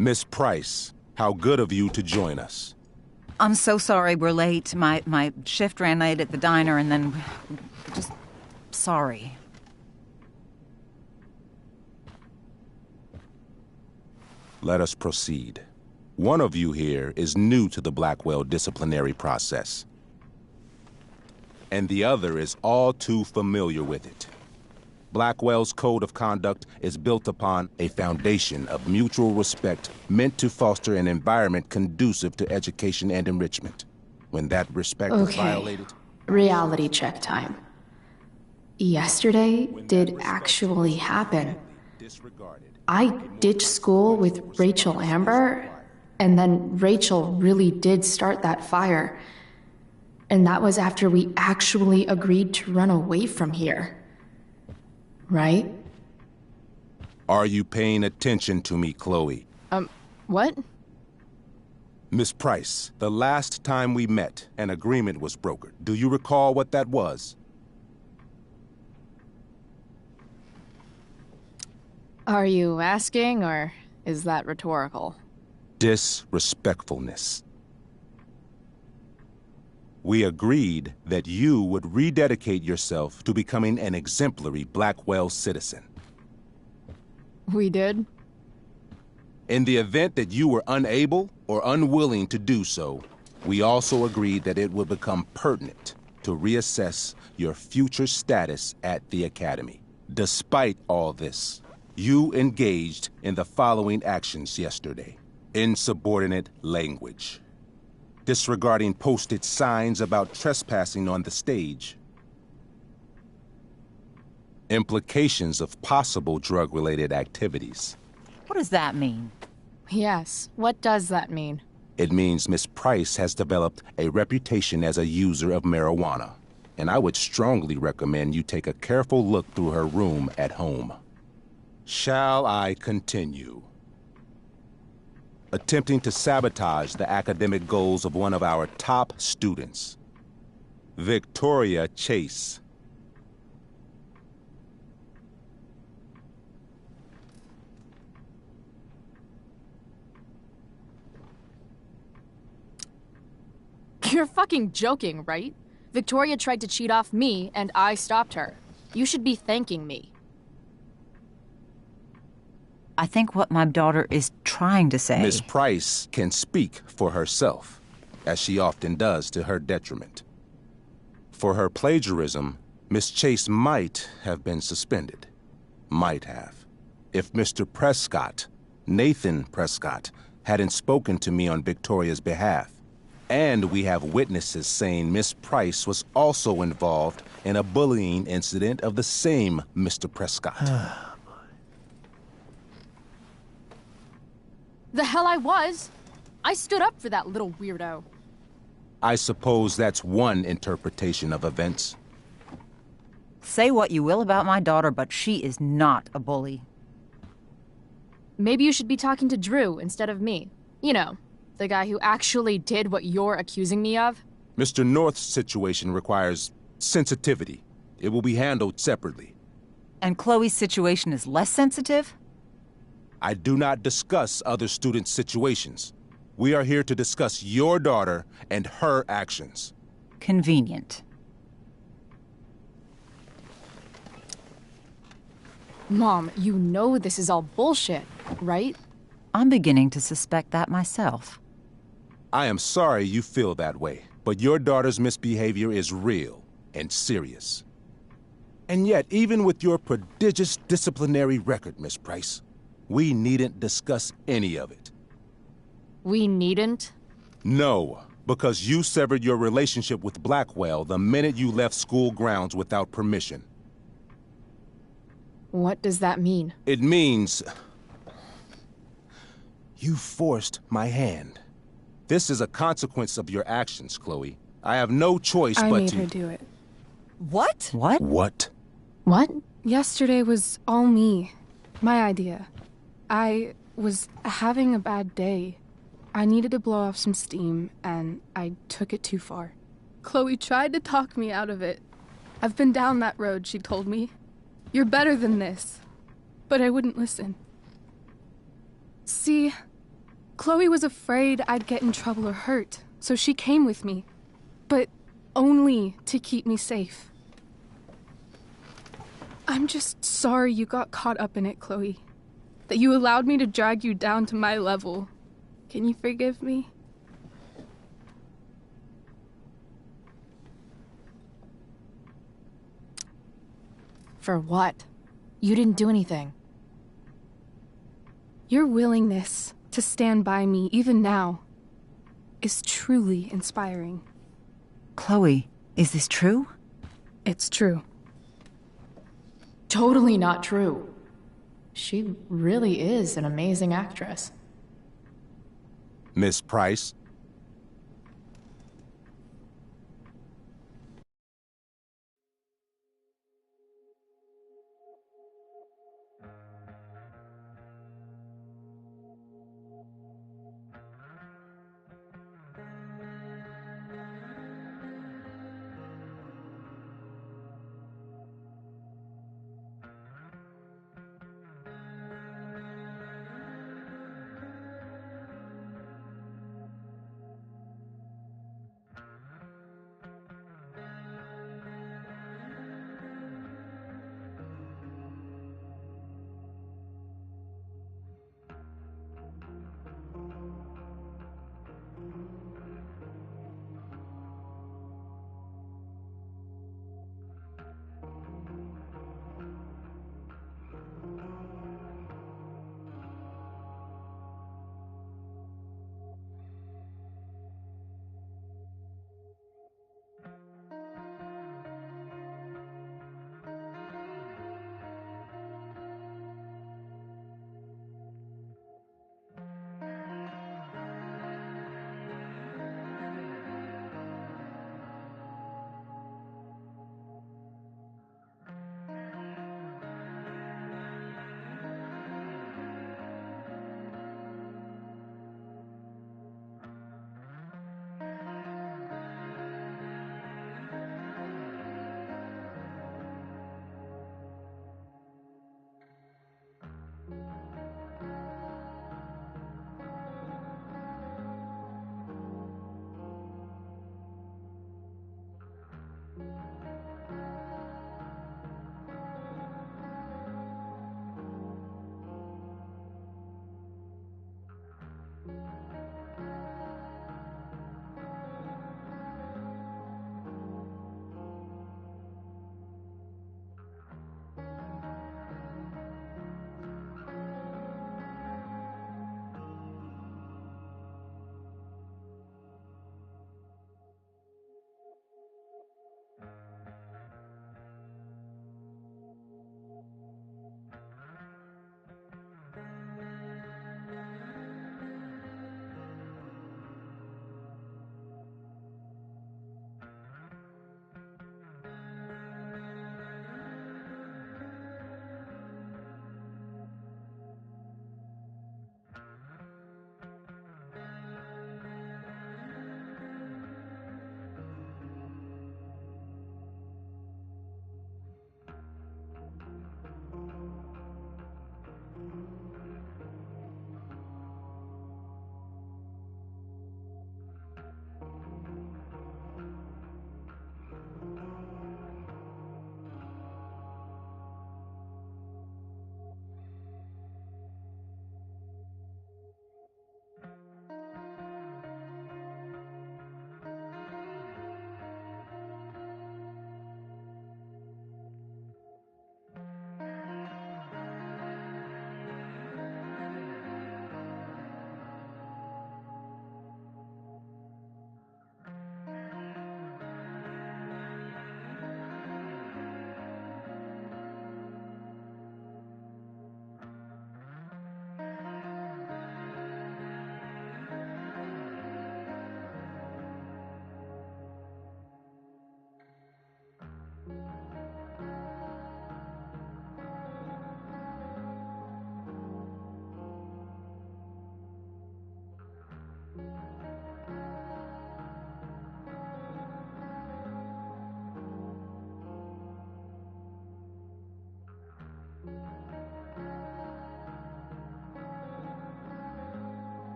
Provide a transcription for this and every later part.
Miss Price, how good of you to join us. I'm so sorry we're late. My shift ran late at the diner and then... just... sorry. Let us proceed. One of you here is new to the Blackwell disciplinary process, and the other is all too familiar with it. Blackwell's code of conduct is built upon a foundation of mutual respect meant to foster an environment conducive to education and enrichment. When that respect is violated... Reality check time. Yesterday did actually happen. I ditched school with Rachel Amber, and then Rachel really did start that fire. And that was after we actually agreed to run away from here. Right? Are you paying attention to me, Chloe? What? Miss Price, the last time we met, an agreement was brokered. Do you recall what that was? Are you asking, or is that rhetorical? Disrespectfulness. We agreed that you would rededicate yourself to becoming an exemplary Blackwell citizen. We did? In the event that you were unable or unwilling to do so, we also agreed that it would become pertinent to reassess your future status at the Academy. Despite all this, you engaged in the following actions yesterday. Insubordinate language. Disregarding posted signs about trespassing on the stage. Implications of possible drug-related activities. What does that mean? Yes, what does that mean? It means Miss Price has developed a reputation as a user of marijuana, and I would strongly recommend you take a careful look through her room at home. Shall I continue? Attempting to sabotage the academic goals of one of our top students, Victoria Chase. You're fucking joking, right? Victoria tried to cheat off me, and I stopped her. You should be thanking me. I think what my daughter is trying to say... Miss Price can speak for herself, as she often does to her detriment. For her plagiarism, Miss Chase might have been suspended. Might have. If Mr. Prescott, Nathan Prescott, hadn't spoken to me on Victoria's behalf. And we have witnesses saying Miss Price was also involved in a bullying incident of the same Mr. Prescott. The hell I was! I stood up for that little weirdo. I suppose that's one interpretation of events. Say what you will about my daughter, but she is not a bully. Maybe you should be talking to Drew instead of me. You know, the guy who actually did what you're accusing me of. Mr. North's situation requires sensitivity. It will be handled separately. And Chloe's situation is less sensitive? I do not discuss other students' situations. We are here to discuss your daughter and her actions. Convenient. Mom, you know this is all bullshit, right? I'm beginning to suspect that myself. I am sorry you feel that way, but your daughter's misbehavior is real and serious. And yet, even with your prodigious disciplinary record, Miss Price, we needn't discuss any of it. We needn't? No, because you severed your relationship with Blackwell the minute you left school grounds without permission. What does that mean? It means... you forced my hand. This is a consequence of your actions, Chloe. I have no choice but to... I made her do it. What? What? What? What? Yesterday was all me. My idea. I was having a bad day. I needed to blow off some steam, and I took it too far. Chloe tried to talk me out of it. I've been down that road, she told me. You're better than this. But I wouldn't listen. See, Chloe was afraid I'd get in trouble or hurt, so she came with me. But only to keep me safe. I'm just sorry you got caught up in it, Chloe. That you allowed me to drag you down to my level. Can you forgive me? For what? You didn't do anything. Your willingness to stand by me, even now, is truly inspiring. Chloe, is this true? It's true. Totally not true. She really is an amazing actress. Miss Price?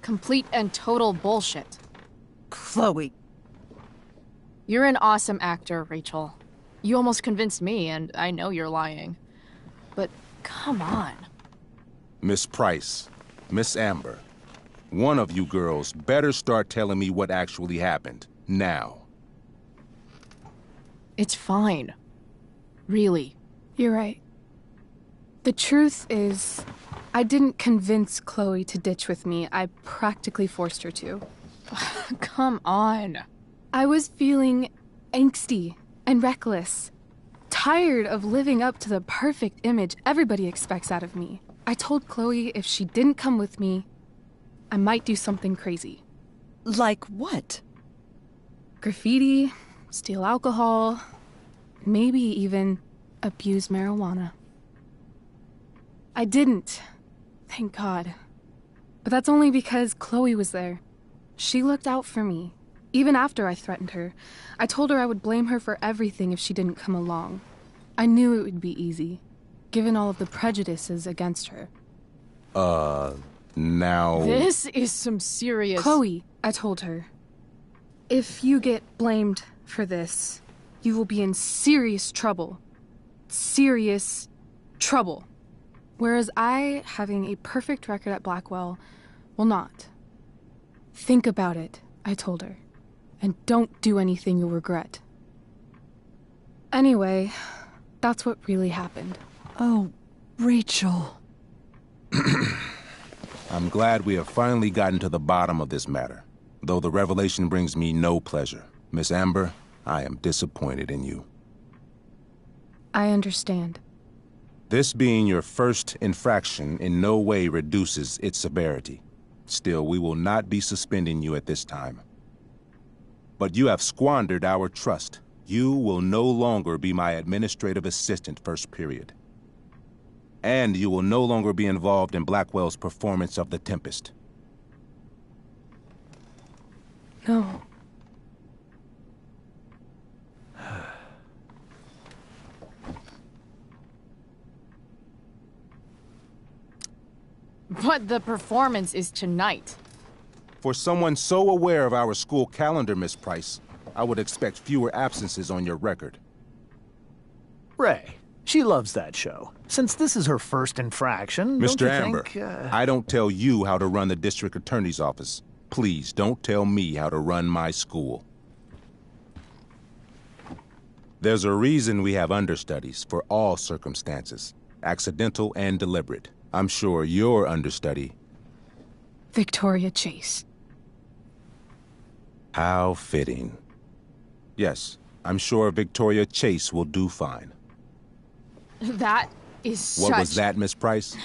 complete and total bullshit. Chloe. You're an awesome actor, Rachel. You almost convinced me, and I know you're lying. But come on. Miss Price, Miss Amber, one of you girls better start telling me what actually happened. Now. It's fine. Really. You're right. The truth is, I didn't convince Chloe to ditch with me. I practically forced her to. Come on. I was feeling angsty and reckless. Tired of living up to the perfect image everybody expects out of me. I told Chloe if she didn't come with me, I might do something crazy. Like what? Graffiti, steal alcohol, maybe even abuse marijuana. I didn't, thank God. But that's only because Chloe was there. She looked out for me, even after I threatened her. I told her I would blame her for everything if she didn't come along. I knew it would be easy, given all of the prejudices against her. Now... This is some serious... Chloe, I told her, if you get blamed for this, you will be in serious trouble. Serious trouble. Whereas I, having a perfect record at Blackwell, will not. Think about it, I told her, and don't do anything you'll regret. Anyway, that's what really happened. Oh, Rachel. I'm glad we have finally gotten to the bottom of this matter, though the revelation brings me no pleasure. Miss Amber, I am disappointed in you. I understand. This being your first infraction in no way reduces its severity. Still, we will not be suspending you at this time. But you have squandered our trust. You will no longer be my administrative assistant first period. And you will no longer be involved in Blackwell's performance of The Tempest. No. But the performance is tonight. For someone so aware of our school calendar, Miss Price, I would expect fewer absences on your record. Ray, she loves that show. Since this is her first infraction, don't Mr. you Amber, think, I don't tell you how to run the district attorney's office. Please don't tell me how to run my school. There's a reason we have understudies for all circumstances, accidental and deliberate. I'm sure your understudy... Victoria Chase. How fitting. Yes, I'm sure Victoria Chase will do fine. That is such... What was that, Miss Price?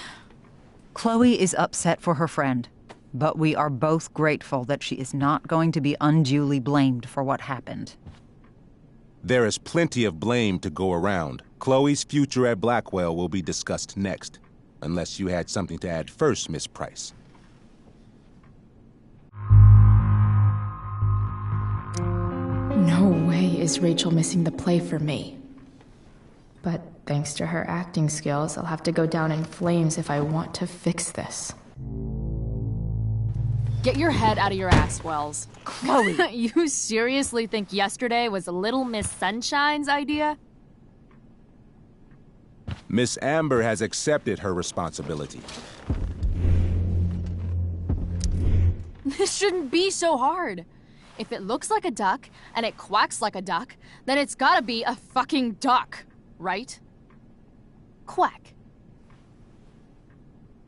Chloe is upset for her friend, but we are both grateful that she is not going to be unduly blamed for what happened. There is plenty of blame to go around. Chloe's future at Blackwell will be discussed next. Unless you had something to add first, Miss Price. No way is Rachel missing the play for me. But thanks to her acting skills, I'll have to go down in flames if I want to fix this. Get your head out of your ass, Wells. Chloe! You seriously think yesterday was Little Miss Sunshine's idea? Miss Amber has accepted her responsibility. This shouldn't be so hard. If it looks like a duck and it quacks like a duck, then it's gotta be a fucking duck, right? Quack.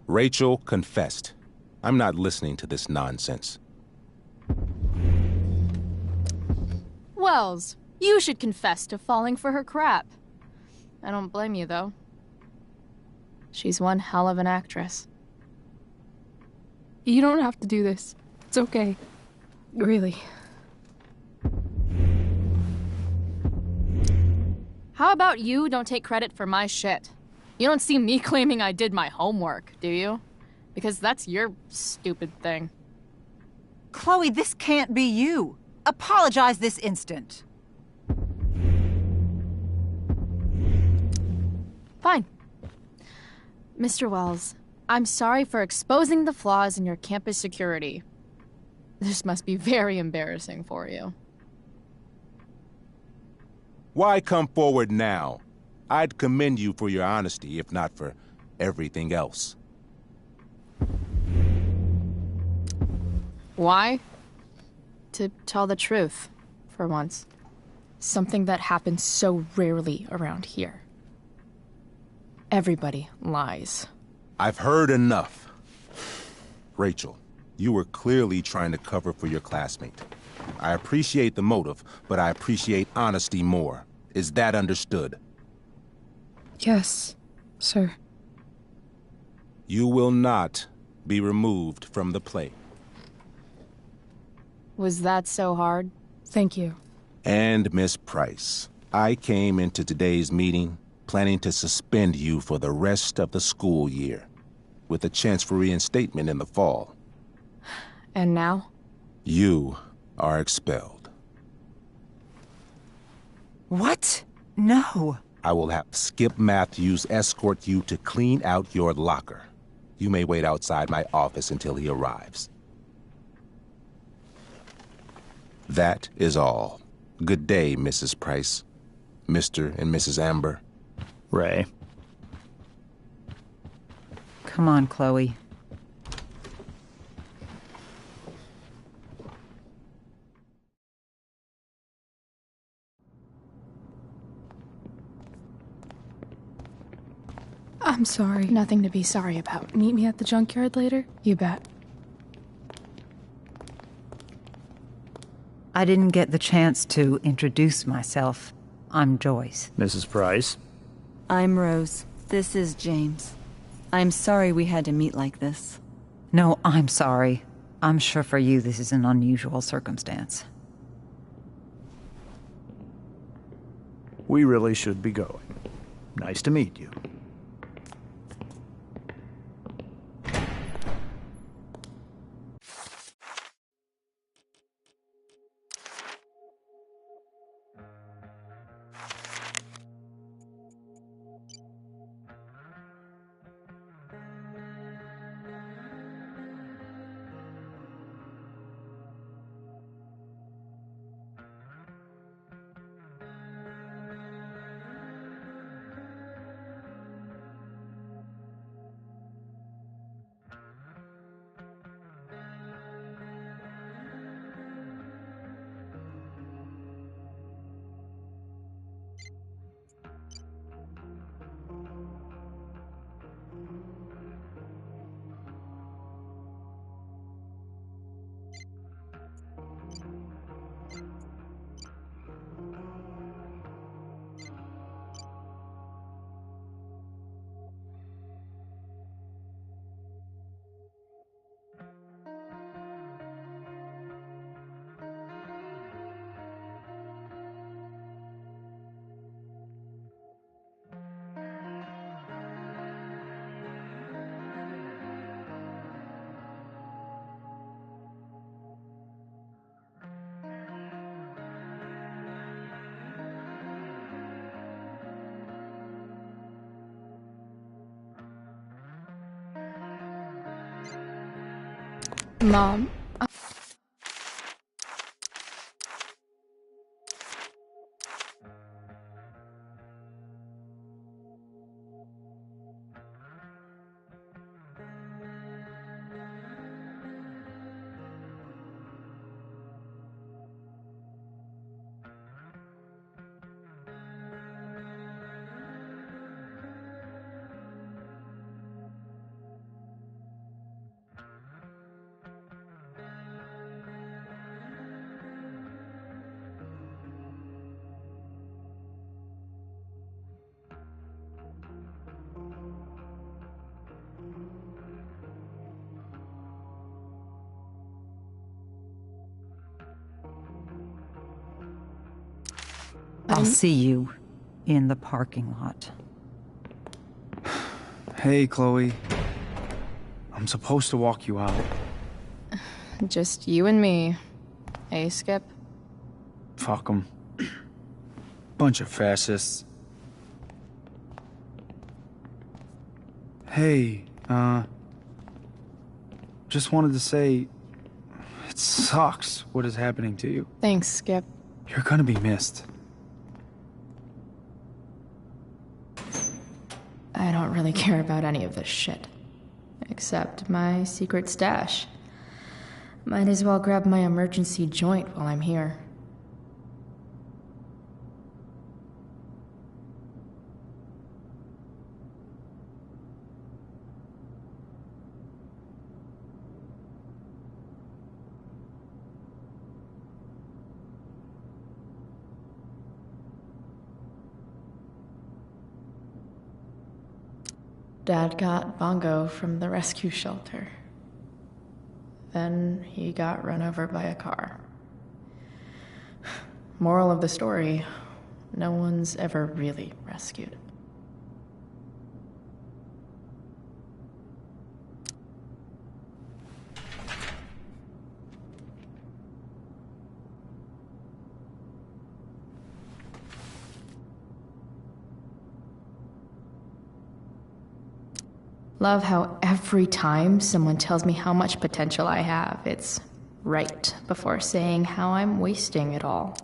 Rachel confessed. I'm not listening to this nonsense. Wells, you should confess to falling for her crap. I don't blame you, though. She's one hell of an actress. You don't have to do this. It's okay. Really. How about you don't take credit for my shit? You don't see me claiming I did my homework, do you? Because that's your stupid thing. Chloe, this can't be you. Apologize this instant. Fine. Mr. Wells, I'm sorry for exposing the flaws in your campus security. This must be very embarrassing for you. Why come forward now? I'd commend you for your honesty, if not for everything else. Why? To tell the truth, for once. Something that happens so rarely around here. Everybody lies. I've heard enough. Rachel, you were clearly trying to cover for your classmate. I appreciate the motive, but I appreciate honesty more. Is that understood? Yes, sir. You will not be removed from the play. Was that so hard? Thank you. And Miss Price, I came into today's meeting planning to suspend you for the rest of the school year, with a chance for reinstatement in the fall. And now? You are expelled. What? No. I will have Skip Matthews escort you to clean out your locker. You may wait outside my office until he arrives. That is all. Good day, Mrs. Price. Mr. and Mrs. Amber. Ray. Come on, Chloe. I'm sorry. Nothing to be sorry about. Meet me at the junkyard later? You bet. I didn't get the chance to introduce myself. I'm Joyce. Mrs. Price. I'm Rose. This is James. I'm sorry we had to meet like this. No, I'm sorry. I'm sure for you this is an unusual circumstance. We really should be going. Nice to meet you. Mom, I'll see you in the parking lot. Hey, Chloe. I'm supposed to walk you out. Just you and me. Hey, Skip? Fuck 'em. Bunch of fascists. Hey, Just wanted to say, it sucks what is happening to you. Thanks, Skip. You're gonna be missed. I don't really care about any of this shit. Except my secret stash. Might as well grab my emergency joint while I'm here. Dad got Bongo from the rescue shelter. Then he got run over by a car. Moral of the story, no one's ever really rescued. Love how every time someone tells me how much potential I have, it's right before saying how I'm wasting it all.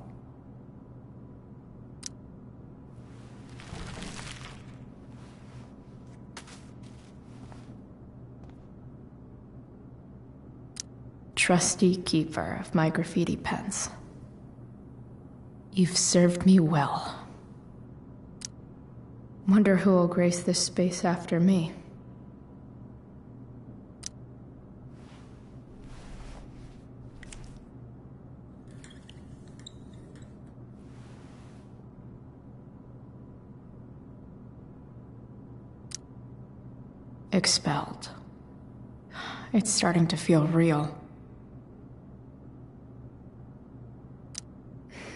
Trusty keeper of my graffiti pens. You've served me well. Wonder who will grace this space after me. Expelled. It's starting to feel real.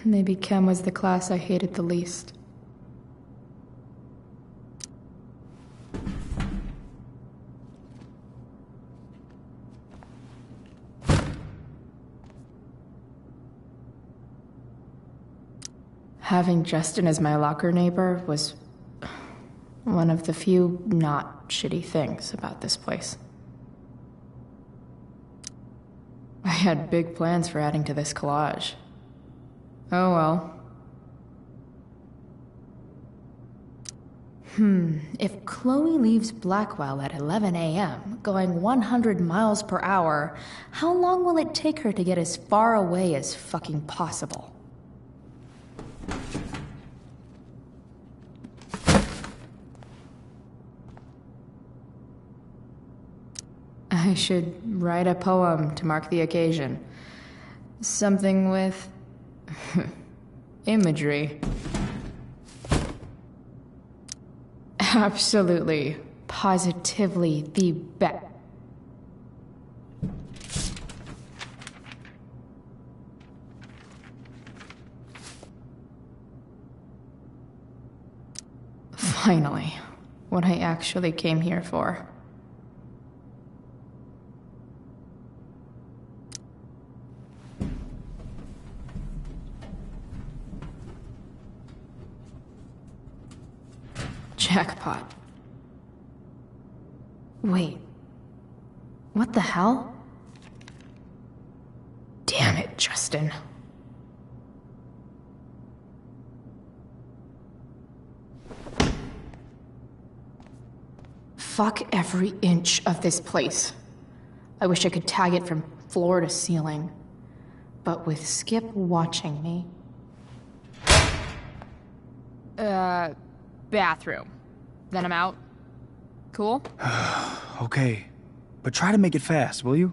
Maybe Chem was the class I hated the least. Having Justin as my locker neighbor was one of the few not shitty things about this place. I had big plans for adding to this collage. Oh well. If Chloe leaves Blackwell at 11 a.m., going 100 miles per hour, how long will it take her to get as far away as fucking possible? I should write a poem to mark the occasion. Something with imagery. Absolutely, positively the best. Finally, what I actually came here for. Jackpot. Wait. What the hell? Damn it, Justin. Fuck every inch of this place. I wish I could tag it from floor to ceiling. But with Skip watching me... Bathroom. Then I'm out. Cool? Okay, but try to make it fast, will you?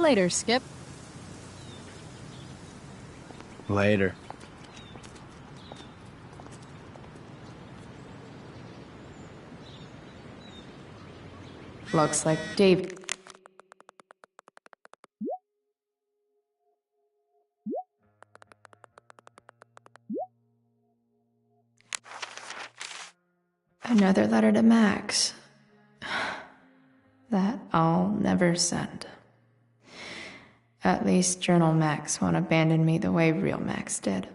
Later, Skip. Later. Looks like Dave. Another letter to Max. That I'll never send. At least Journal Max won't abandon me the way real Max did.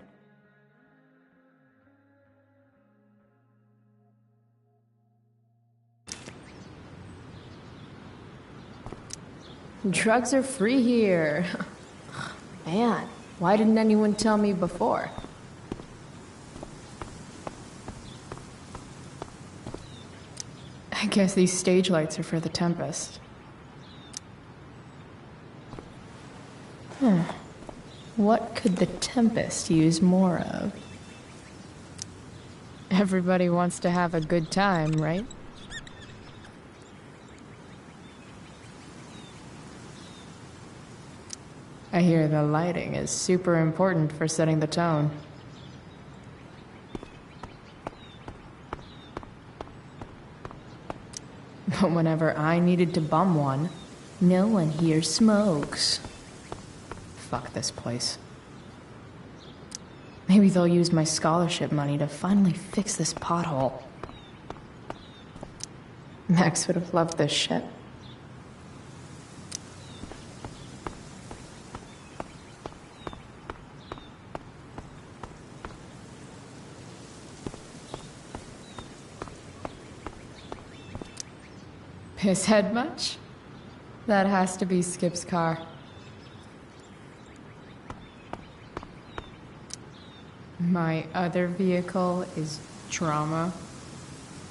Drugs are free here. Man, why didn't anyone tell me before? I guess these stage lights are for the Tempest. What could the Tempest use more of? Everybody wants to have a good time, right? I hear the lighting is super important for setting the tone. But whenever I needed to bum one, no one here smokes. Fuck this place. Maybe they'll use my scholarship money to finally fix this pothole. Max would have loved this shit. Piss head much? That has to be Skip's car. My other vehicle is trauma.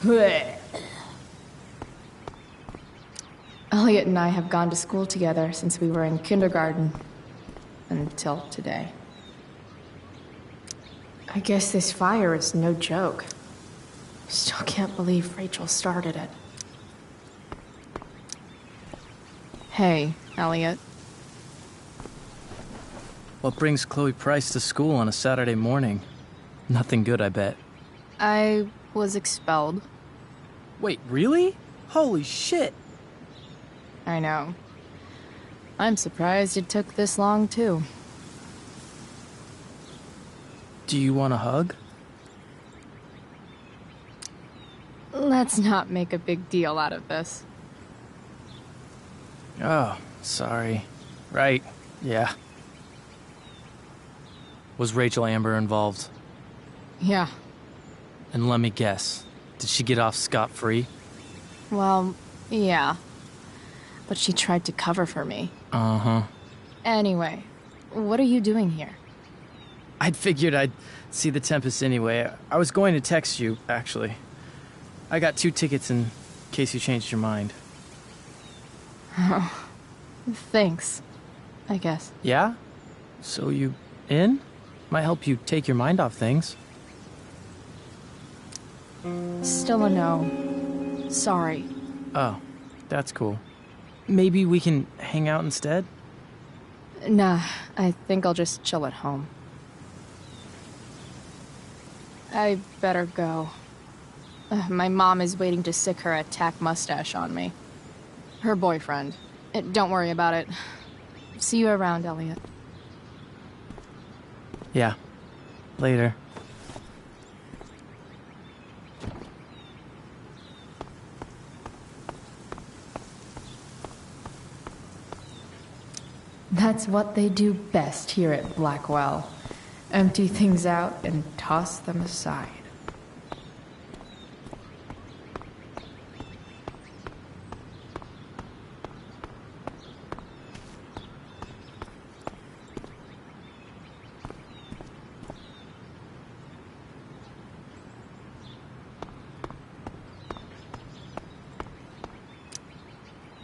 Blech. Elliot and I have gone to school together since we were in kindergarten. Until today. I guess this fire is no joke. Still can't believe Rachel started it. Hey, Elliot. What brings Chloe Price to school on a Saturday morning? Nothing good, I bet. I was expelled. Wait, really? Holy shit! I know. I'm surprised it took this long, too. Do you want a hug? Let's not make a big deal out of this. Oh, sorry. Right, yeah. Was Rachel Amber involved? Yeah. And let me guess, did she get off scot-free? Well, yeah. But she tried to cover for me. Uh-huh. Anyway, what are you doing here? I'd figured I'd see the Tempest anyway. I was going to text you, actually. I got 2 tickets in case you changed your mind. Oh, thanks, I guess. Yeah? So you in? Might help you take your mind off things. Still a no. Sorry. Oh, that's cool. Maybe we can hang out instead? Nah, I think I'll just chill at home. I better go. My mom is waiting to sick her attack mustache on me. Her boyfriend. Don't worry about it. See you around, Elliot. Yeah. Later. That's what they do best here at Blackwell. Empty things out and toss them aside.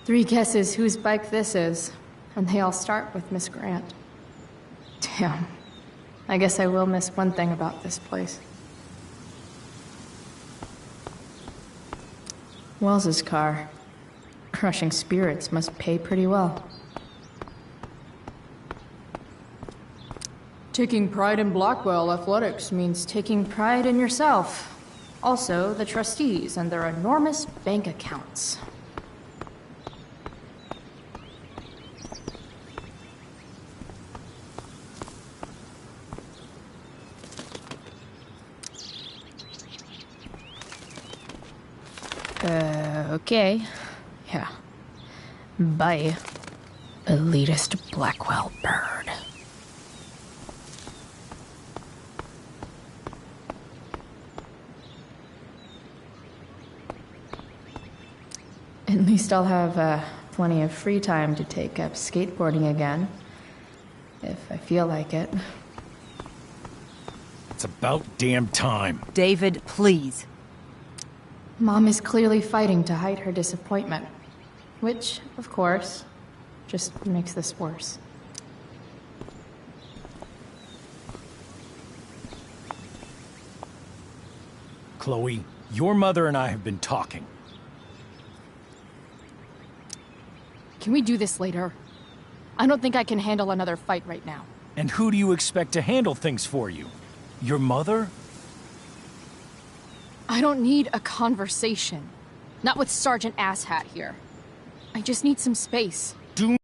Three guesses whose bike this is, and they all start with Miss Grant. Damn. I guess I will miss one thing about this place. Wells's car. Crushing spirits must pay pretty well. Taking pride in Blackwell athletics means taking pride in yourself. Also, the trustees and their enormous bank accounts. Okay. Yeah. Bye, elitist Blackwell bird. At least I'll have plenty of free time to take up skateboarding again. If I feel like it. It's about damn time. David, please. Mom is clearly fighting to hide her disappointment. Which, of course, just makes this worse. Chloe, your mother and I have been talking. Can we do this later? I don't think I can handle another fight right now. And who do you expect to handle things for you? Your mother? I don't need a conversation. Not with Sergeant Asshat here. I just need some space. Do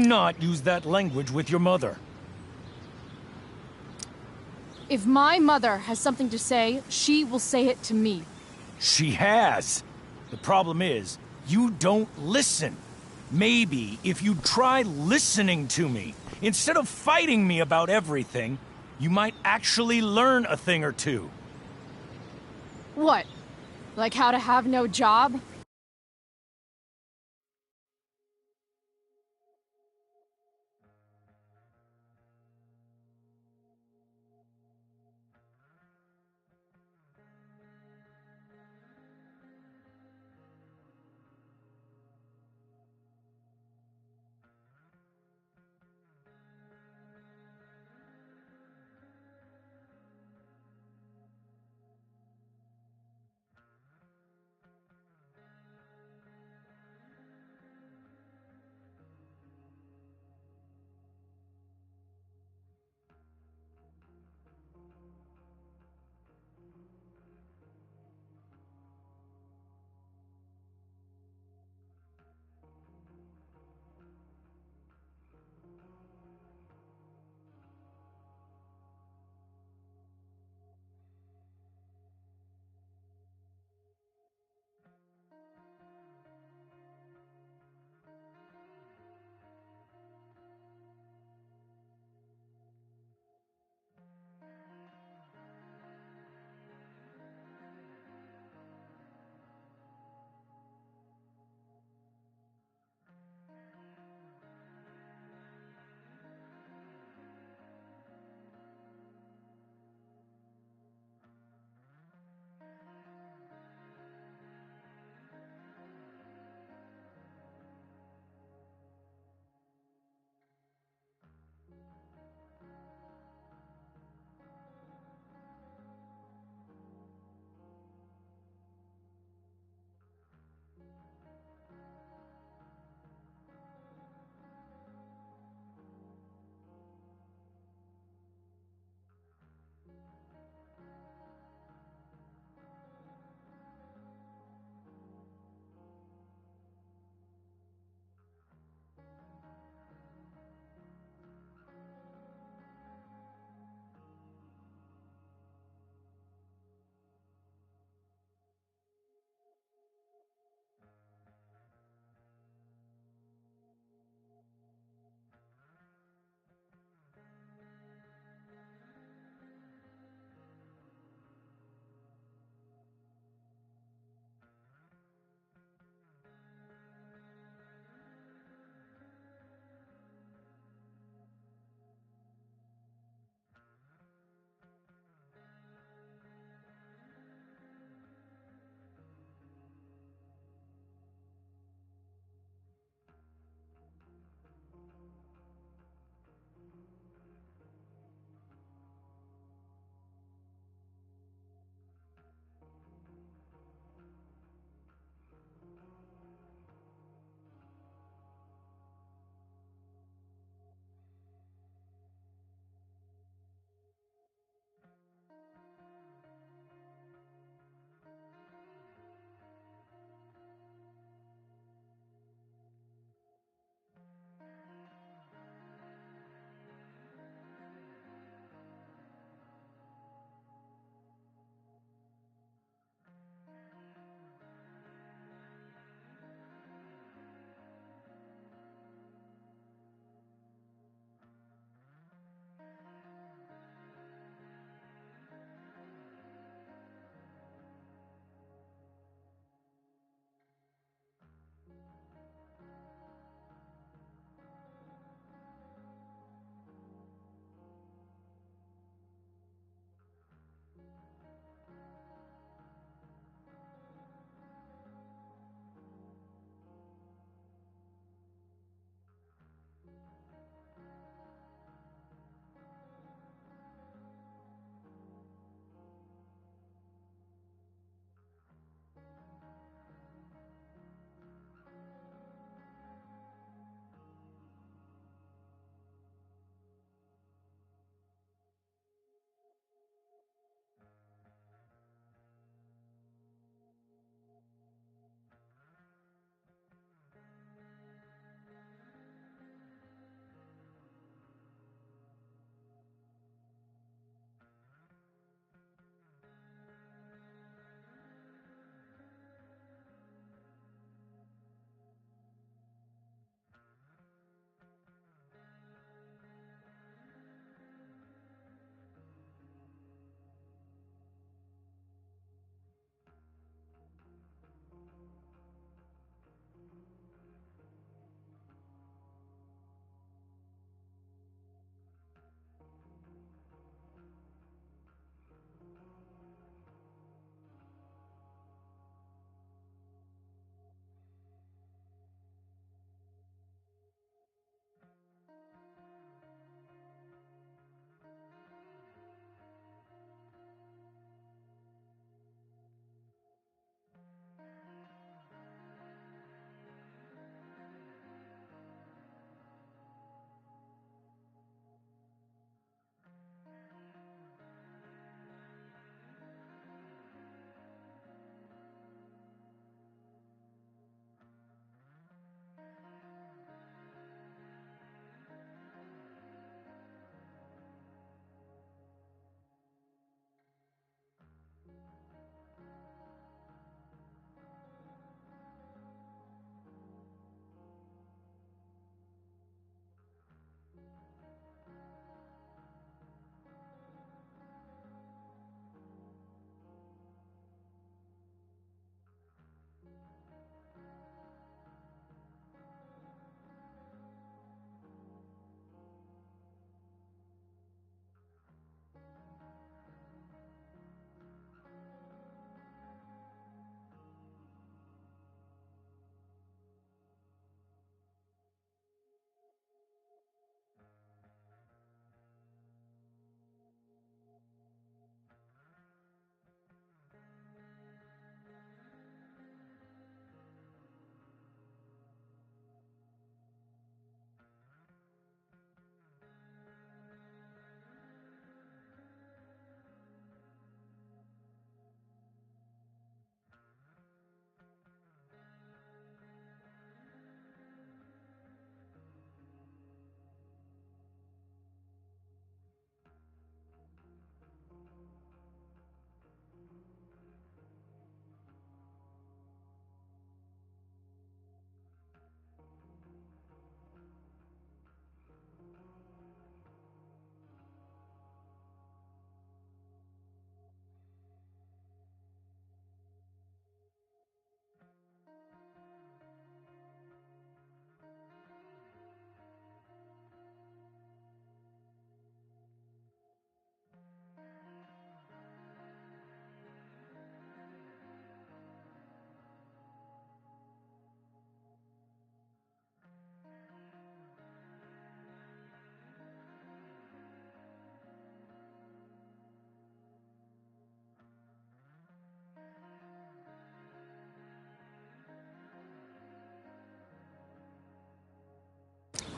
not use that language with your mother. If my mother has something to say, she will say it to me. She has. The problem is, you don't listen. Maybe if you try listening to me, instead of fighting me about everything, you might actually learn a thing or two. What? Like how to have no job?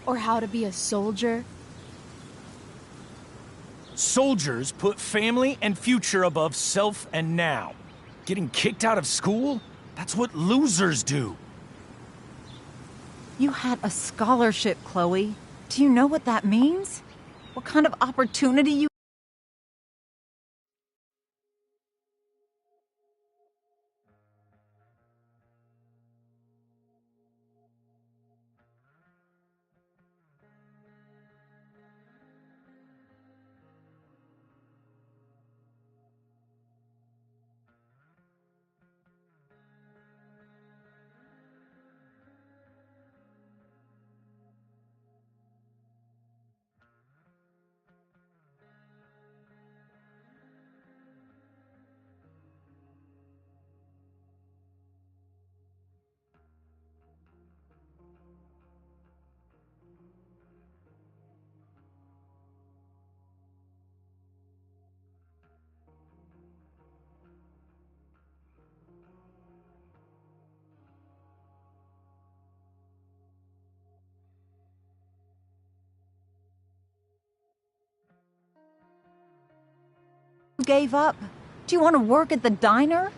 Or how to be a soldier. Soldiers put family and future above self and now. Getting kicked out of school? That's what losers do. You had a scholarship, Chloe. Do you know what that means? What kind of opportunity you... gave up? Do you want to work at the diner?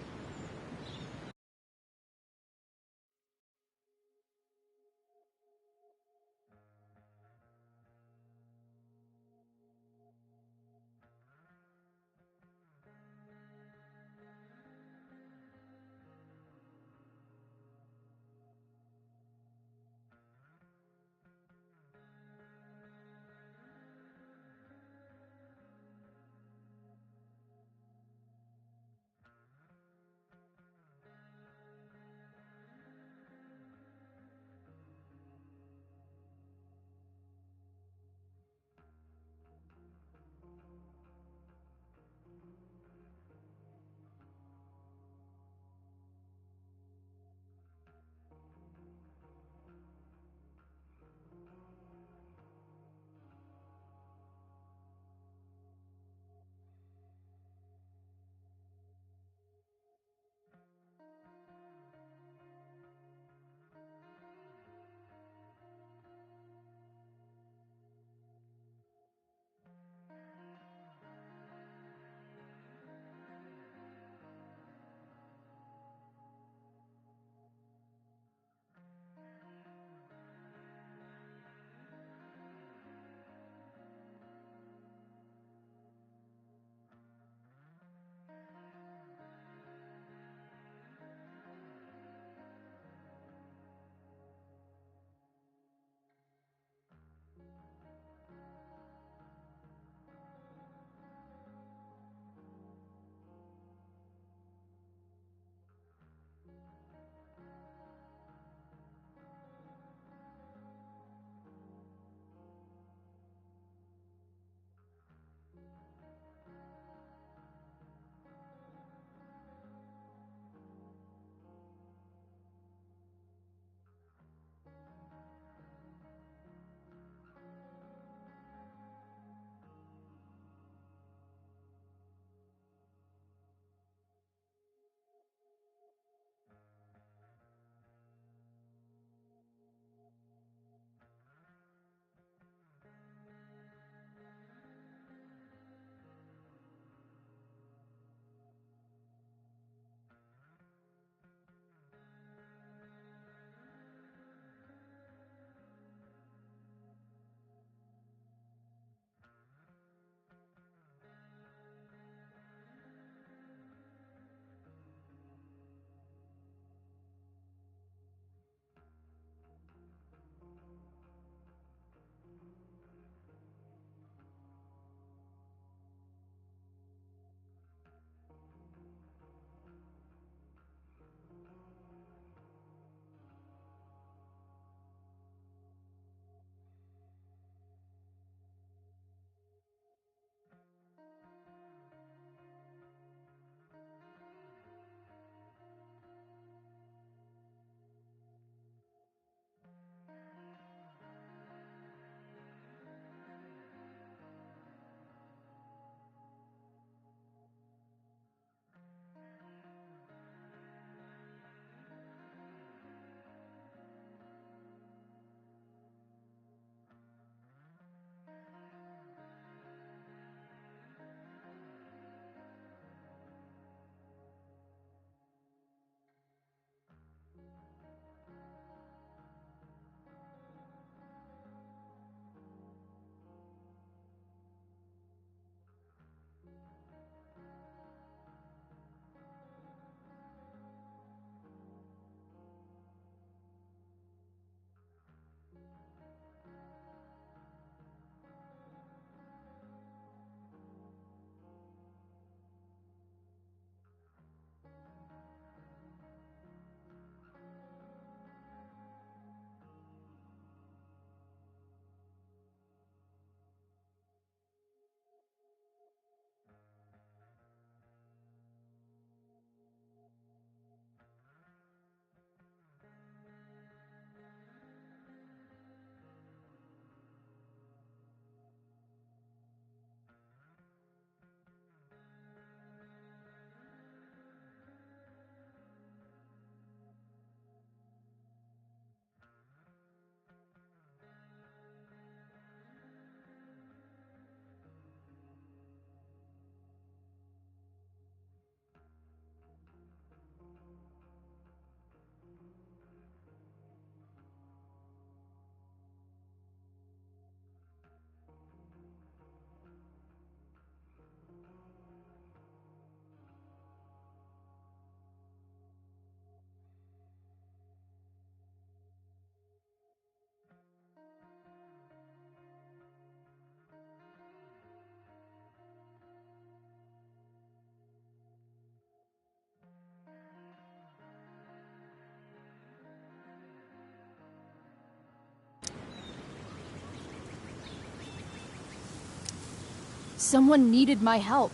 Someone needed my help.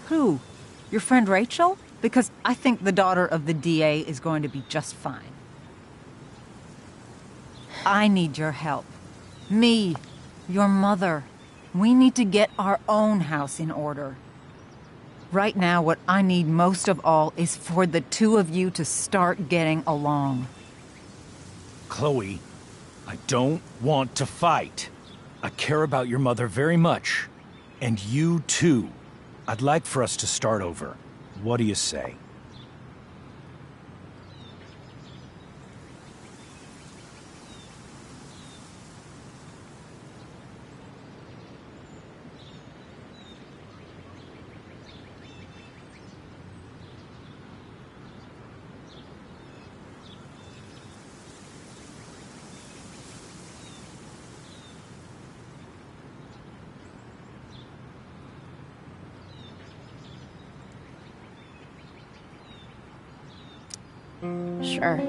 Who? Your friend Rachel? Because I think the daughter of the DA is going to be just fine. I need your help. Me, your mother. We need to get our own house in order. Right now, what I need most of all is for the two of you to start getting along. Chloe, I don't want to fight. I care about your mother very much. And you too. I'd like for us to start over. What do you say? Sure.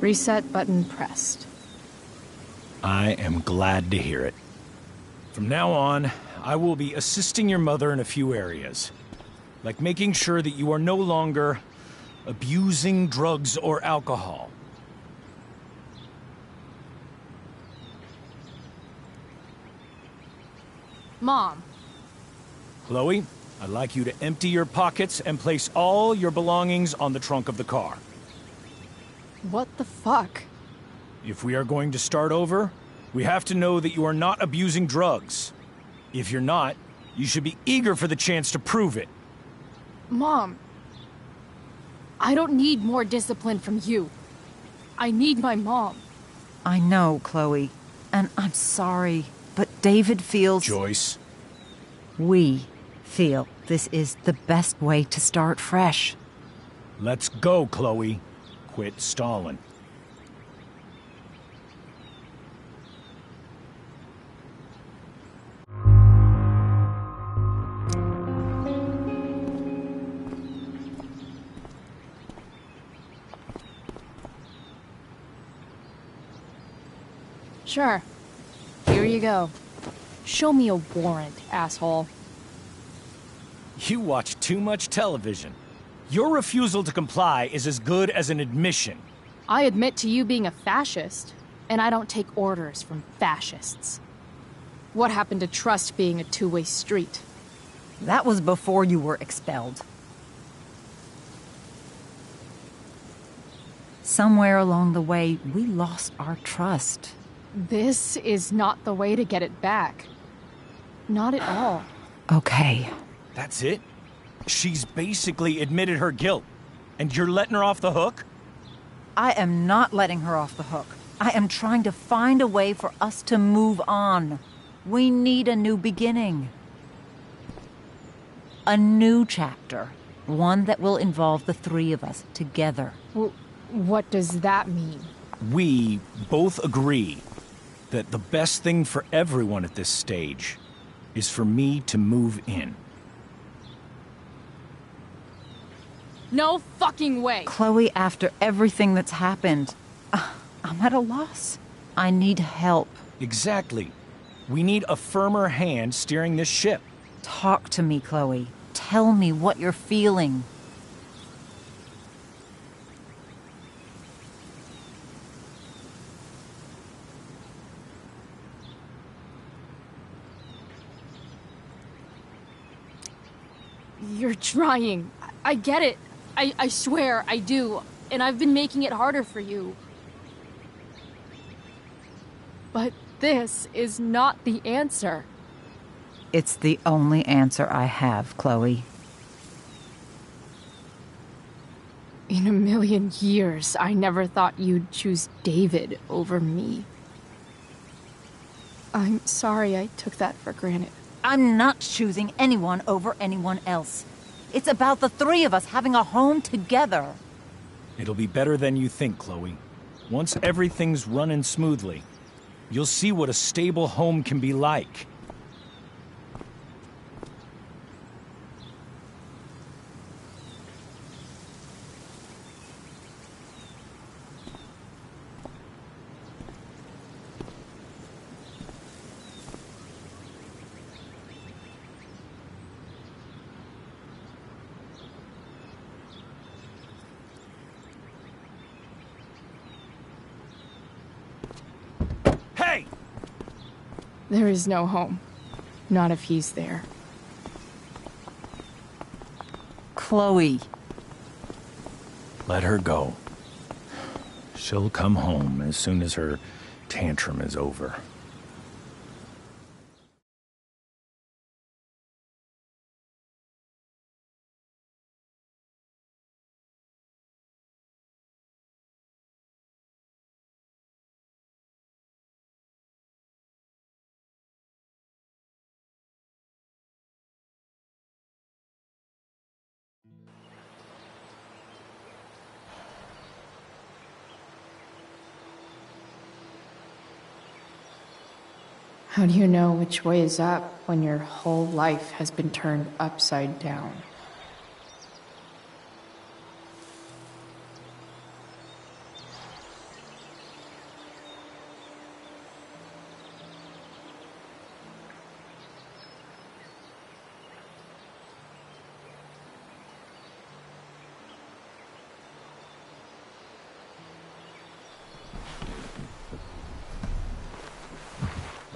Reset button pressed. I am glad to hear it. From now on, I will be assisting your mother in a few areas. Like making sure that you are no longer abusing drugs or alcohol. Mom. Chloe, I'd like you to empty your pockets and place all your belongings on the trunk of the car. What the fuck? If we are going to start over, we have to know that you are not abusing drugs. If you're not, you should be eager for the chance to prove it. Mom. I don't need more discipline from you. I need my mom. I know, Chloe, and I'm sorry, but David feels... Joyce. We feel this is the best way to start fresh. Let's go, Chloe. Quit stalling. Sure. Here you go. Show me a warrant, asshole. You watch too much television. Your refusal to comply is as good as an admission. I admit to you being a fascist, and I don't take orders from fascists. What happened to trust being a two-way street? That was before you were expelled. Somewhere along the way, we lost our trust. This is not the way to get it back. Not at all. Okay. That's it? She's basically admitted her guilt, and you're letting her off the hook? I am not letting her off the hook. I am trying to find a way for us to move on. We need a new beginning. A new chapter. One that will involve the three of us together. What does that mean? We both agree that the best thing for everyone at this stage is for me to move in. No fucking way! Chloe, after everything that's happened, I'm at a loss. I need help. Exactly. We need a firmer hand steering this ship. Talk to me, Chloe. Tell me what you're feeling. You're trying. I get it. I swear, I do. And I've been making it harder for you. But this is not the answer. It's the only answer I have, Chloe. In a million years, I never thought you'd choose David over me. I'm sorry I took that for granted. I'm not choosing anyone over anyone else. It's about the three of us having a home together. It'll be better than you think, Chloe. Once everything's running smoothly, you'll see what a stable home can be like. There is no home. Not if he's there. Chloe. Let her go. She'll come home as soon as her tantrum is over. How do you know which way is up when your whole life has been turned upside down?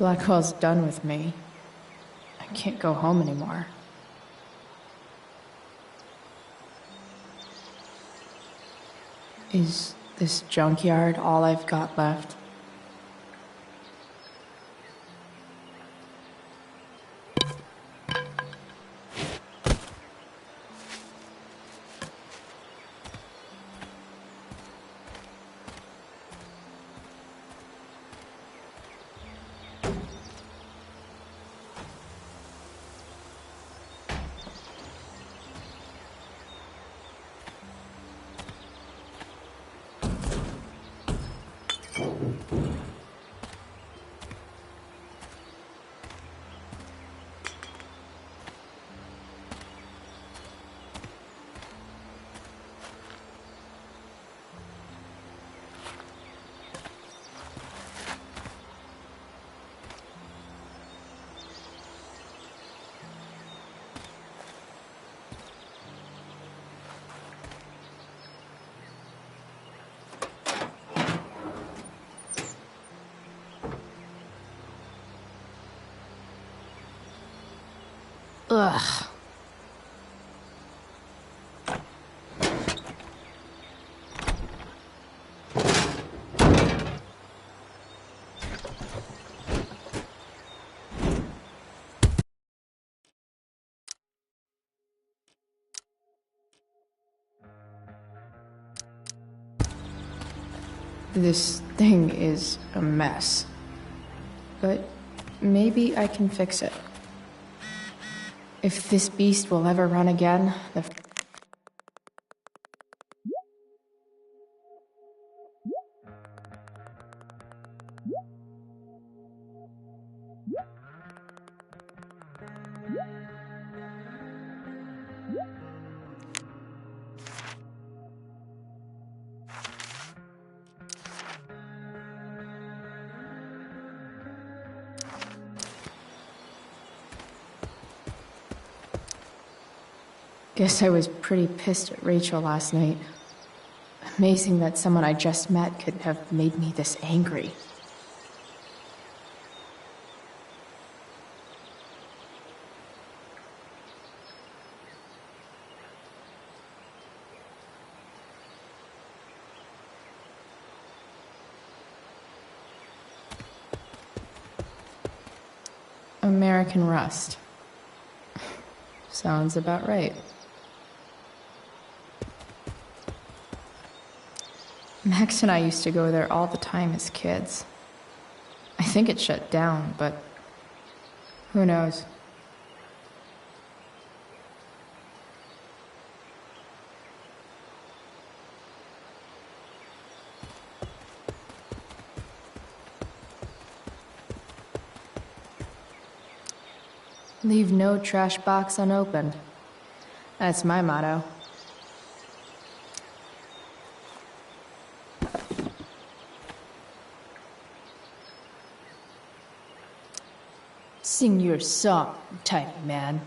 Blackwell's done with me. I can't go home anymore. Is this junkyard all I've got left? Ugh. This thing is a mess. But maybe I can fix it. If this beast will ever run again, the guess I was pretty pissed at Rachel last night. Amazing that someone I just met could have made me this angry. American Rust. Sounds about right. Max and I used to go there all the time as kids. I think it shut down, but who knows? Leave no trash box unopened. That's my motto. Sing your song, tiny man.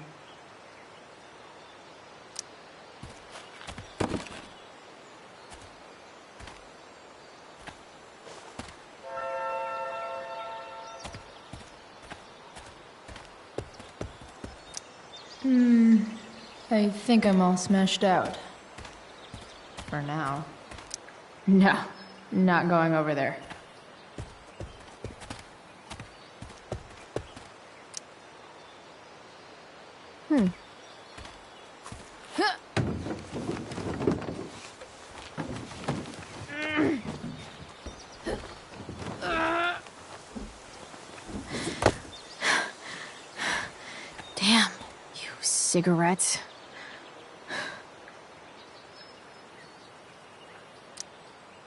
I think I'm all smashed out. For now. No, not going over there. Damn, you cigarettes.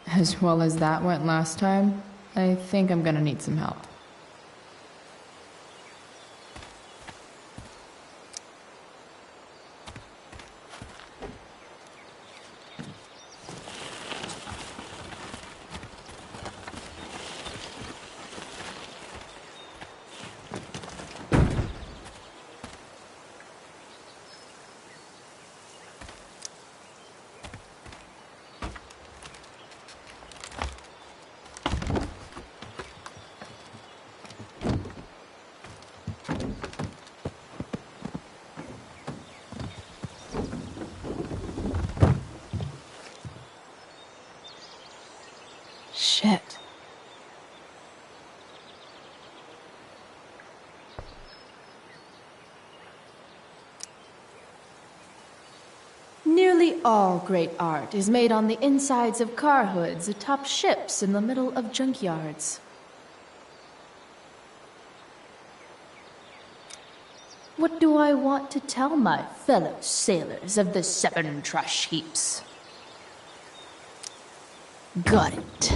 As well as that went last time, I think I'm gonna need some help. Shit. Nearly all great art is made on the insides of car hoods atop ships in the middle of junkyards. What do I want to tell my fellow sailors of the 7 trash heaps? Got it.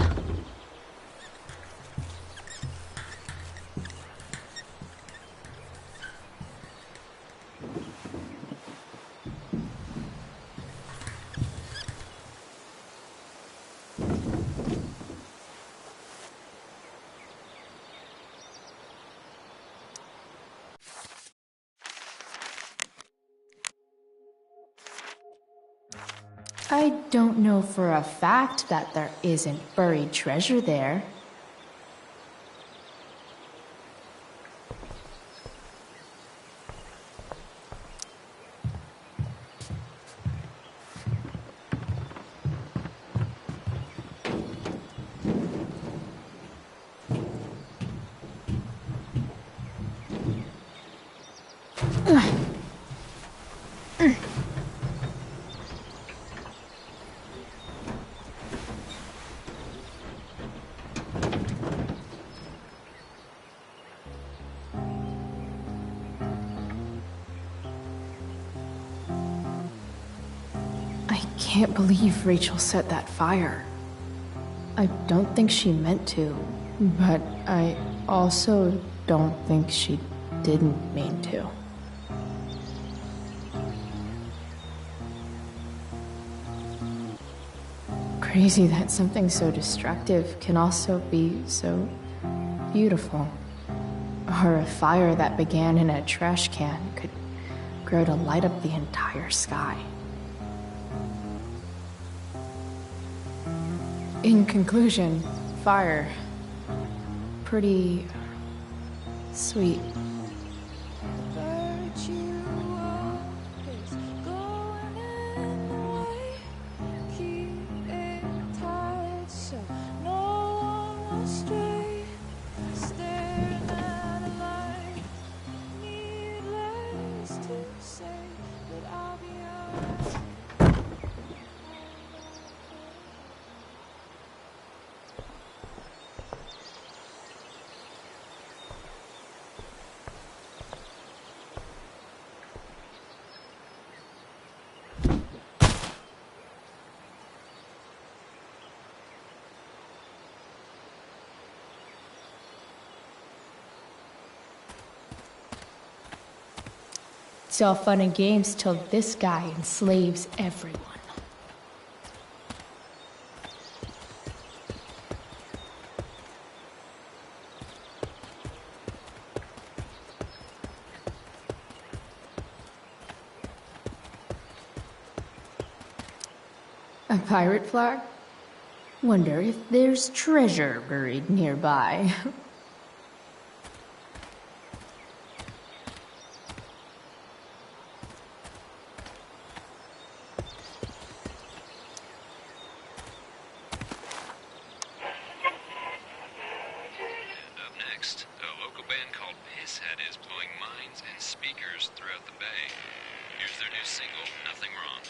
I don't know for a fact that there isn't buried treasure there. I can't believe Rachel set that fire. I don't think she meant to, but I also don't think she didn't mean to. Crazy that something so destructive can also be so beautiful. Or a fire that began in a trash can could grow to light up the entire sky. In conclusion, fire. Pretty sweet. It's all fun and games till this guy enslaves everyone. A pirate flag? Wonder if there's treasure buried nearby. speakers throughout the bay. Here's their new single, Nothing Wrong.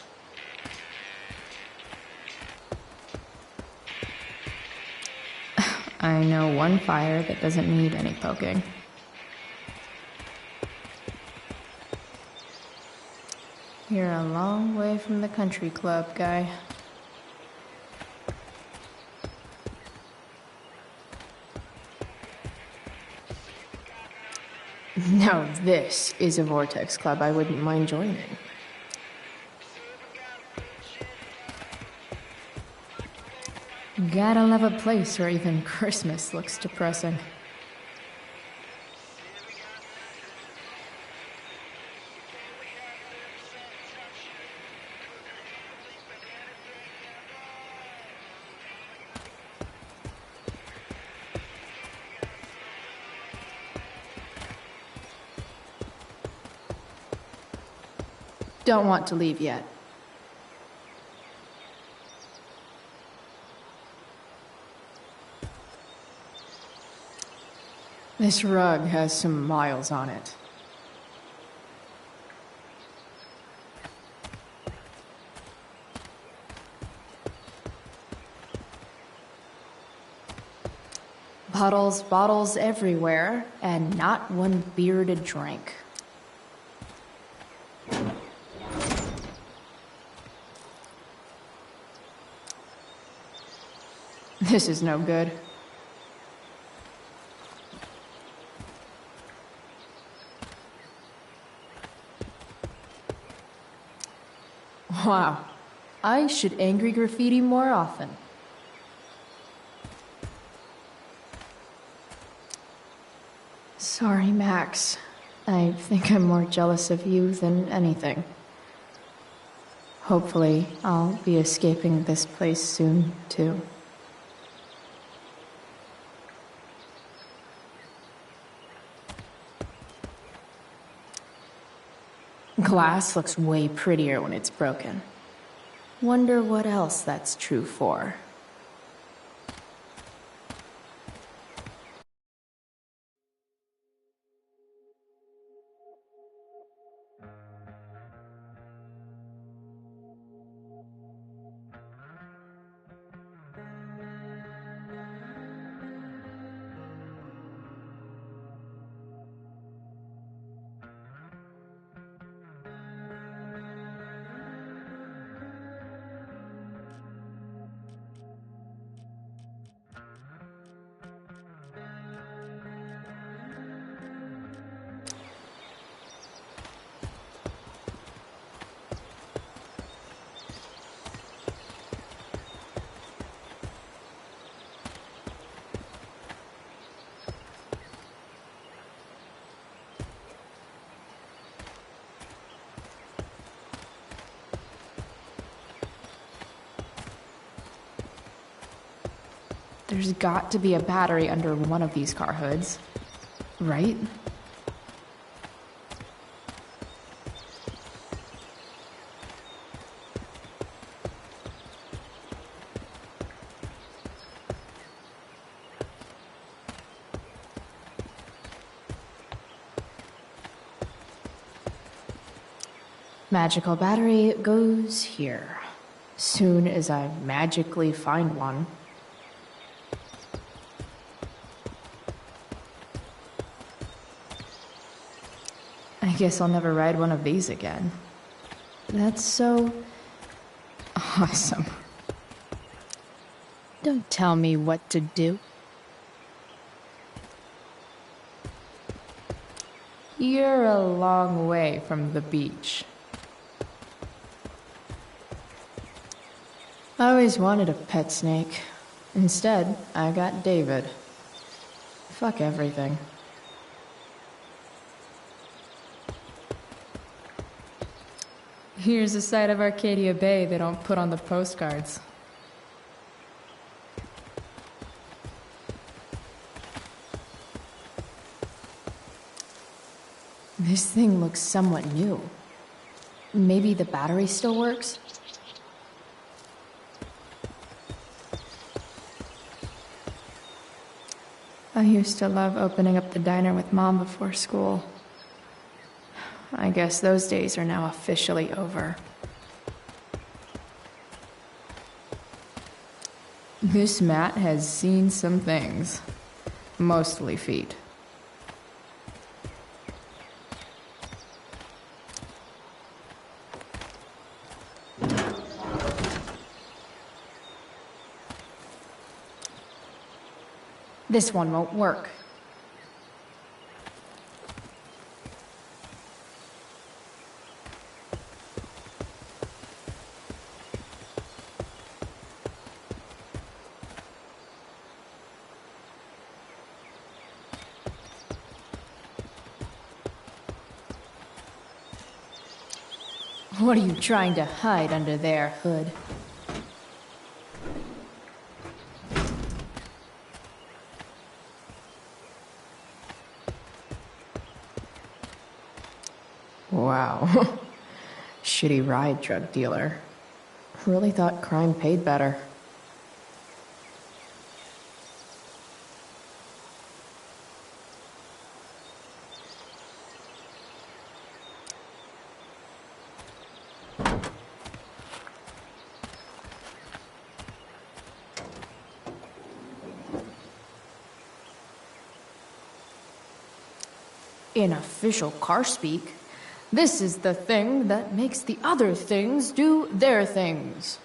I know one fire that doesn't need any poking. You're a long way from the country club, guy. Now this is a Vortex club I wouldn't mind joining. Gotta love a place where even Christmas looks depressing. Don't want to leave yet. This rug has some miles on it. Bottles everywhere, and not one bearded drink. This is no good. Wow. I should angry graffiti more often. Sorry, Max. I think I'm more jealous of you than anything. Hopefully, I'll be escaping this place soon, too. Glass looks way prettier when it's broken. Wonder what else that's true for. There's got to be a battery under one of these car hoods, right? Magical battery goes here. Soon as I magically find one. I guess I'll never ride one of these again. That's so awesome. Don't tell me what to do. You're a long way from the beach. I always wanted a pet snake. Instead, I got David. Fuck everything. Here's a side of Arcadia Bay they don't put on the postcards. This thing looks somewhat new. Maybe the battery still works? I used to love opening up the diner with Mom before school. I guess those days are now officially over. This mat has seen some things. Mostly feet. This one won't work. What are you trying to hide under there, Hood? Wow. Shitty ride drug dealer. Really thought crime paid better. In official car speak, this is the thing that makes the other things do their things.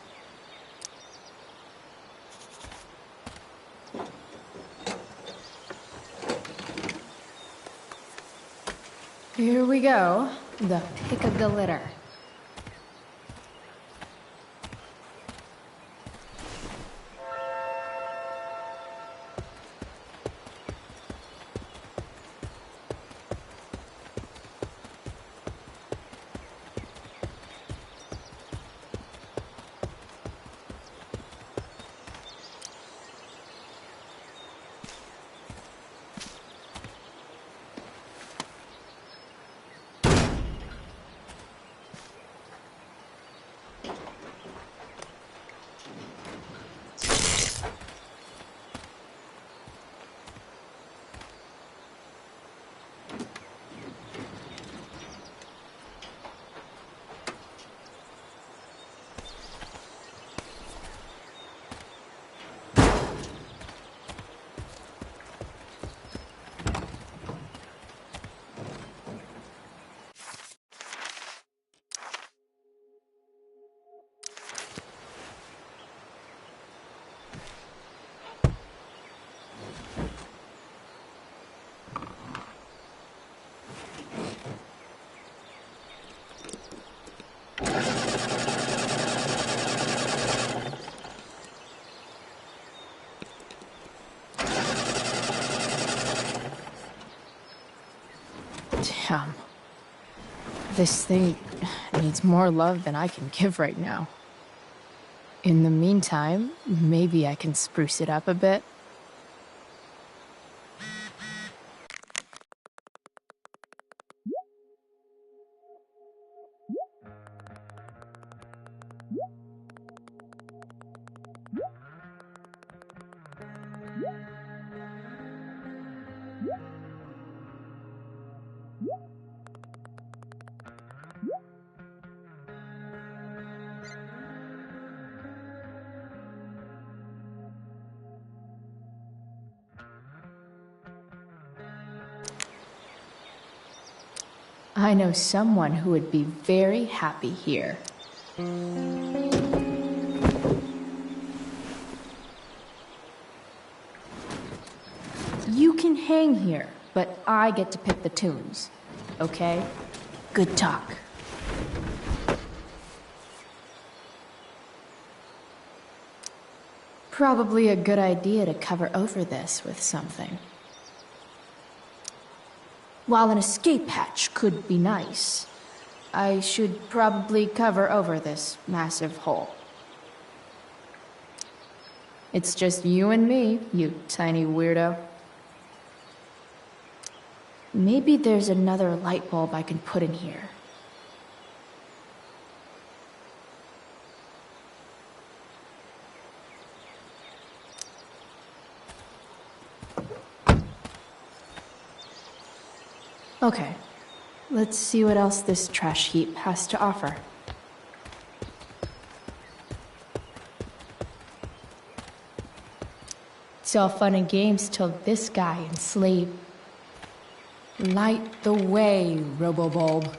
Here we go, the pick of the litter. Damn. This thing needs more love than I can give right now. In the meantime, maybe I can spruce it up a bit. I know someone who would be very happy here. You can hang here, but I get to pick the tunes. Okay? Good talk. Probably a good idea to cover over this with something. While an escape hatch could be nice, I should probably cover over this massive hole. It's just you and me, you tiny weirdo. Maybe there's another light bulb I can put in here. Okay, Let's see what else this trash heap has to offer. It's all fun and games till this guy enslaved. Light the way, Robobulb.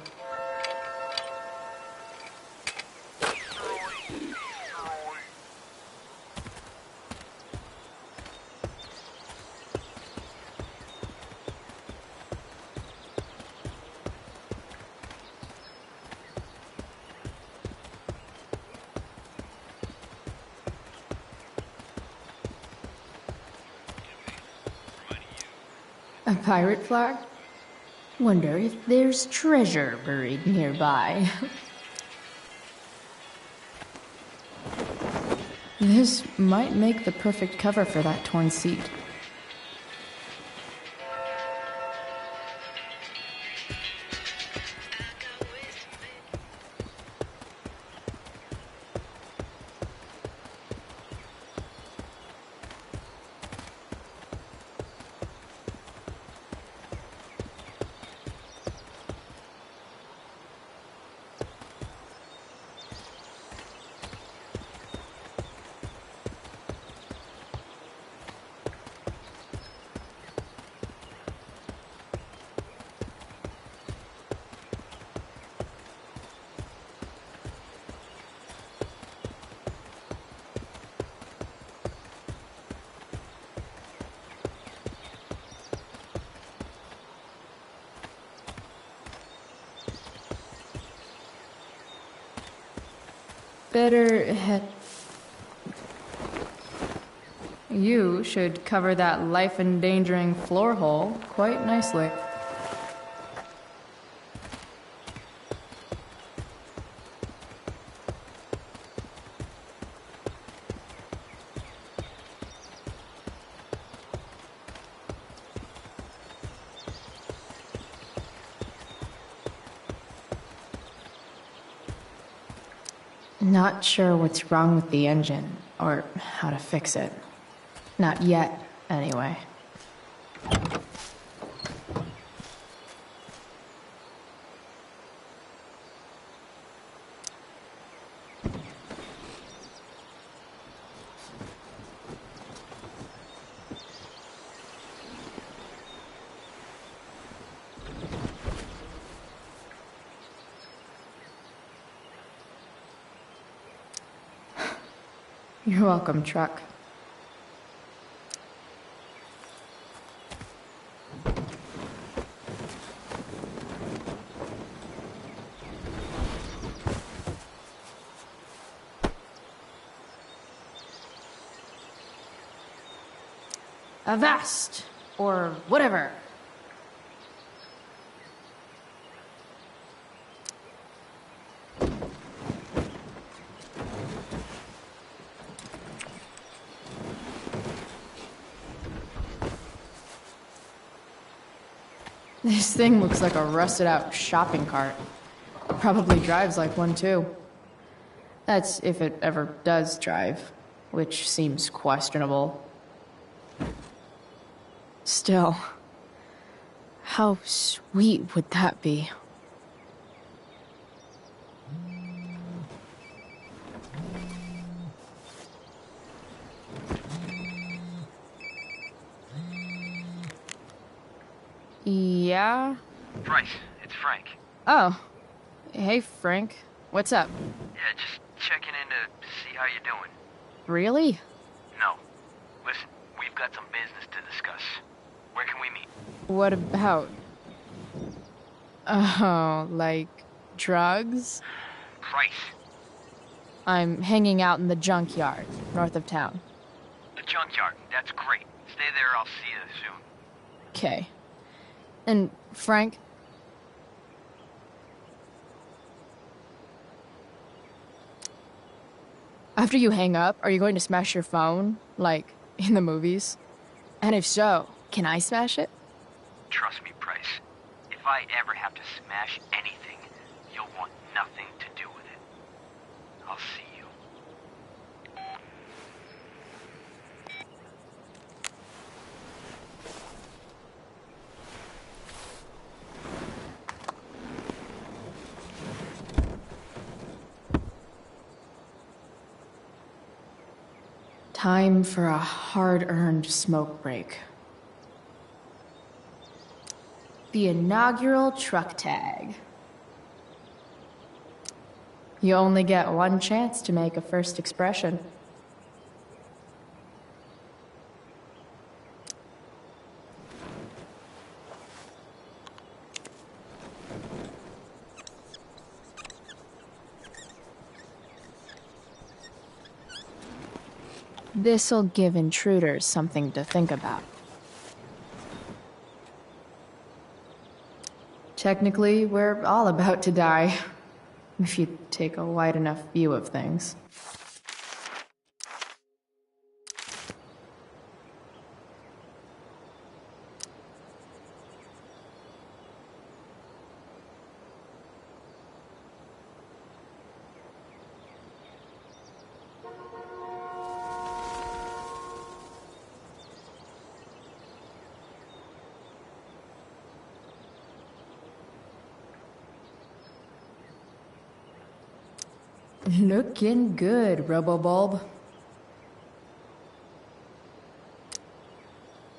A pirate flag? Wonder if there's treasure buried nearby. This might make the perfect cover for that torn seat. Better head. You should cover that life-endangering floor hole quite nicely. Not sure what's wrong with the engine, or how to fix it. Not yet, anyway. You're welcome, truck. Avast! Or whatever. This thing looks like a rusted out shopping cart. Probably drives like one too. That's if it ever does drive, which seems questionable. Still, how sweet would that be? Yeah? Bryce, it's Frank. Oh. Hey, Frank. What's up? Yeah, just checking in to see how you're doing. Really? No. Listen, we've got some business to discuss. Where can we meet? What about? Oh, like drugs? Bryce. I'm hanging out in the junkyard, north of town. The junkyard. That's great. Stay there, I'll see you soon. Okay. And, Frank? After you hang up, are you going to smash your phone? Like, in the movies? And if so, can I smash it? Trust me, Bryce. If I ever have to smash anything, you'll want nothing to do with it. I'll see you. Time for a hard-earned smoke break. The inaugural truck tag. You only get one chance to make a first expression. This'll give intruders something to think about. Technically, we're all about to die, if you take a wide enough view of things. Looking good, Robobulb.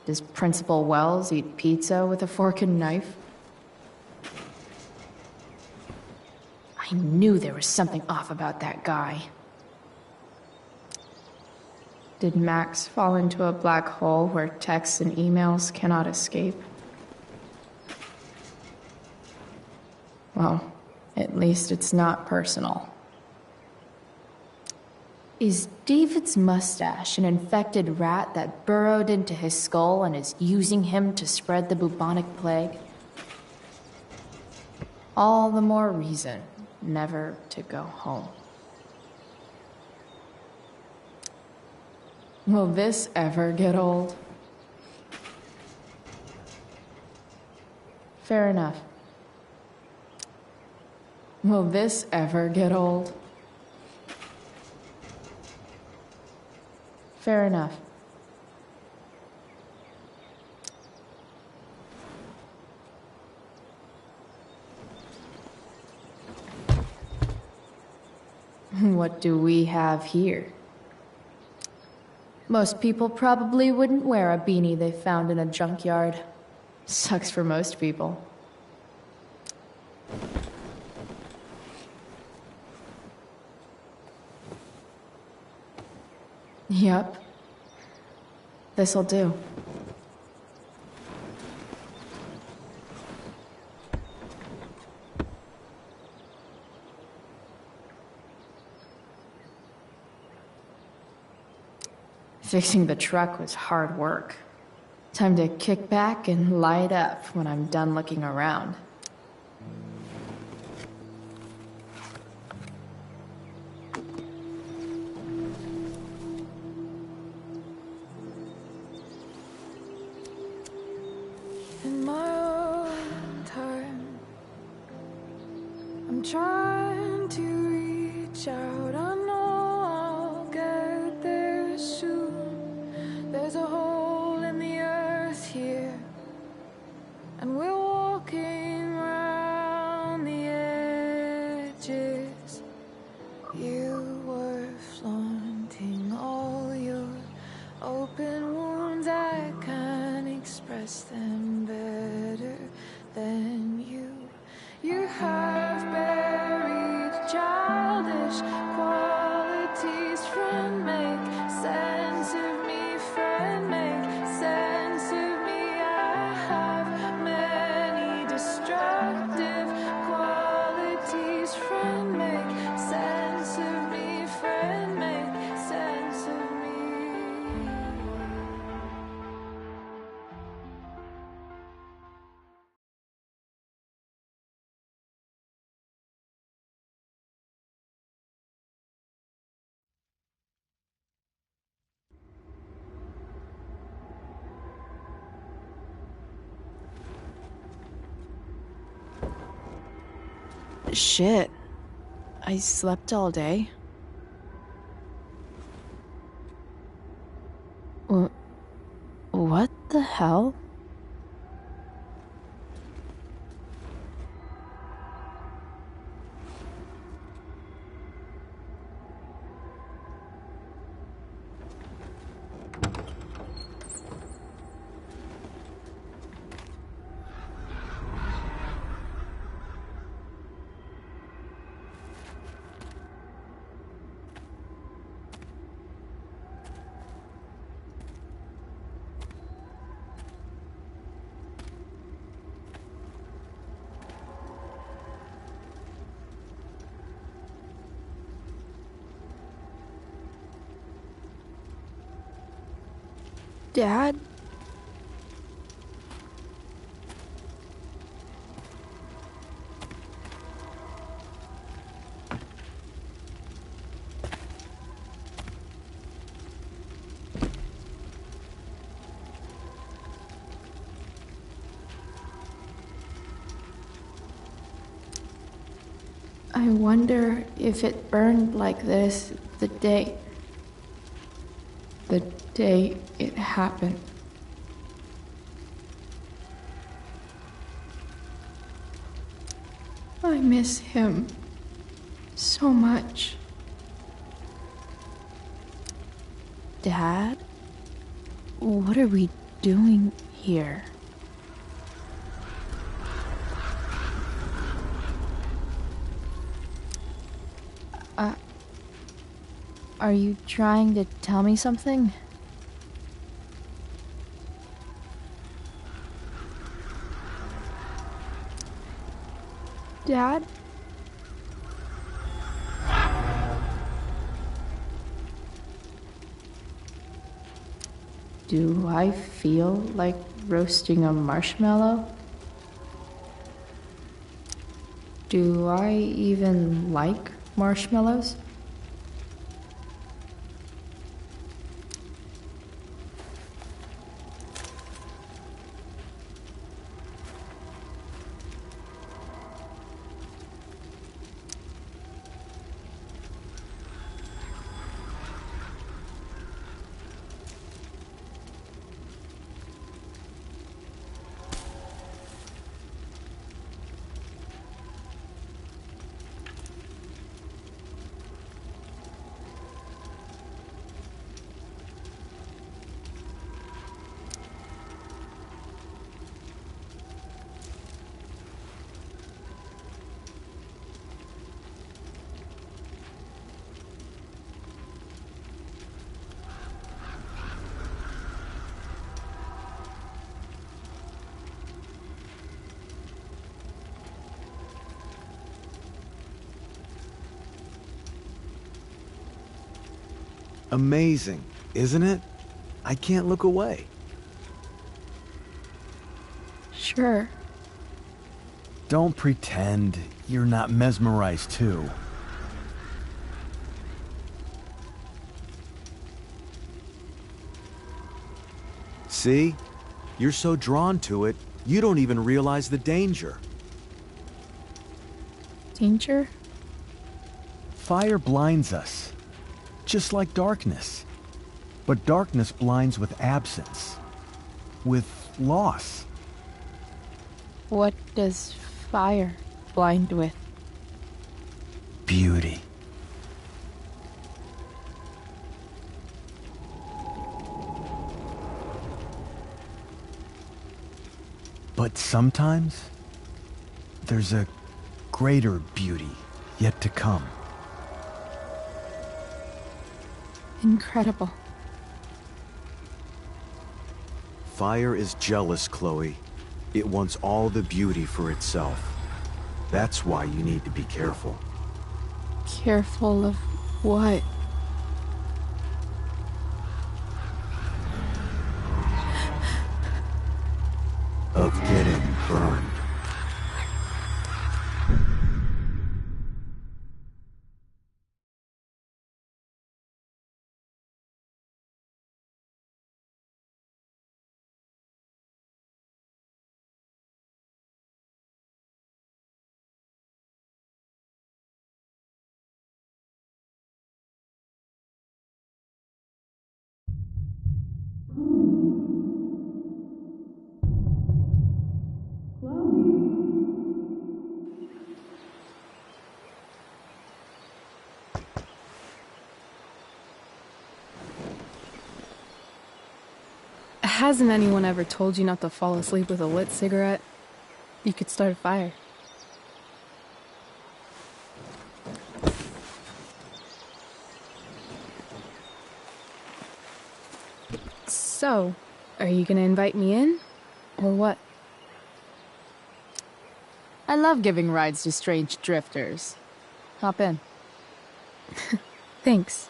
Does Principal Wells eat pizza with a fork and knife? I knew there was something off about that guy. Did Max fall into a black hole where texts and emails cannot escape? Well, at least it's not personal. Is David's mustache an infected rat that burrowed into his skull and is using him to spread the bubonic plague? All the more reason never to go home. Will this ever get old? Fair enough. Will this ever get old? Fair enough. What do we have here? Most people probably wouldn't wear a beanie they found in a junkyard. Sucks for most people. Yep. This'll do. Fixing the truck was hard work. Time to kick back and light up when I'm done looking around. In my own time, I'm trying to reach out. I know I'll get there soon. There's a hole in the earth here, and we're walking around the edges. You were flaunting all your open wounds. I can't express them better than you. You have buried childish qualities. Friend, make sense of me. Friend, make sense of me. I have many destructive qualities. Friend, make sense of me. Friend, make sense of me. Shit. I slept all day. What the hell? Dad? I wonder if it burned like this the day it happened. I miss him so much. Dad? What are we doing here? Are you trying to tell me something? Dad? Do I feel like roasting a marshmallow? Do I even like marshmallows? Amazing, isn't it? I can't look away. Sure. Don't pretend you're not mesmerized too. See? You're so drawn to it, you don't even realize the danger. Danger? Fire blinds us, just like darkness. But darkness blinds with absence, with loss. What does fire blind with? Beauty. But sometimes, there's a greater beauty yet to come. Incredible. Fire is jealous, Chloe. It wants all the beauty for itself. That's why you need to be careful. Careful of what? Of getting burned. Hasn't anyone ever told you not to fall asleep with a lit cigarette? You could start a fire. So, are you gonna invite me in? Or what? I love giving rides to strange drifters. Hop in. Thanks.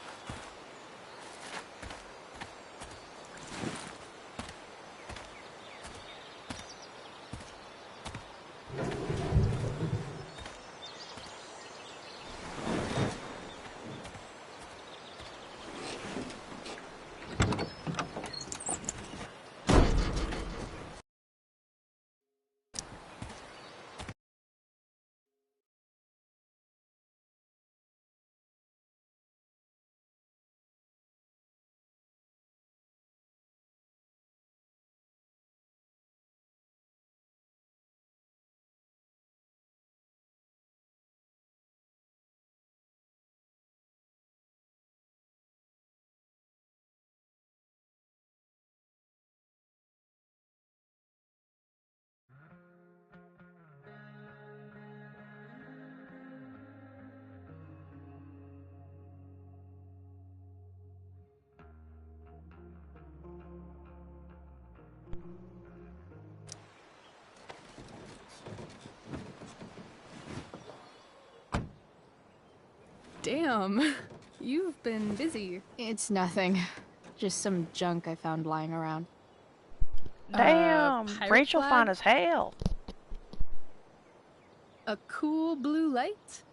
Damn. You've been busy. It's nothing. Just some junk I found lying around. Damn, Rachel flag? fine as hell. A cool blue light?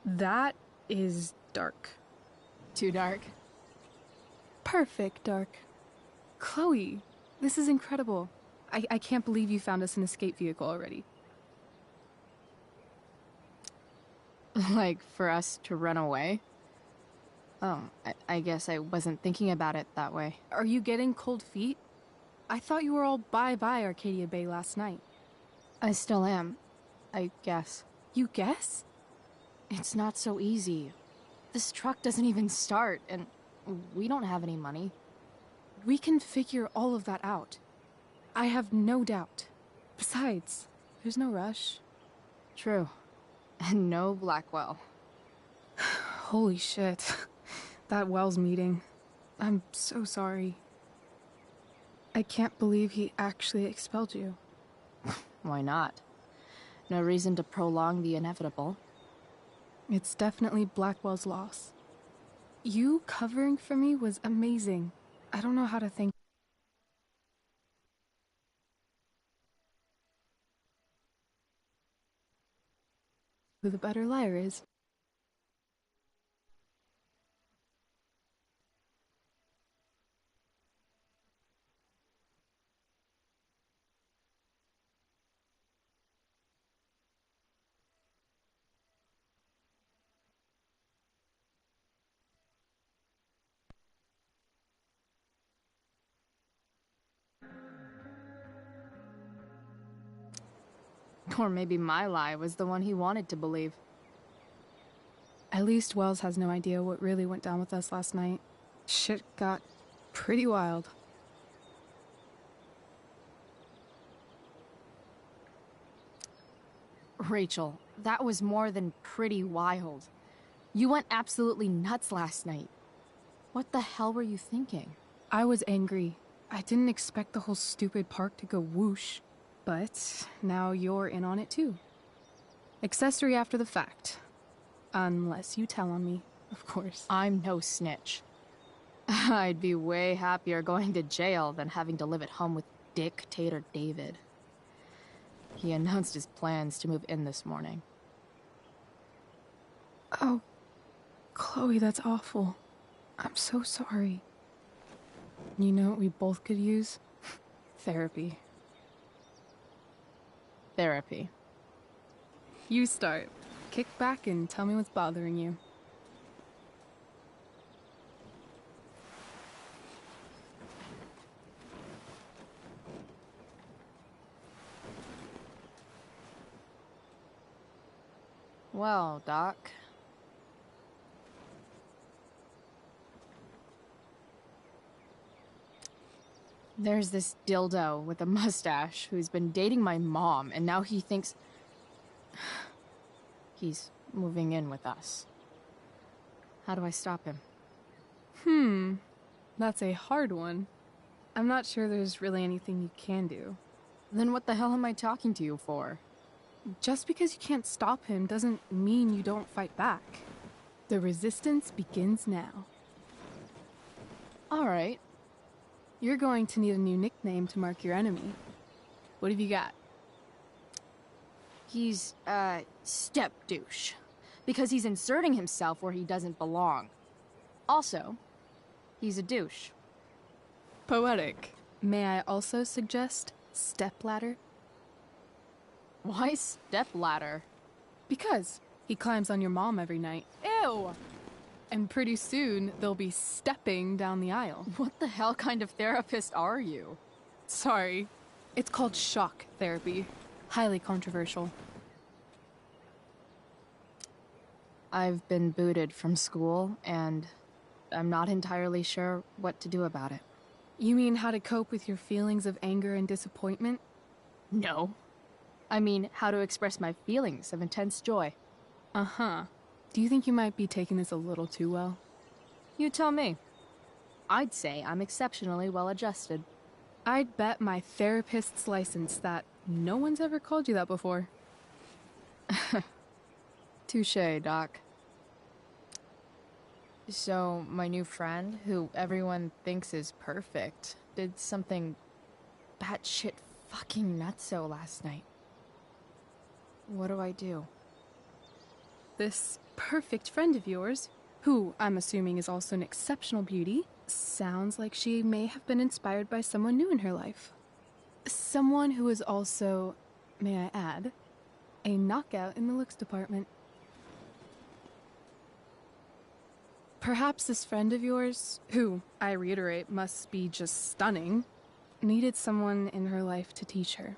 That is dark. Too dark? Perfect dark. Chloe, this is incredible. I can't believe you found us an escape vehicle already. Like, for us to run away? Oh, I guess I wasn't thinking about it that way. Are you getting cold feet? I thought you were all bye-bye Arcadia Bay last night. I still am, I guess. You guess? It's not so easy. This truck doesn't even start, and we don't have any money. We can figure all of that out. I have no doubt. Besides, there's no rush. True. And no Blackwell. Holy shit. That Wells meeting. I'm so sorry. I can't believe he actually expelled you. Why not? No reason to prolong the inevitable. It's definitely Blackwell's loss. You covering for me was amazing. I don't know how to thank who the better liar is. Or maybe my lie was the one he wanted to believe. At least Wells has no idea what really went down with us last night. Shit got pretty wild. Rachel, that was more than pretty wild. You went absolutely nuts last night. What the hell were you thinking? I was angry. I didn't expect the whole stupid park to go whoosh. But now you're in on it too. Accessory after the fact. Unless you tell on me, of course. I'm no snitch. I'd be way happier going to jail than having to live at home with Dictator David. He announced his plans to move in this morning. Oh, Chloe, that's awful. I'm so sorry. You know what we both could use? Therapy. Therapy. You start. Kick back and tell me what's bothering you. Well, Doc. There's this dildo with a mustache who's been dating my mom, and now he thinks he's moving in with us. How do I stop him? That's a hard one. I'm not sure there's really anything you can do. Then what the hell am I talking to you for? Just because you can't stop him doesn't mean you don't fight back. The resistance begins now. All right. You're going to need a new nickname to mark your enemy. What have you got? He's, step douche. Because he's inserting himself where he doesn't belong. Also, he's a douche. Poetic. May I also suggest stepladder? Why stepladder? Because he climbs on your mom every night. Ew! And pretty soon, they'll be stepping down the aisle. What the hell kind of therapist are you? Sorry. It's called shock therapy. Highly controversial. I've been booted from school, and I'm not entirely sure what to do about it. You mean how to cope with your feelings of anger and disappointment? No. I mean, how to express my feelings of intense joy. Uh-huh. Do you think you might be taking this a little too well? You tell me. I'd say I'm exceptionally well adjusted. I'd bet my therapist's license that no one's ever called you that before. Touché, Doc. So, my new friend, who everyone thinks is perfect, did something batshit fucking nutso last night. What do I do? This perfect friend of yours, who I'm assuming is also an exceptional beauty, sounds like she may have been inspired by someone new in her life. Someone who is also, may I add, a knockout in the looks department. Perhaps this friend of yours, who, I reiterate, must be just stunning, needed someone in her life to teach her.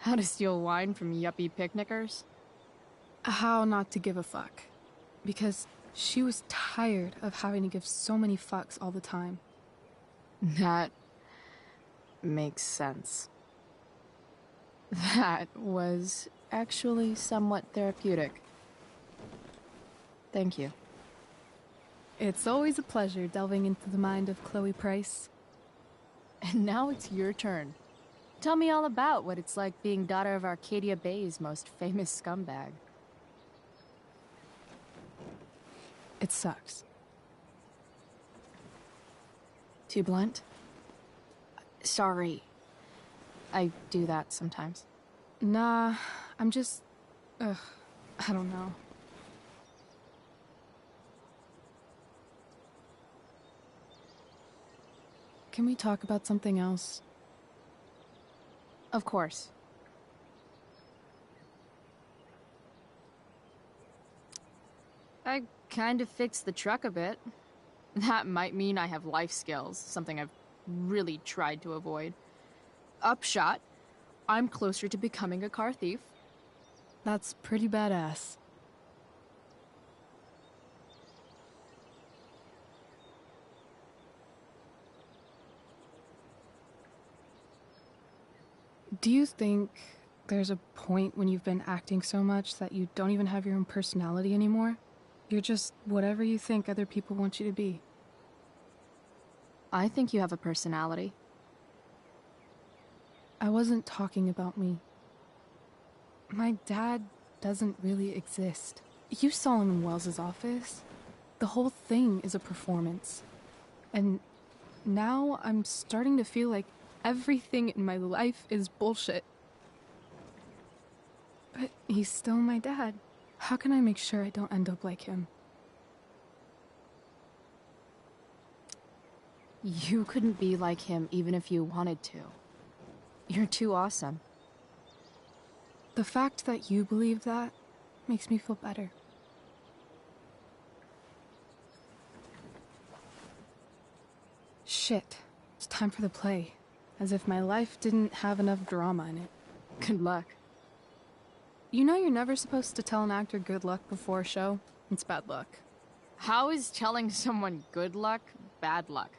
How to steal wine from yuppie picnickers? How not to give a fuck. Because she was tired of having to give so many fucks all the time. That makes sense. That was actually somewhat therapeutic. Thank you. It's always a pleasure delving into the mind of Chloe Price. And now it's your turn. Tell me all about what it's like being daughter of Arcadia Bay's most famous scumbag. It sucks. Too blunt? Sorry. I do that sometimes. Nah, I'm just... I don't know. Can we talk about something else? Of course. I kind of fixed the truck a bit. That might mean I have life skills, something I've really tried to avoid. Upshot, I'm closer to becoming a car thief. That's pretty badass. Do you think there's a point when you've been acting so much that you don't even have your own personality anymore? You're just whatever you think other people want you to be. I think you have a personality. I wasn't talking about me. My dad doesn't really exist. You saw him in Wells's office. The whole thing is a performance. And now I'm starting to feel like everything in my life is bullshit. But he's still my dad. How can I make sure I don't end up like him? You couldn't be like him even if you wanted to. You're too awesome. The fact that you believe that makes me feel better. Shit. It's time for the play. As if my life didn't have enough drama in it. Good luck. You know you're never supposed to tell an actor good luck before a show? It's bad luck. How is telling someone good luck bad luck?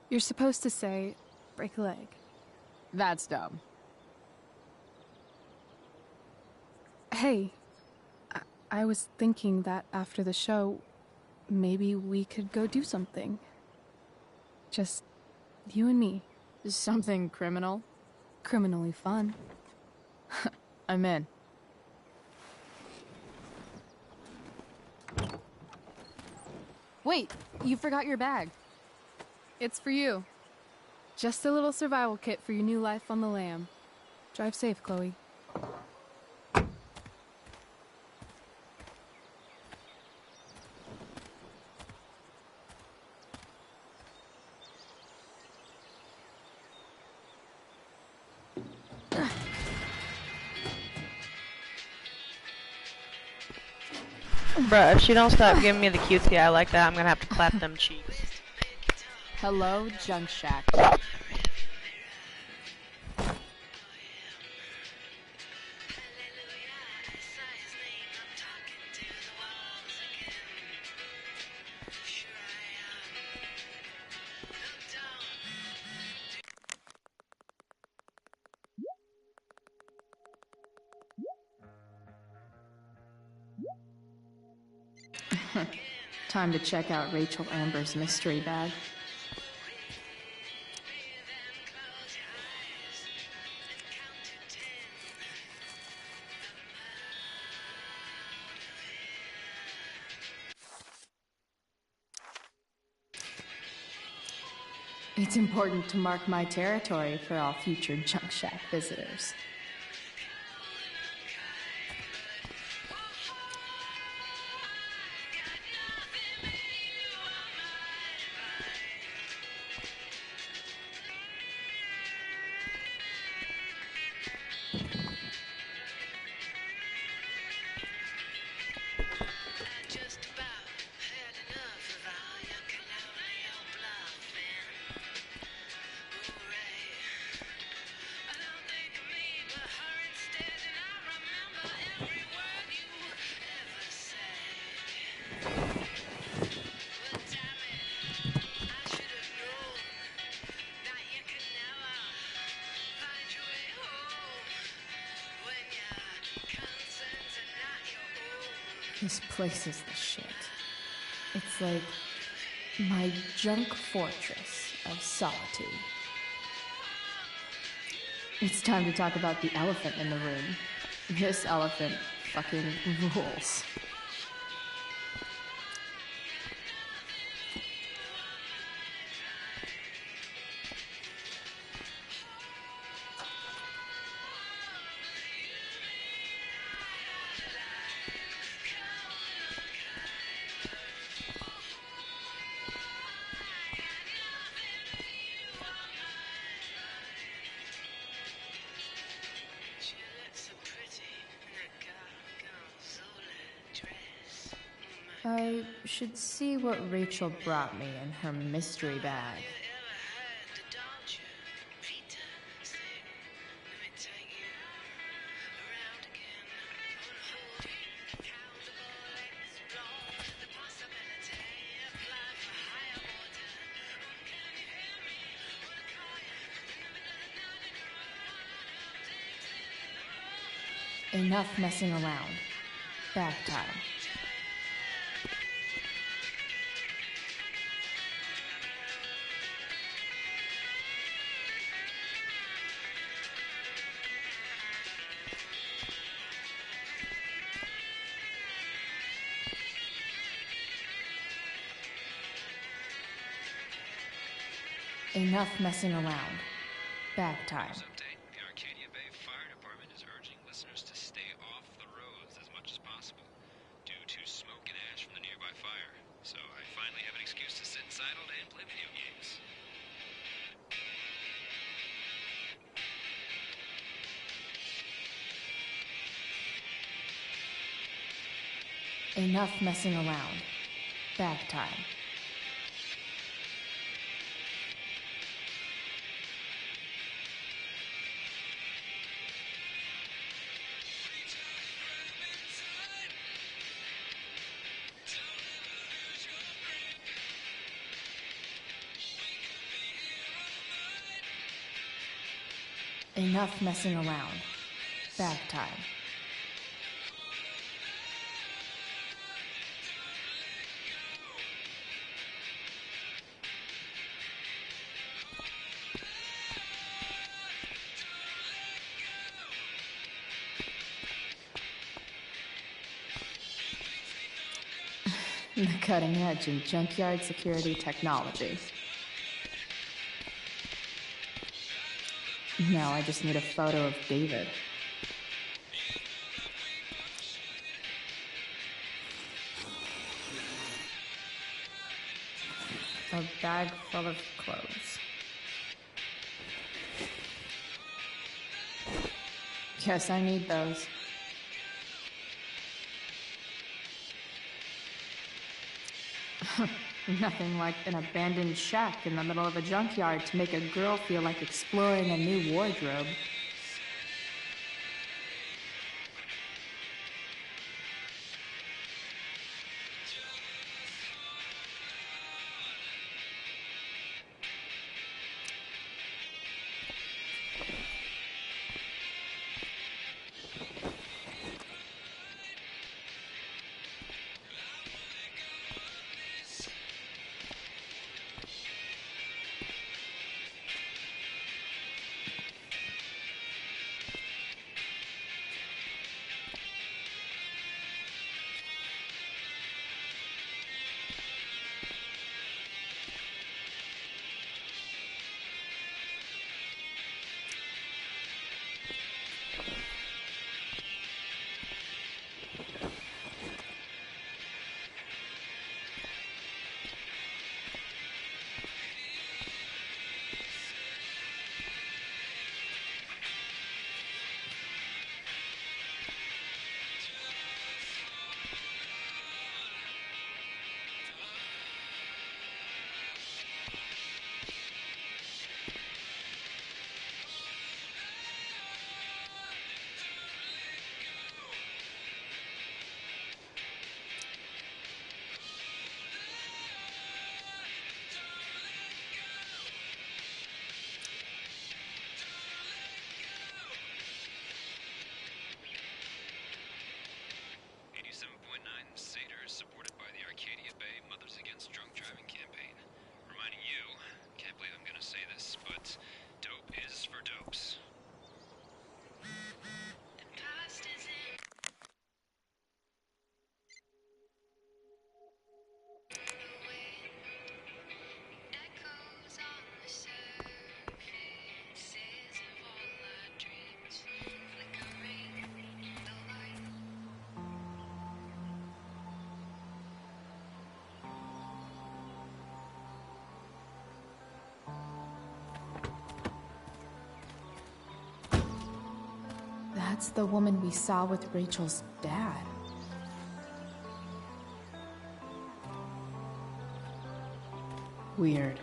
You're supposed to say, break a leg. That's dumb. Hey, I was thinking that after the show, maybe we could go do something. Just you and me. Something criminal? Criminally fun. I'm in. Wait, you forgot your bag. It's for you. Just a little survival kit for your new life on the lam. Drive safe, Chloe. Bruh, if she don't stop giving me the cutesy eye like that, I'm gonna have to clap them cheeks. Hello, Junk Shack. Time to check out Rachel Amber's mystery bag. It's important to mark my territory for all future junk shack visitors. This place is the shit. It's like my junk fortress of solitude. It's time to talk about the elephant in the room. This elephant fucking rules. I should see what Rachel brought me in her mystery bag. Enough messing around. Bag time. Enough messing around. Bag time. Update. The Arcadia Bay Fire Department is urging listeners to stay off the roads as much as possible due to smoke and ash from the nearby fire. So I finally have an excuse to sit inside all day and play video games. Enough messing around. Bag time. Enough messing around. Bag time. The cutting edge in junkyard security technology. Now I just need a photo of David. A bag full of clothes. Yes, I need those. Nothing like an abandoned shack in the middle of a junkyard to make a girl feel like exploring a new wardrobe. That's the woman we saw with Rachel's dad. Weird.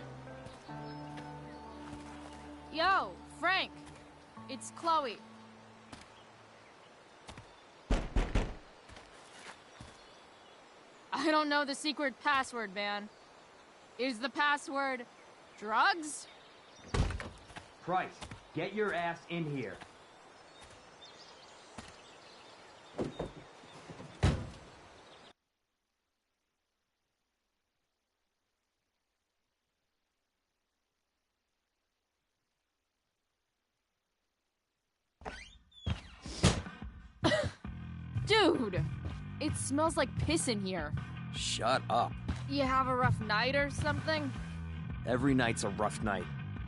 Yo, Frank! It's Chloe. I don't know the secret password, man. Is the password drugs? Price, get your ass in here. Dude! It smells like piss in here. Shut up. You have a rough night or something? Every night's a rough night.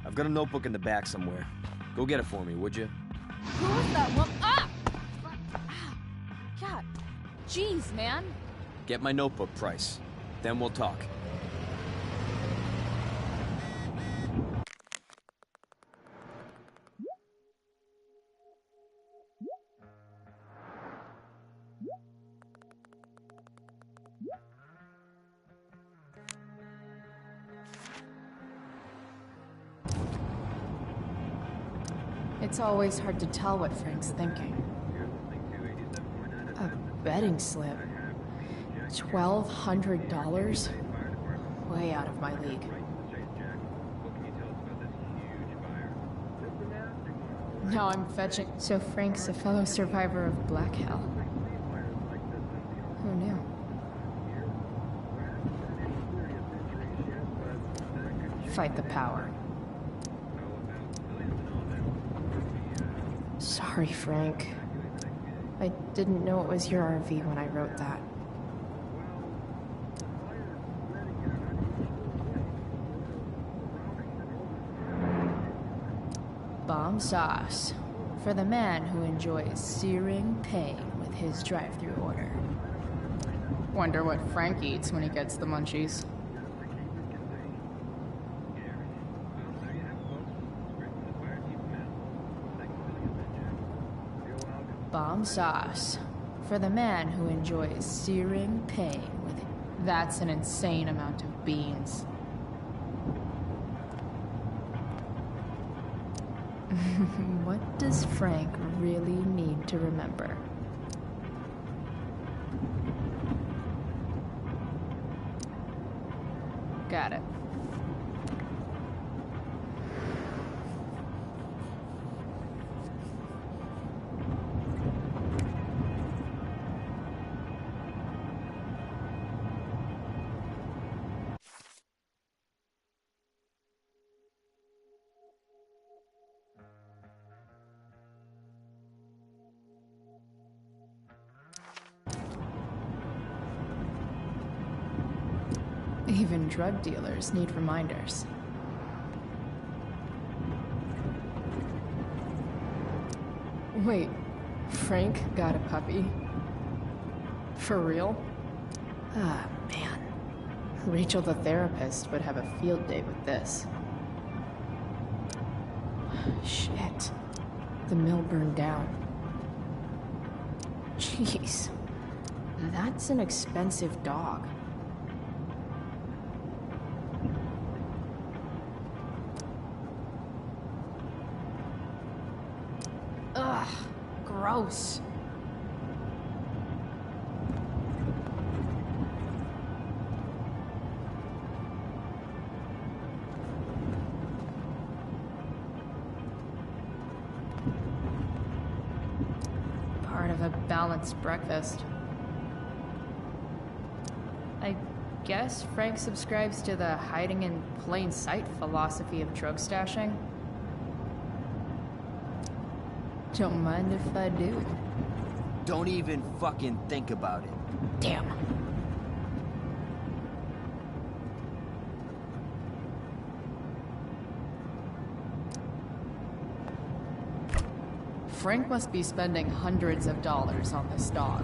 I've got a notebook in the back somewhere. Go get it for me, would you? Who was that woman? Ah! God. Jeez, man. Get my notebook, Price. Then we'll talk. It's always hard to tell what Frank's thinking. A betting slip. $1,200? Way out of my league. Now I'm fetching. So Frank's a fellow survivor of Black Hell. Who knew? Fight the power. Sorry, Frank. I didn't know it was your RV when I wrote that. Bomb sauce. For the man who enjoys searing pain with his drive-thru order. Wonder what Frank eats when he gets the munchies. Bomb sauce. For the man who enjoys searing pain with it. That's an insane amount of beans. What does Frank really need to remember? Got it. Even drug dealers need reminders. Wait, Frank got a puppy? For real? Ah, man. Rachel the therapist would have a field day with this. Shit. The mill burned down. Jeez. That's an expensive dog. Ugh, gross. Part of a balanced breakfast. I guess Frank subscribes to the hiding in plain sight philosophy of drug stashing. Don't mind if I do. Don't even fucking think about it. Damn. Frank must be spending hundreds of dollars on this dog.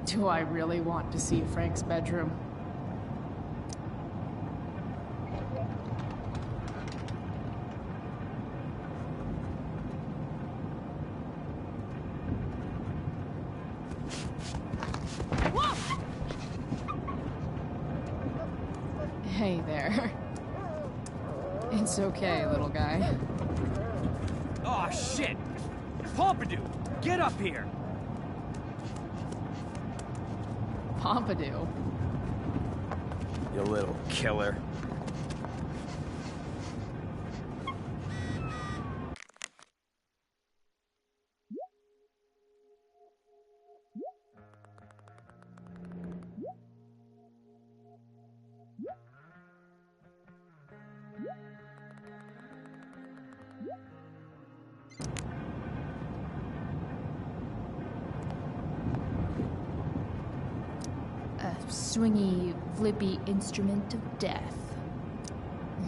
Do I really want to see Frank's bedroom? Hey there. It's okay, little guy. Oh shit! Pompidou, get up here! Pompidou? You little killer. A swingy, flippy instrument of death.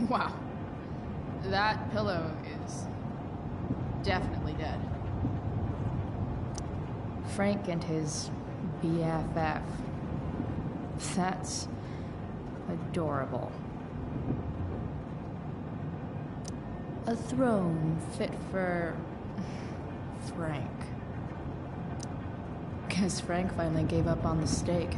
Wow. That pillow is definitely dead. Frank and his BFF. That's adorable. A throne fit for Frank. Guess Frank finally gave up on the steak.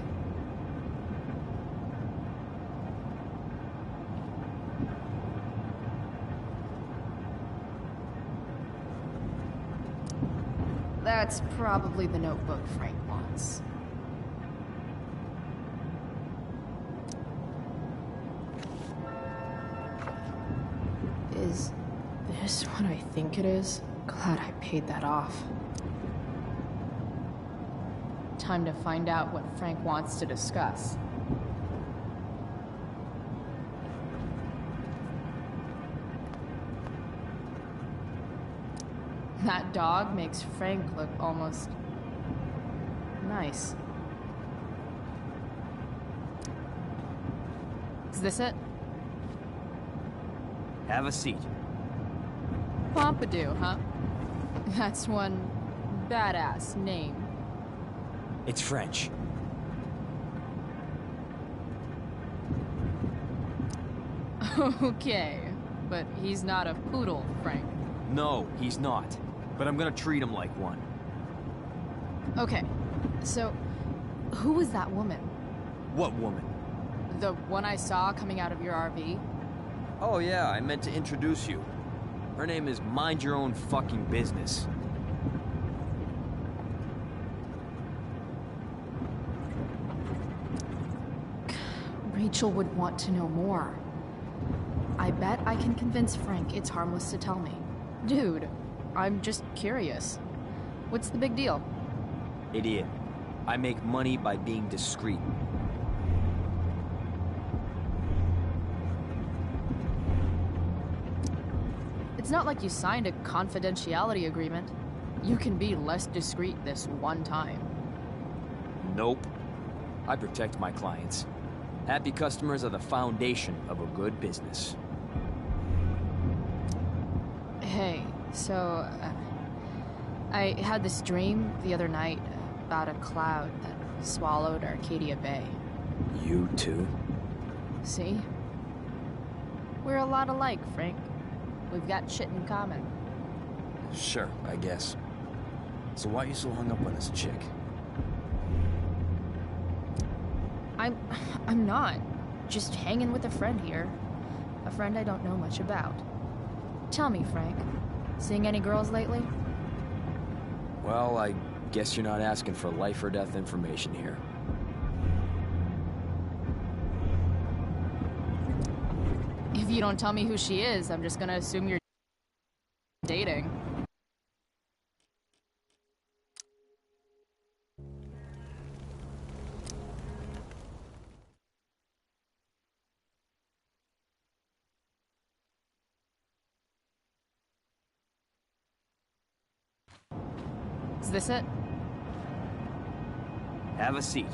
That's probably the notebook Frank wants. Is this what I think it is? Glad I paid that off. Time to find out what Frank wants to discuss. That dog makes Frank look almost nice. Is this it? Have a seat. Pompidou, huh? That's one badass name. It's French. Okay, but he's not a poodle, Frank. No, he's not. But I'm gonna treat him like one. Okay, so who was that woman? What woman? The one I saw coming out of your RV? Oh yeah, I meant to introduce you. Her name is Mind Your Own Fucking Business. Rachel would want to know more. I bet I can convince Frank it's harmless to tell me. Dude, I'm just curious. What's the big deal? Idiot. I make money by being discreet. It's not like you signed a confidentiality agreement. You can be less discreet this one time. Nope. I protect my clients. Happy customers are the foundation of a good business. Hey, so I had this dream the other night about a cloud that swallowed Arcadia Bay. You too? See? We're a lot alike, Frank. We've got shit in common. Sure, I guess. So why are you so hung up on this chick? I'm not. Just hanging with a friend here. A friend I don't know much about. Tell me, Frank, seeing any girls lately? Well, I guess you're not asking for life or death information here. If you don't tell me who she is, I'm just gonna assume you're dating. Is this it? Have a seat.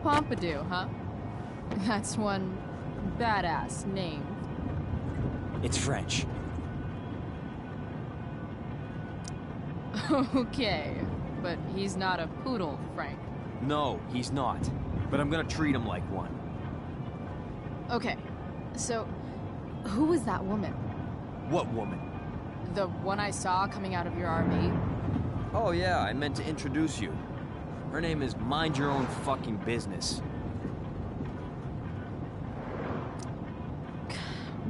Pompidou, huh? That's one badass name. It's French. Okay, but he's not a poodle, Frank. No, he's not. But I'm gonna treat him like one. Okay, so who was that woman? What woman? The one I saw coming out of your RV? Oh yeah, I meant to introduce you. Her name is Mind Your Own Fucking Business.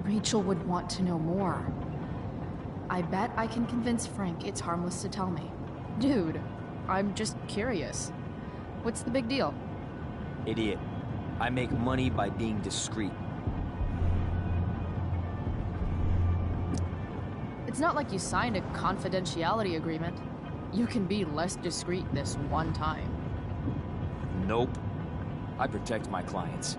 Rachel would want to know more. I bet I can convince Frank it's harmless to tell me. Dude, I'm just curious. What's the big deal? Idiot. I make money by being discreet. It's not like you signed a confidentiality agreement. You can be less discreet this one time. Nope. I protect my clients.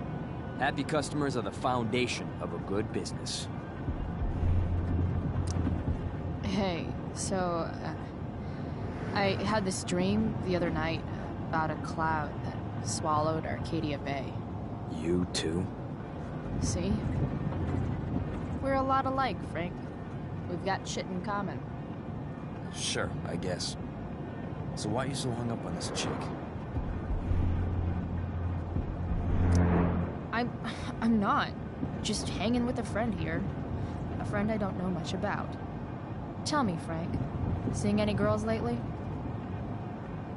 Happy customers are the foundation of a good business. Hey, so, I had this dream the other night about a cloud that swallowed Arcadia Bay. You too? See? We're a lot alike, Frank. We've got shit in common. Sure, I guess. So why are you so hung up on this chick? I'm not. Just hanging with a friend here. A friend I don't know much about. Tell me, Frank, seeing any girls lately?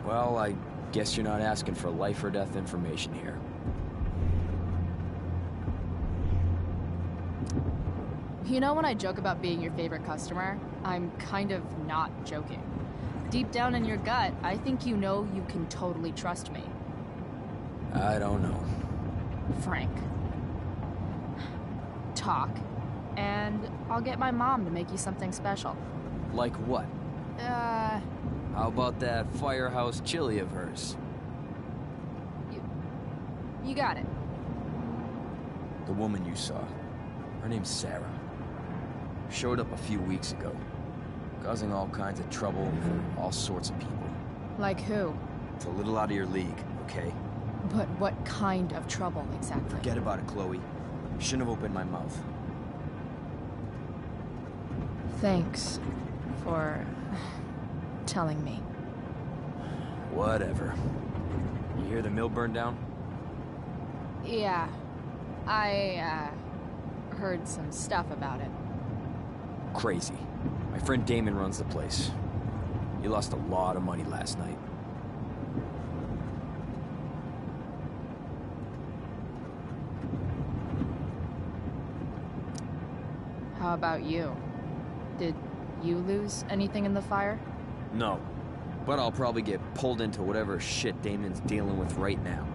Well, I guess you're not asking for life or death information here. You know when I joke about being your favorite customer, I'm kind of not joking. Deep down in your gut, I think you know you can totally trust me. I don't know. Frank. Talk, and I'll get my mom to make you something special. Like what? How about that firehouse chili of hers? You got it. The woman you saw. Her name's Sarah. Showed up a few weeks ago, causing all kinds of trouble for all sorts of people. Like who? It's a little out of your league, okay? But what kind of trouble exactly? Forget about it, Chloe. Shouldn't have opened my mouth. Thanks for telling me. Whatever. You hear the mill burned down? Yeah. I, heard some stuff about it. Crazy. My friend Damon runs the place. He lost a lot of money last night. How about you? Did you lose anything in the fire? No. But I'll probably get pulled into whatever shit Damon's dealing with right now.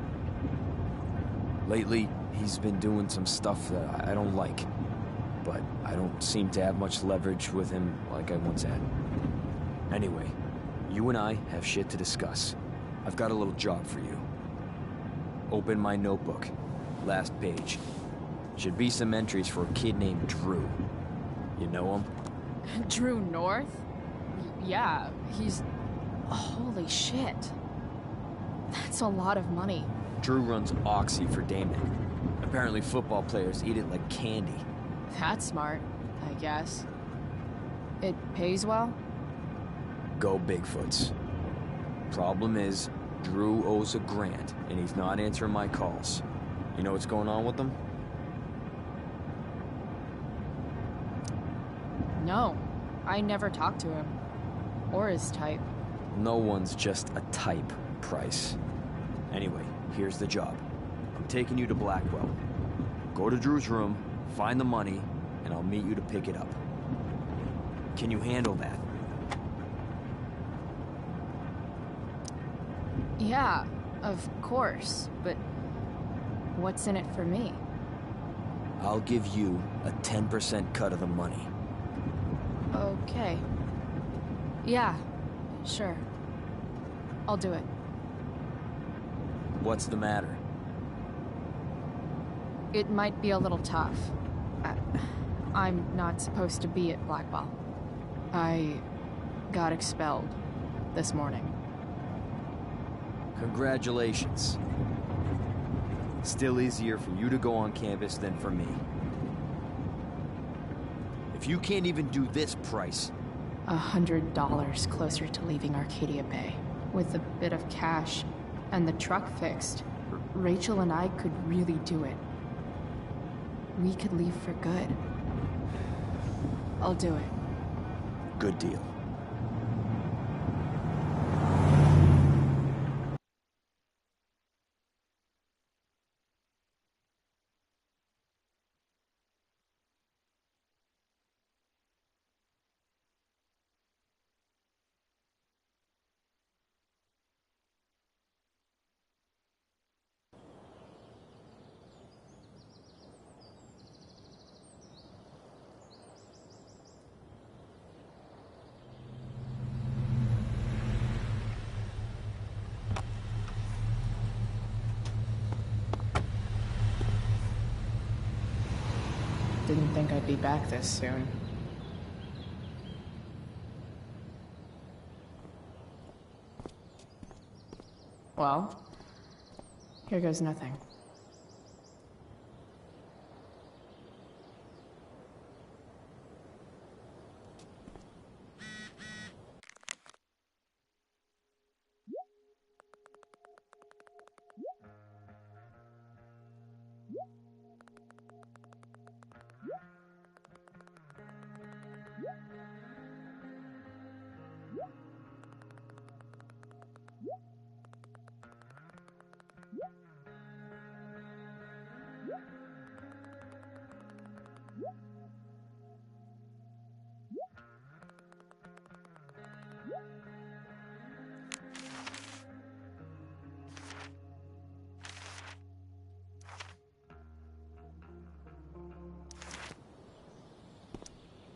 Lately, he's been doing some stuff that I don't like. But I don't seem to have much leverage with him like I once had. Anyway, you and I have shit to discuss. I've got a little job for you. Open my notebook. Last page. Should be some entries for a kid named Drew. You know him? Drew North? Yeah, he's... Holy shit. That's a lot of money. Drew runs Oxy for Damon. Apparently football players eat it like candy. That's smart, I guess. It pays well? Go Bigfoots. Problem is, Drew owes $1 grand, and he's not answering my calls. You know what's going on with him? No, I never talked to him. Or his type. No one's just a type, Price. Anyway, here's the job. I'm taking you to Blackwell. Go to Drew's room, find the money, and I'll meet you to pick it up. Can you handle that? Yeah, of course, but what's in it for me? I'll give you a 10% cut of the money. Okay. Yeah, sure. I'll do it. What's the matter? It might be a little tough. I'm not supposed to be at Blackwell. I got expelled this morning. Congratulations. Still easier for you to go on campus than for me. If you can't even do this, Price... $100 closer to leaving Arcadia Bay. With a bit of cash and the truck fixed, Rachel and I could really do it. We could leave for good. I'll do it. Good deal. Didn't think I'd be back this soon. Well, here goes nothing.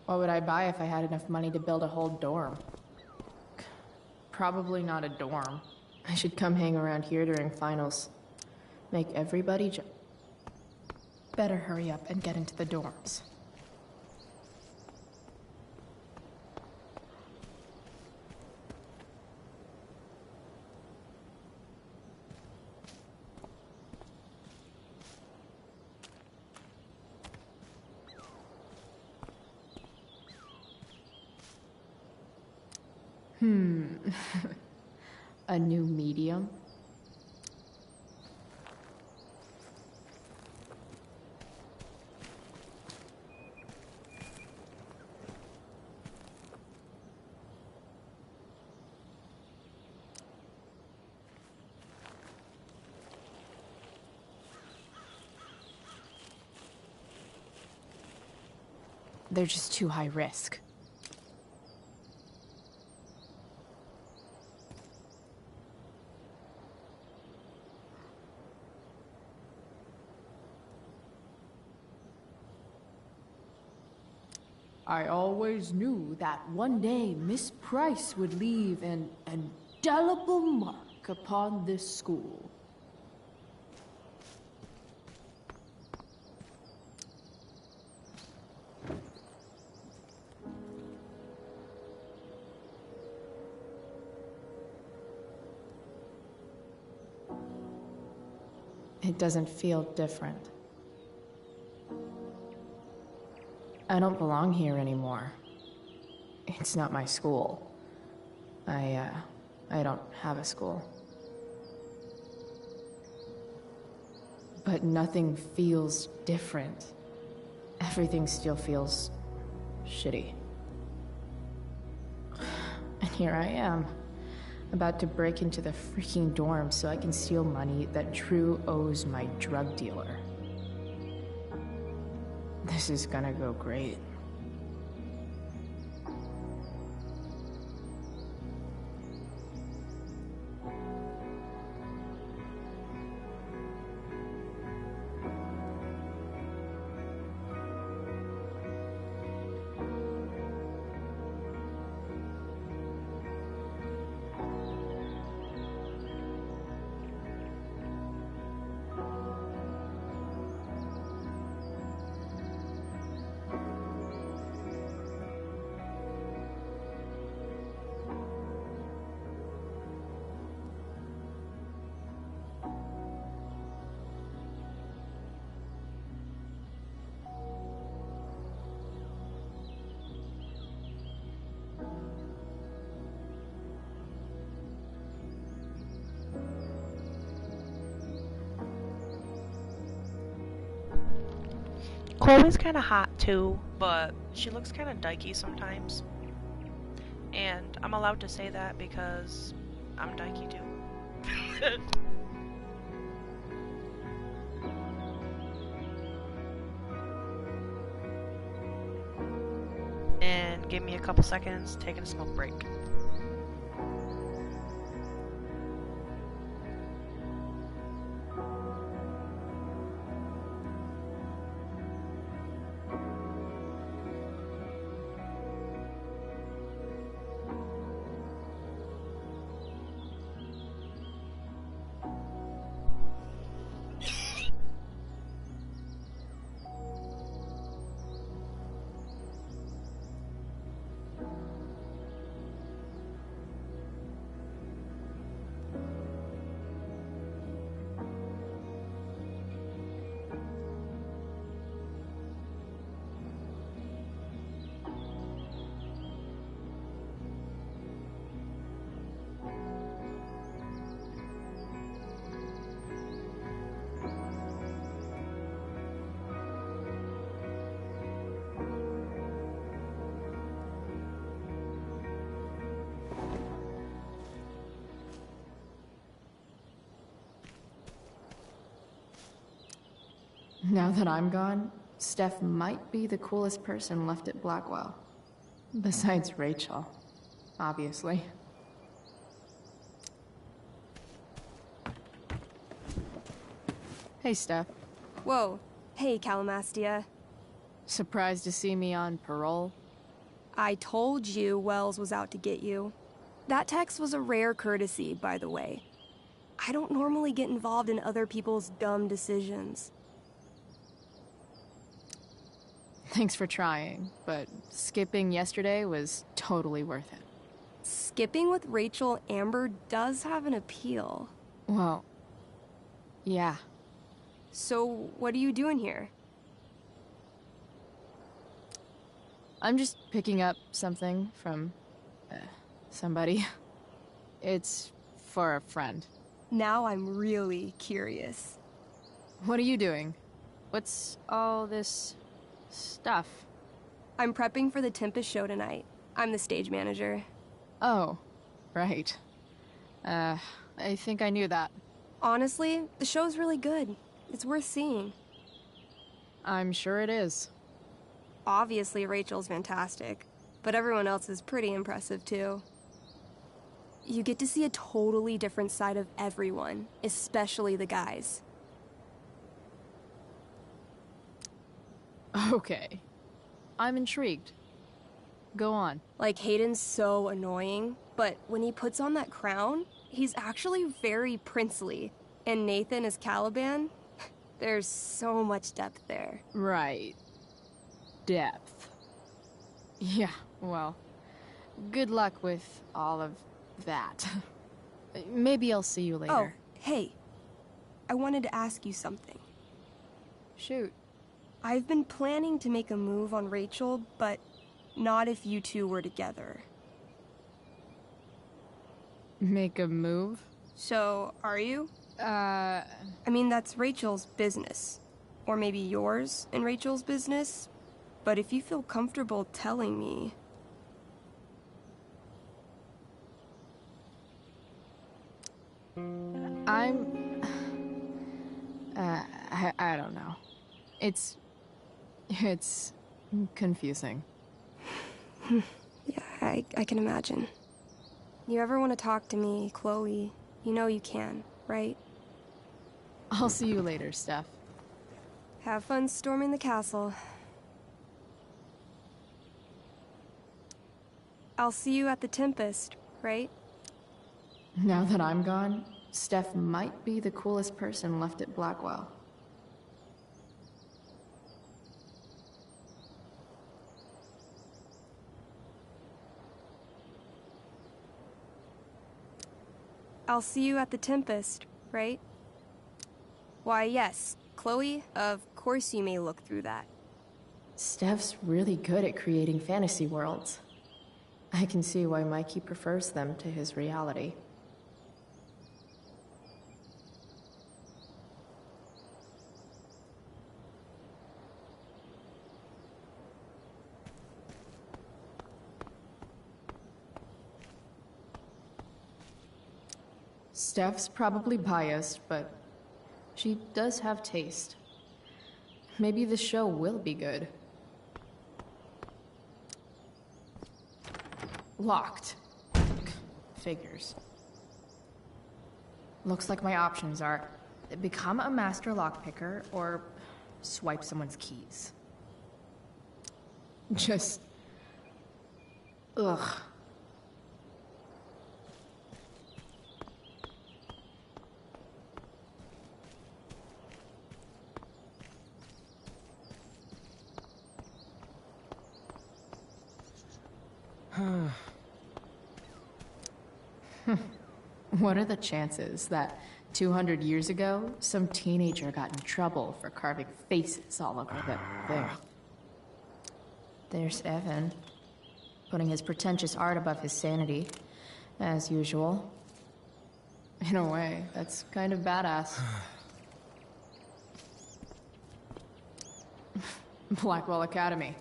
What would I buy if I had enough money to build a whole dorm? Probably not a dorm. I should come hang around here during finals. Make everybody Better hurry up and get into the dorms. A new medium? They're just too high risk. I always knew that one day Miss Price would leave an indelible mark upon this school. It doesn't feel different. I don't belong here anymore. It's not my school. I don't have a school. But nothing feels different. Everything still feels shitty. And here I am, about to break into the freaking dorm so I can steal money that Drew owes my drug dealer. This is gonna go great. Chloe's kind of hot too, but she looks kind of dykey sometimes. And I'm allowed to say that because I'm dykey too. And give me a couple seconds, taking a smoke break. Now that I'm gone, Steph might be the coolest person left at Blackwell. Besides Rachel, obviously. Hey, Steph. Whoa. Hey, Calamastia. Surprised to see me on parole? I told you Wells was out to get you. That text was a rare courtesy, by the way. I don't normally get involved in other people's dumb decisions. Thanks for trying, but skipping yesterday was totally worth it. Skipping with Rachel Amber does have an appeal. Well, yeah. So, what are you doing here? I'm just picking up something from somebody. It's for a friend. Now I'm really curious. What are you doing? What's all this stuff? I'm prepping for the Tempest show tonight. I'm the stage manager. Oh, right. I think I knew that. Honestly, the show's really good. It's worth seeing. I'm sure it is. Obviously, Rachel's fantastic, but everyone else is pretty impressive too. You get to see a totally different side of everyone, especially the guys. Okay. I'm intrigued. Go on. Like, Hayden's so annoying, but when he puts on that crown, he's actually very princely. And Nathan as Caliban, there's so much depth there. Right. Depth. Yeah, well, good luck with all of that. Maybe I'll see you later. Oh, hey. I wanted to ask you something. Shoot. I've been planning to make a move on Rachel, but not if you two were together. Make a move? So, are you? I mean, that's Rachel's business. Or maybe yours and Rachel's business. But if you feel comfortable telling me... I don't know. It's confusing. Yeah, I can imagine. You ever want to talk to me, Chloe, you know you can, right? I'll see you later, Steph. Have fun storming the castle. I'll see you at the Tempest, right? Now that I'm gone, Steph might be the coolest person left at Blackwell. I'll see you at the Tempest, right? Why, yes, Chloe, of course you may look through that. Steph's really good at creating fantasy worlds. I can see why Mikey prefers them to his reality. Steph's probably biased, but she does have taste. Maybe the show will be good. Locked. Figures. Looks like my options are become a master lockpicker or swipe someone's keys. Just... ugh. What are the chances that 200 years ago, some teenager got in trouble for carving faces all over the thing? There's Evan, putting his pretentious art above his sanity, as usual. In a way, that's kind of badass. Blackwell Academy.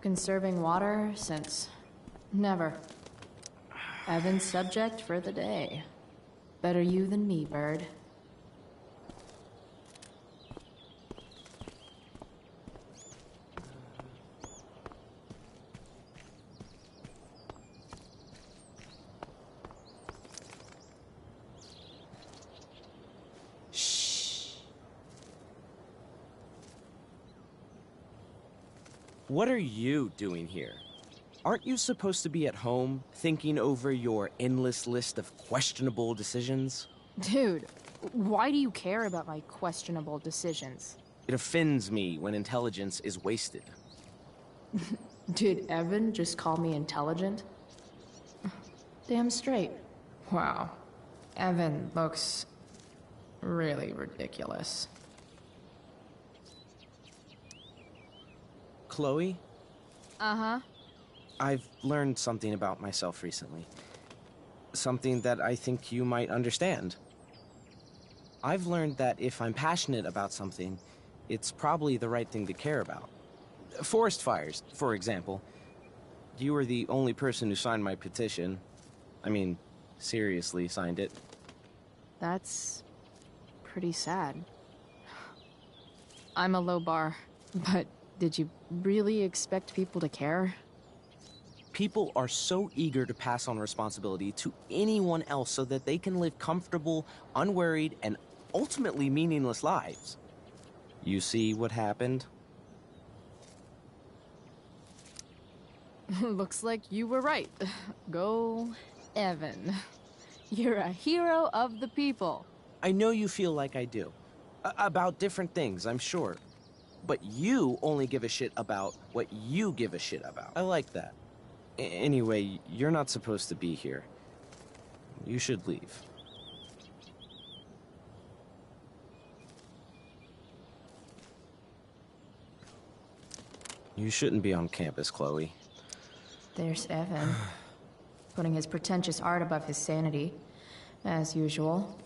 Conserving water since never. Evan's subject for the day. Better you than me, bird. What are you doing here? Aren't you supposed to be at home, thinking over your endless list of questionable decisions? Dude, why do you care about my questionable decisions? It offends me when intelligence is wasted. Did Evan just call me intelligent? Damn straight. Wow. Evan looks really ridiculous. Chloe? Uh-huh. I've learned something about myself recently. Something that I think you might understand. I've learned that if I'm passionate about something, it's probably the right thing to care about. Forest fires, for example. You were the only person who signed my petition. I mean, seriously signed it. That's pretty sad. I'm a low bar, but did you really expect people to care? People are so eager to pass on responsibility to anyone else so that they can live comfortable, unworried, and ultimately meaningless lives. You see what happened? Looks like you were right. Go, Evan. You're a hero of the people. I know you feel like I do. About different things, I'm sure. But you only give a shit about what you give a shit about. I like that. Anyway, you're not supposed to be here. You should leave. You shouldn't be on campus, Chloe. There's Evan, putting his pretentious art above his sanity, as usual.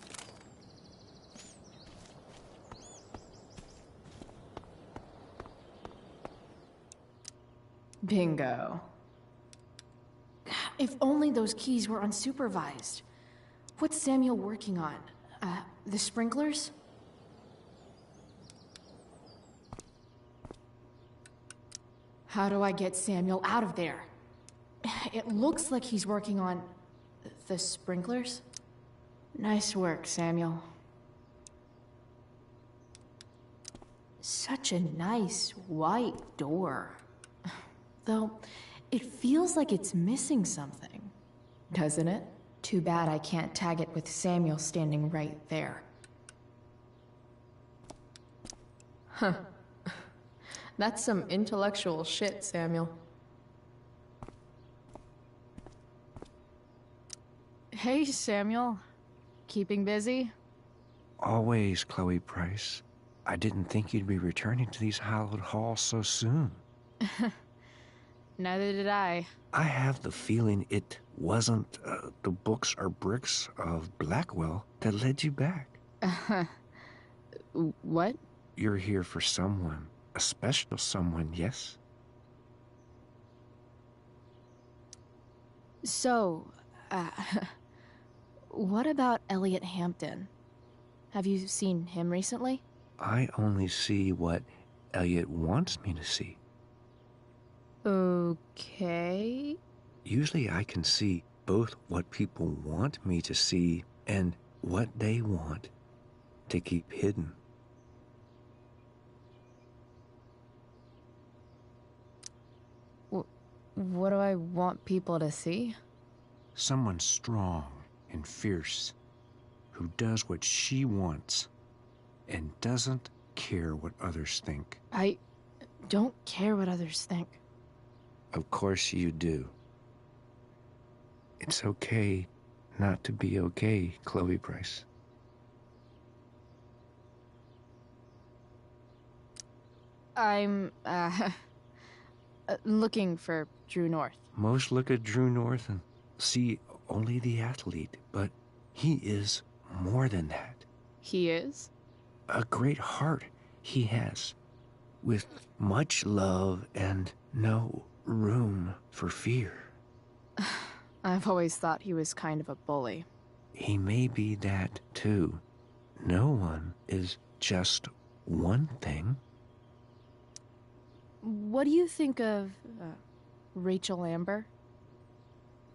Bingo. If only those keys were unsupervised. What's Samuel working on? The sprinklers? How do I get Samuel out of there? It looks like he's working on the sprinklers. Nice work, Samuel. Such a nice white door. Though, it feels like it's missing something, doesn't it? Too bad I can't tag it with Samuel standing right there. Huh. That's some intellectual shit, Samuel. Hey, Samuel. Keeping busy? Always, Chloe Price. I didn't think you'd be returning to these hallowed halls so soon. Neither did I. I have the feeling it wasn't the books or bricks of Blackwell that led you back. What? You're here for someone. A special someone, yes? So, What about Elliot Hampton? Have you seen him recently? I only see what Elliot wants me to see. Okay. Usually I can see both what people want me to see and what they want to keep hidden. What do I want people to see? Someone strong and fierce who does what she wants and doesn't care what others think. I don't care what others think. Of course you do. It's okay not to be okay, Chloe Price. I'm, looking for Drew North. Most look at Drew North and see only the athlete, but he is more than that. He is? A great heart he has, with much love and no room for fear. I've always thought he was kind of a bully. He may be that too. No one is just one thing. What do you think of Rachel Amber?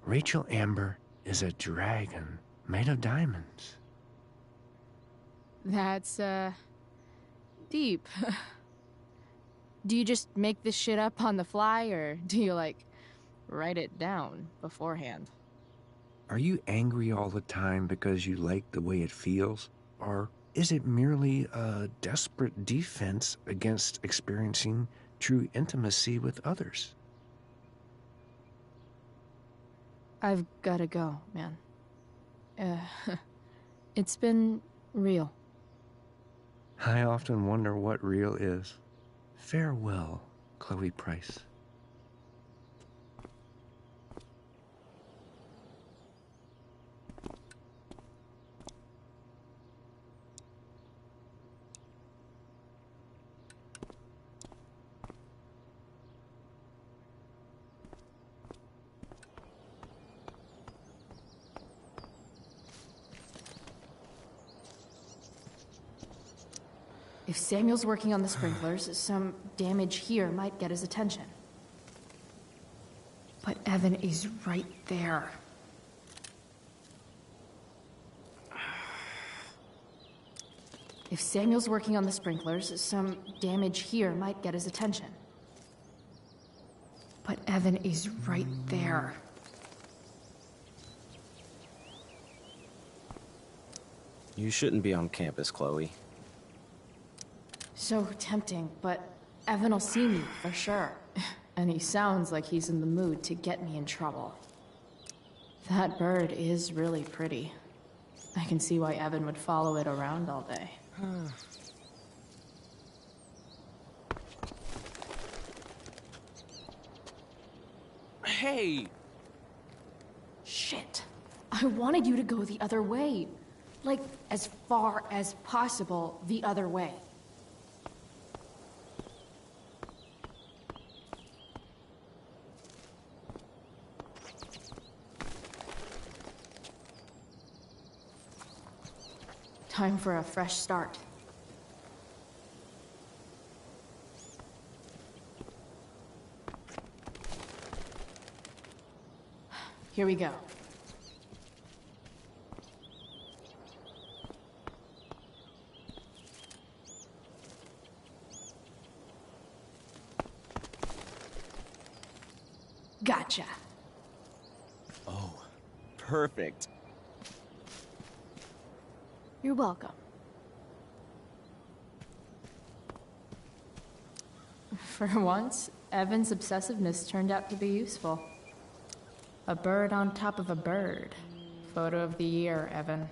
Rachel Amber is a dragon made of diamonds. That's, deep. Do you just make this shit up on the fly, or do you, like, write it down beforehand? Are you angry all the time because you like the way it feels? Or is it merely a desperate defense against experiencing true intimacy with others? I've gotta go, man. It's been real. I often wonder what real is. Farewell, Chloe Price. If Samuel's working on the sprinklers, some damage here might get his attention. But Evan is right there. If Samuel's working on the sprinklers, some damage here might get his attention. But Evan is right there. You shouldn't be on campus, Chloe. So tempting, but Evan will see me, for sure. And he sounds like he's in the mood to get me in trouble. That bird is really pretty. I can see why Evan would follow it around all day. Hey! Shit. I wanted you to go the other way. Like, as far as possible the other way. Time for a fresh start. Here we go. Gotcha. Oh, perfect. You're welcome. For once, Evan's obsessiveness turned out to be useful. A bird on top of a bird. Photo of the year, Evan.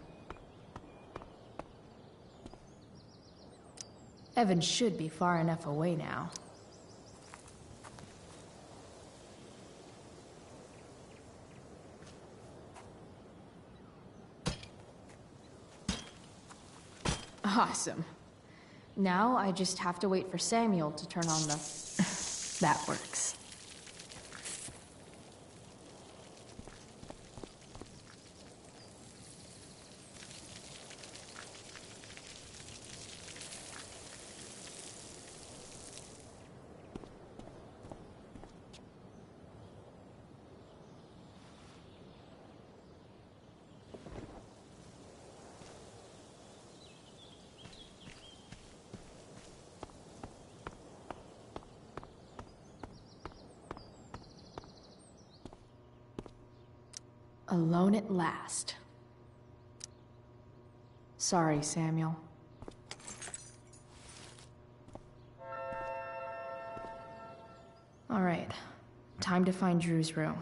Evan should be far enough away now. Awesome. Now I just have to wait for Samuel to turn on the... That works. alone at last. Sorry, Samuel. All right, time to find Drew's room.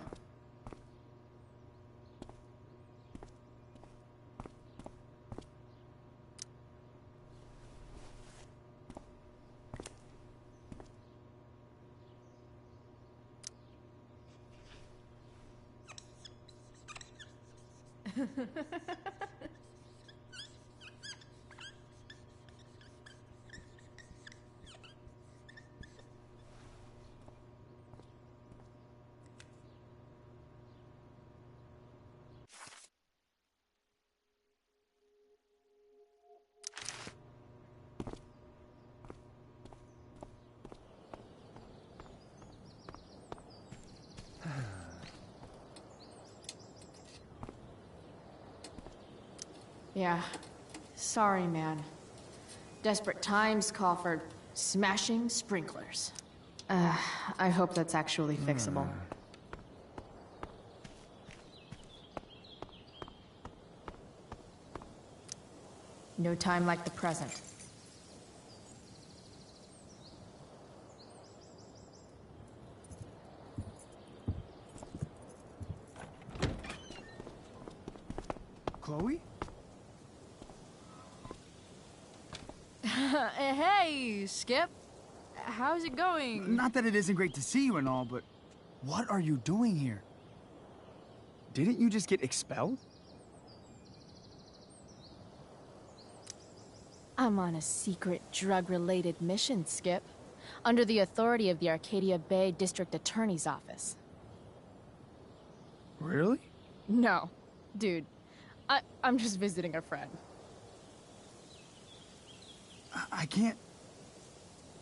Yeah. Sorry, man. Desperate times call for smashing sprinklers. I hope that's actually fixable. No time like the present. Chloe? Hey, Skip. How's it going? Not that it isn't great to see you and all, but what are you doing here? Didn't you just get expelled? I'm on a secret drug-related mission, Skip. Under the authority of the Arcadia Bay District Attorney's Office. Really? No. Dude, I'm just visiting a friend. I can't...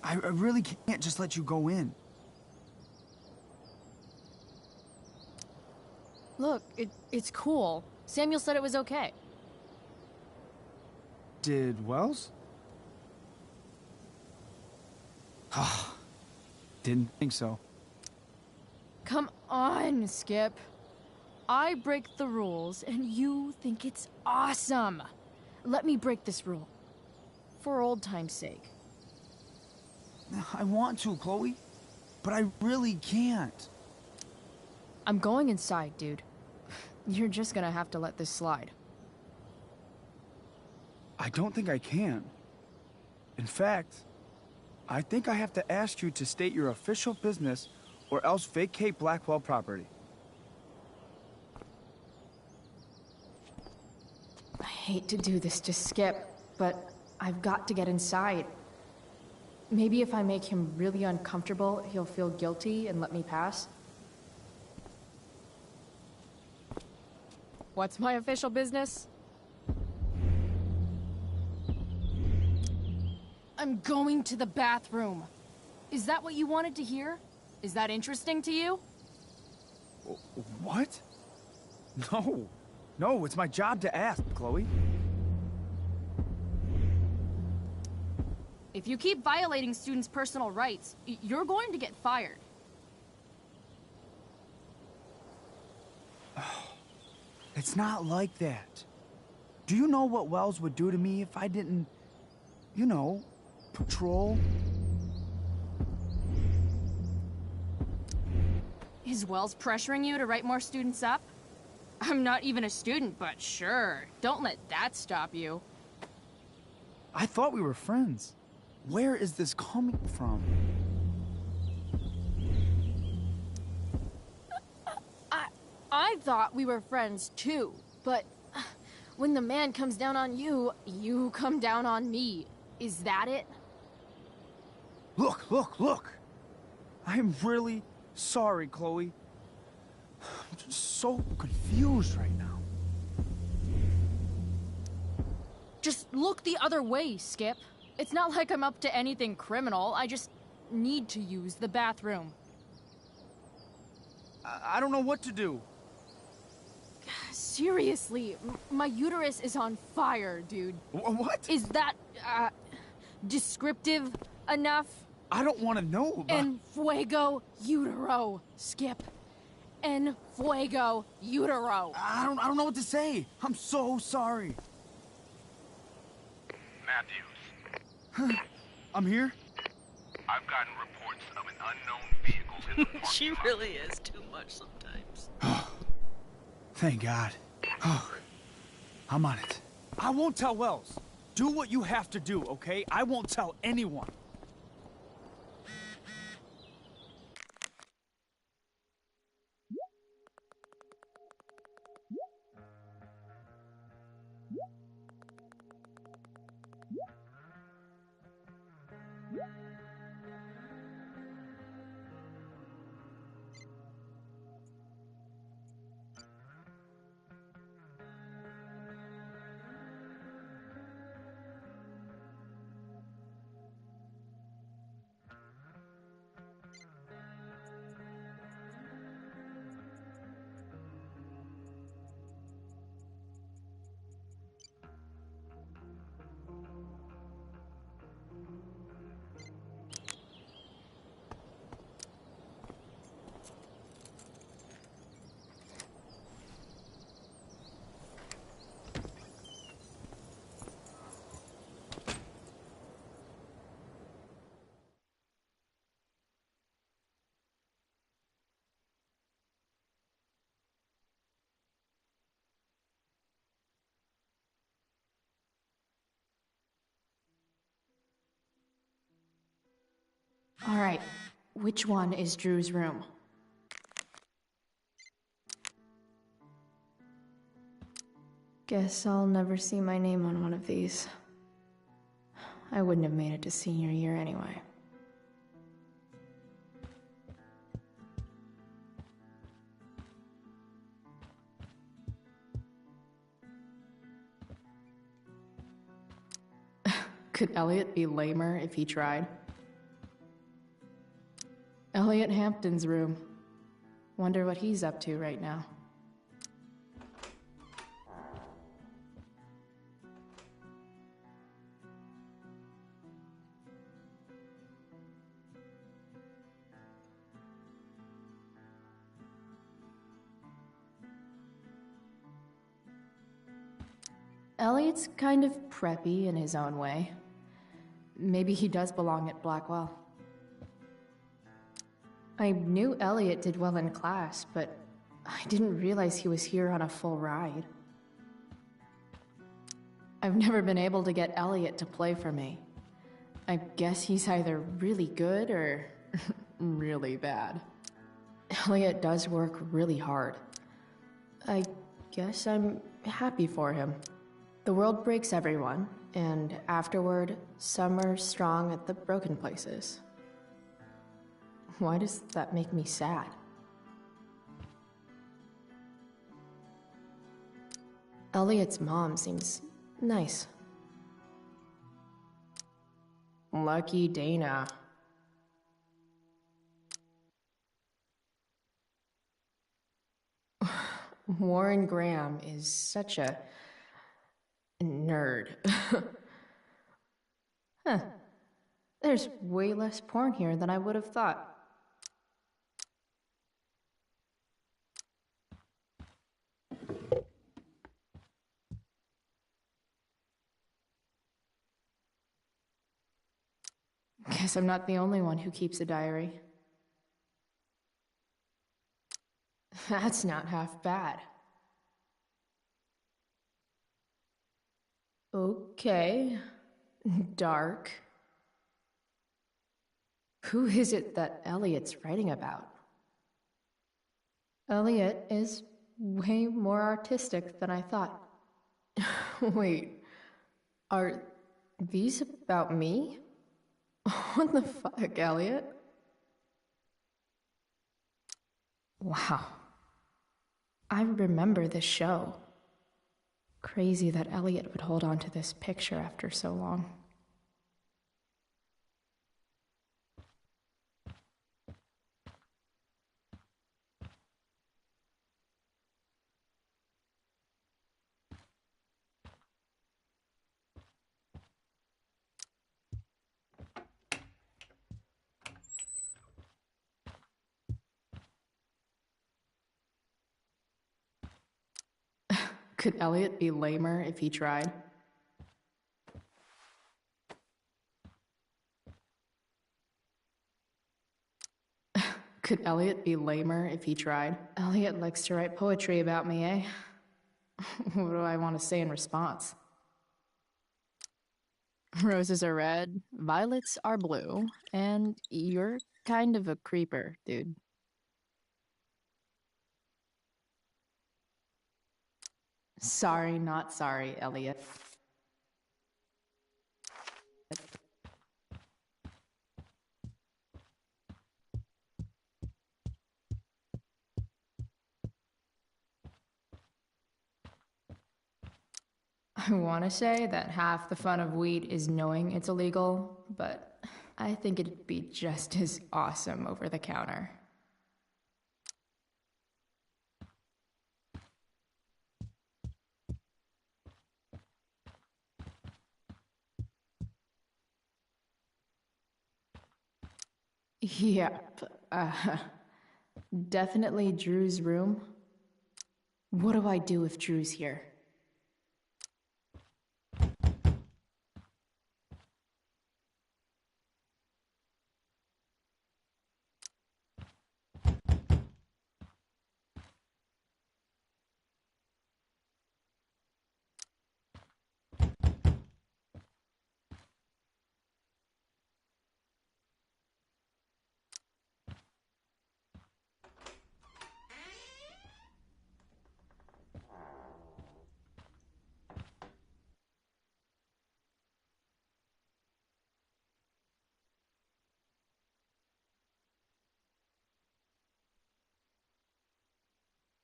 I really can't just let you go in. Look, it's cool. Samuel said it was okay. Did Wells? Didn't think so. Come on, Skip. I break the rules, and you think it's awesome. Let me break this rule. For old time's sake. I want to, Chloe, but I really can't. I'm going inside, dude. You're just gonna have to let this slide. I don't think I can. In fact, I think I have to ask you to state your official business or else vacate Blackwell property. I hate to do this to Skip, but I've got to get inside. Maybe if I make him really uncomfortable, he'll feel guilty and let me pass. What's my official business? I'm going to the bathroom. Is that what you wanted to hear? Is that interesting to you? What? No. No, it's my job to ask, Chloe. If you keep violating students' personal rights, you're going to get fired. It's not like that. Do you know what Wells would do to me if I didn't, you know, patrol? Is Wells pressuring you to write more students up? I'm not even a student, but sure. Don't let that stop you. I thought we were friends. Where is this coming from? I thought we were friends too, but when the man comes down on you, you come down on me. Is that it? Look! I'm really sorry, Chloe. I'm just so confused right now. Just look the other way, Skip. It's not like I'm up to anything criminal. I just need to use the bathroom. I don't know what to do. Seriously, my uterus is on fire, dude. What? Is that, descriptive enough? I don't want to know about... En fuego utero, Skip. En fuego utero. I don't know what to say. I'm so sorry. Matthews. I'm here. I've gotten reports of an unknown vehicle in the parking She lot. really is too much sometimes. Thank God. Oh, I'm on it. I won't tell Wells. Do what you have to do, okay? I won't tell anyone. All right, which one is Drew's room? Guess I'll never see my name on one of these. I wouldn't have made it to senior year anyway. Could Elliot be lamer if he tried? Elliot Hampton's room. Wonder what he's up to right now. Elliot's kind of preppy in his own way. Maybe he does belong at Blackwell. I knew Elliot did well in class, but I didn't realize he was here on a full ride. I've never been able to get Elliot to play for me. I guess he's either really good or really bad. Elliot does work really hard. I guess I'm happy for him. The world breaks everyone, and afterward, some are strong at the broken places. Why does that make me sad? Elliot's mom seems nice. Lucky Dana. Warren Graham is such a nerd. Huh. There's way less porn here than I would have thought. Guess I'm not the only one who keeps a diary. That's not half bad. Okay. Dark. Who is it that Elliot's writing about? Elliot is way more artistic than I thought. Wait, are these about me? What the fuck, Elliot? Wow. I remember this show. Crazy that Elliot would hold on to this picture after so long. Could Elliot be lamer if he tried? Could Elliot be lamer if he tried? Elliot likes to write poetry about me, eh? What do I want to say in response? Roses are red, violets are blue, and you're kind of a creeper, dude. Sorry, not sorry, Elliot. I want to say that half the fun of weed is knowing it's illegal, but I think it'd be just as awesome over the counter. Yep, definitely Drew's room. What do I do if Drew's here?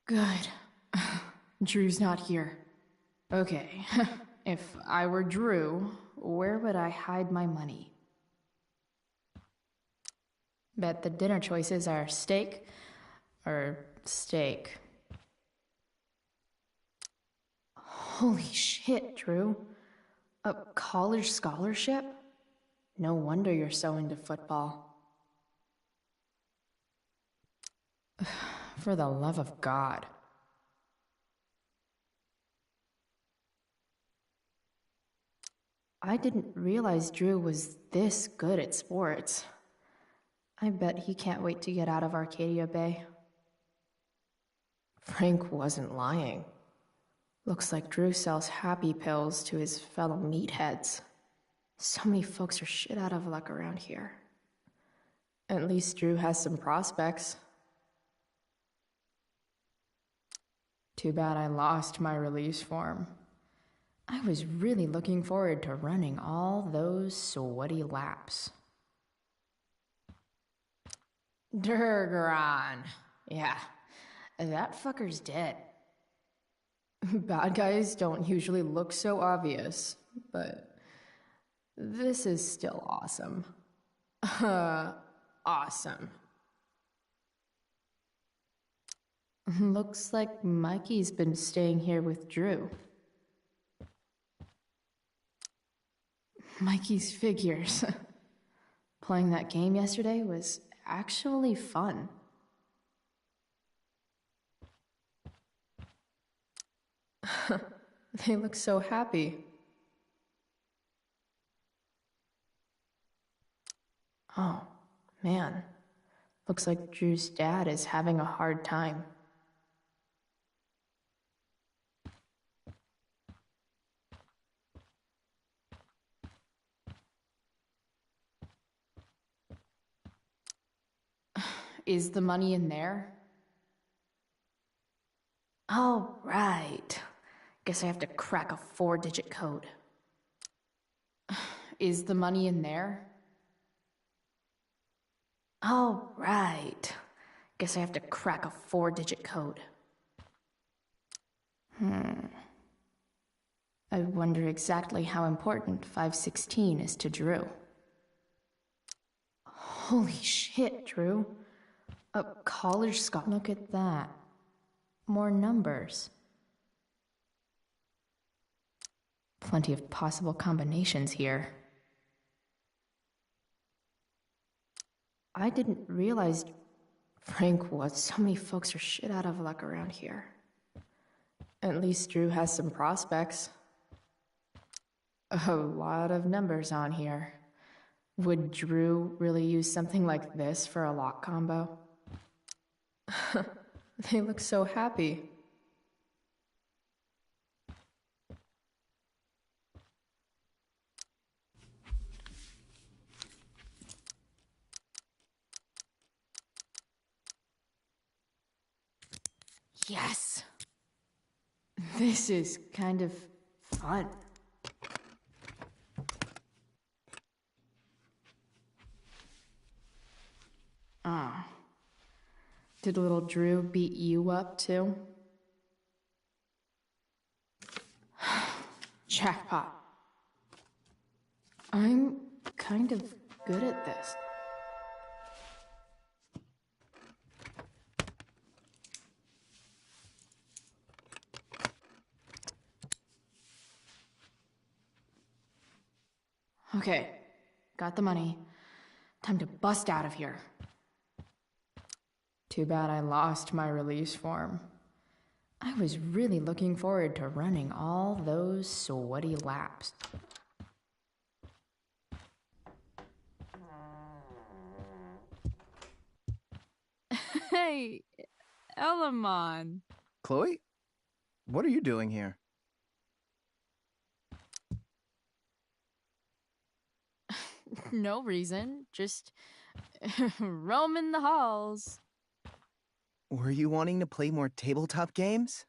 Good. Drew's not here. Okay, if I were Drew, where would I hide my money? Bet the dinner choices are steak or steak. Holy shit, Drew. A college scholarship? No wonder you're so into football. For the love of God. I didn't realize Drew was this good at sports. I bet he can't wait to get out of Arcadia Bay. Frank wasn't lying. Looks like Drew sells happy pills to his fellow meatheads. So many folks are shit out of luck around here. At least Drew has some prospects. Too bad I lost my release form. I was really looking forward to running all those sweaty laps. Durgaron. Yeah, that fucker's dead. Bad guys don't usually look so obvious, but this is still awesome. Awesome. Looks like Mikey's been staying here with Drew. Mikey's figures. Playing that game yesterday was actually fun. They look so happy. Oh, man. Looks like Drew's dad is having a hard time. Is the money in there? Oh, right. Guess I have to crack a 4-digit code. Is the money in there? Oh, right. Guess I have to crack a 4-digit code. I wonder exactly how important 516 is to Drew. Holy shit, Drew. A college scholar. Look at that. More numbers. Plenty of possible combinations here. I didn't realize Frank was. So many folks are shit out of luck around here. At least Drew has some prospects. A lot of numbers on here. Would Drew really use something like this for a lock combo? They look so happy. Yes! This is kind of fun. Ah. Did little Drew beat you up too? Jackpot. I'm kind of good at this. Okay, got the money. Time to bust out of here. Too bad I lost my release form. I was really looking forward to running all those sweaty laps. Hey, Elamon. Chloe? What are you doing here? No reason, just roaming the halls. Were you wanting to play more tabletop games?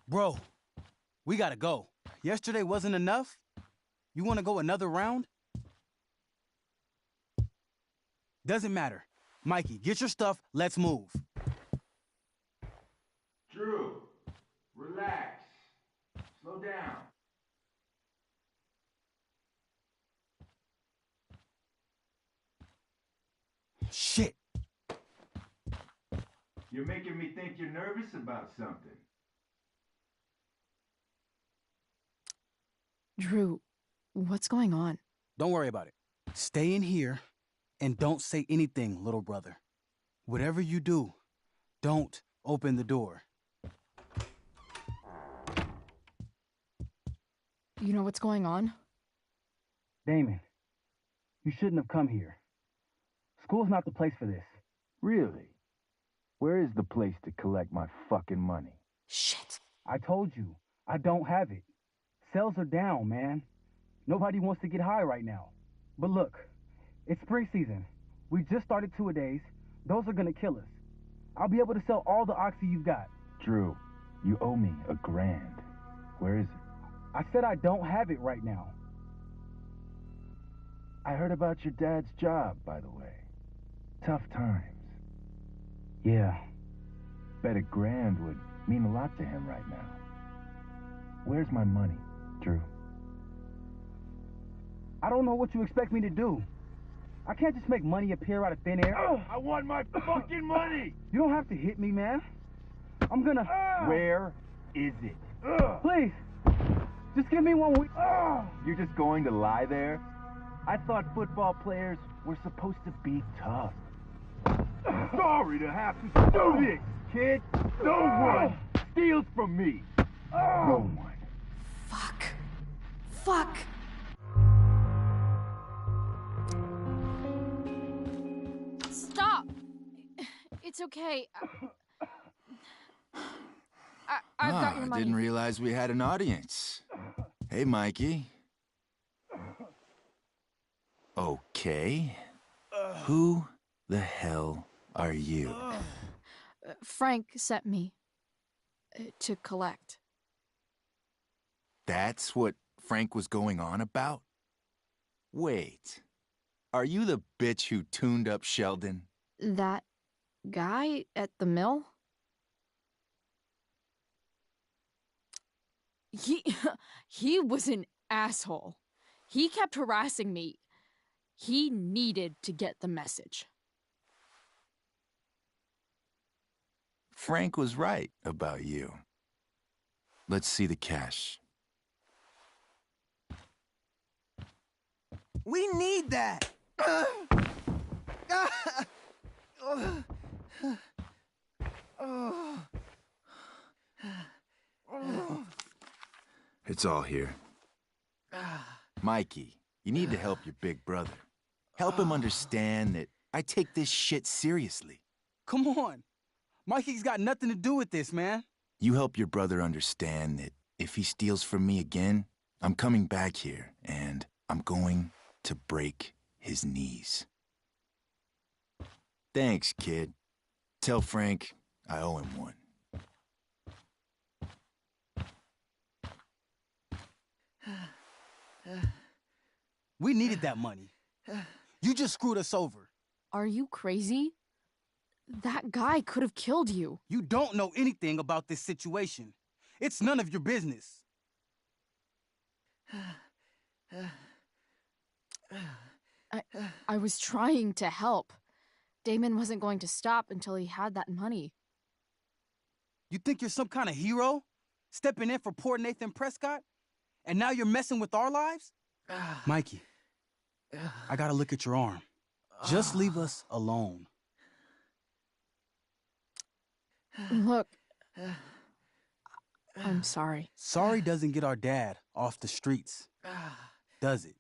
Bro, we gotta go. Yesterday wasn't enough? You wanna go another round? Doesn't matter. Mikey, get your stuff, let's move. Drew, relax. Slow down. Shit. You're making me think you're nervous about something. Drew, what's going on? Don't worry about it. Stay in here and don't say anything, little brother. Whatever you do, don't open the door. You know what's going on? Damon, you shouldn't have come here. School's not the place for this. Really? Where is the place to collect my fucking money? Shit. I told you, I don't have it. Sales are down, man. Nobody wants to get high right now. But look, it's spring season. We just started two-a-days. Those are gonna kill us. I'll be able to sell all the oxy you've got. Drew, you owe me $1,000. Where is it? I said I don't have it right now. I heard about your dad's job, by the way. Tough times. Yeah. Bet $1,000 would mean a lot to him right now. Where's my money, Drew? I don't know what you expect me to do. I can't just make money appear out of thin air. I want my fucking money! You don't have to hit me, man. I'm gonna... Where is it? Please, just give me 1 week. You're just going to lie there? I thought football players were supposed to be tough. Sorry to have to do this, kid. No one steals from me. No one. Fuck. Stop. It's okay. I've got your money. I didn't realize we had an audience. Hey, Mikey. Okay. Who the hell are you? Frank sent me to collect. That's what Frank was going on about? Wait. Are you the bitch who tuned up Sheldon? That guy at the mill? He was an asshole. He kept harassing me. He needed to get the message. Frank was right about you. Let's see the cash. We need that! It's all here. Mikey, you need to help your big brother. Help him understand that I take this shit seriously. Come on. Mikey's got nothing to do with this, man. You help your brother understand that if he steals from me again, I'm coming back here and I'm going to break his knees. Thanks, kid. Tell Frank I owe him one. We needed that money. You just screwed us over. Are you crazy? That guy could have killed you. You don't know anything about this situation. It's none of your business. I was trying to help. Damon wasn't going to stop until he had that money. You think you're some kind of hero? Stepping in for poor Nathan Prescott? And now you're messing with our lives? Mikey, I gotta look at your arm. Just leave us alone. Look, I'm sorry. Sorry doesn't get our dad off the streets, does it?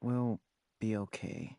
We'll be okay.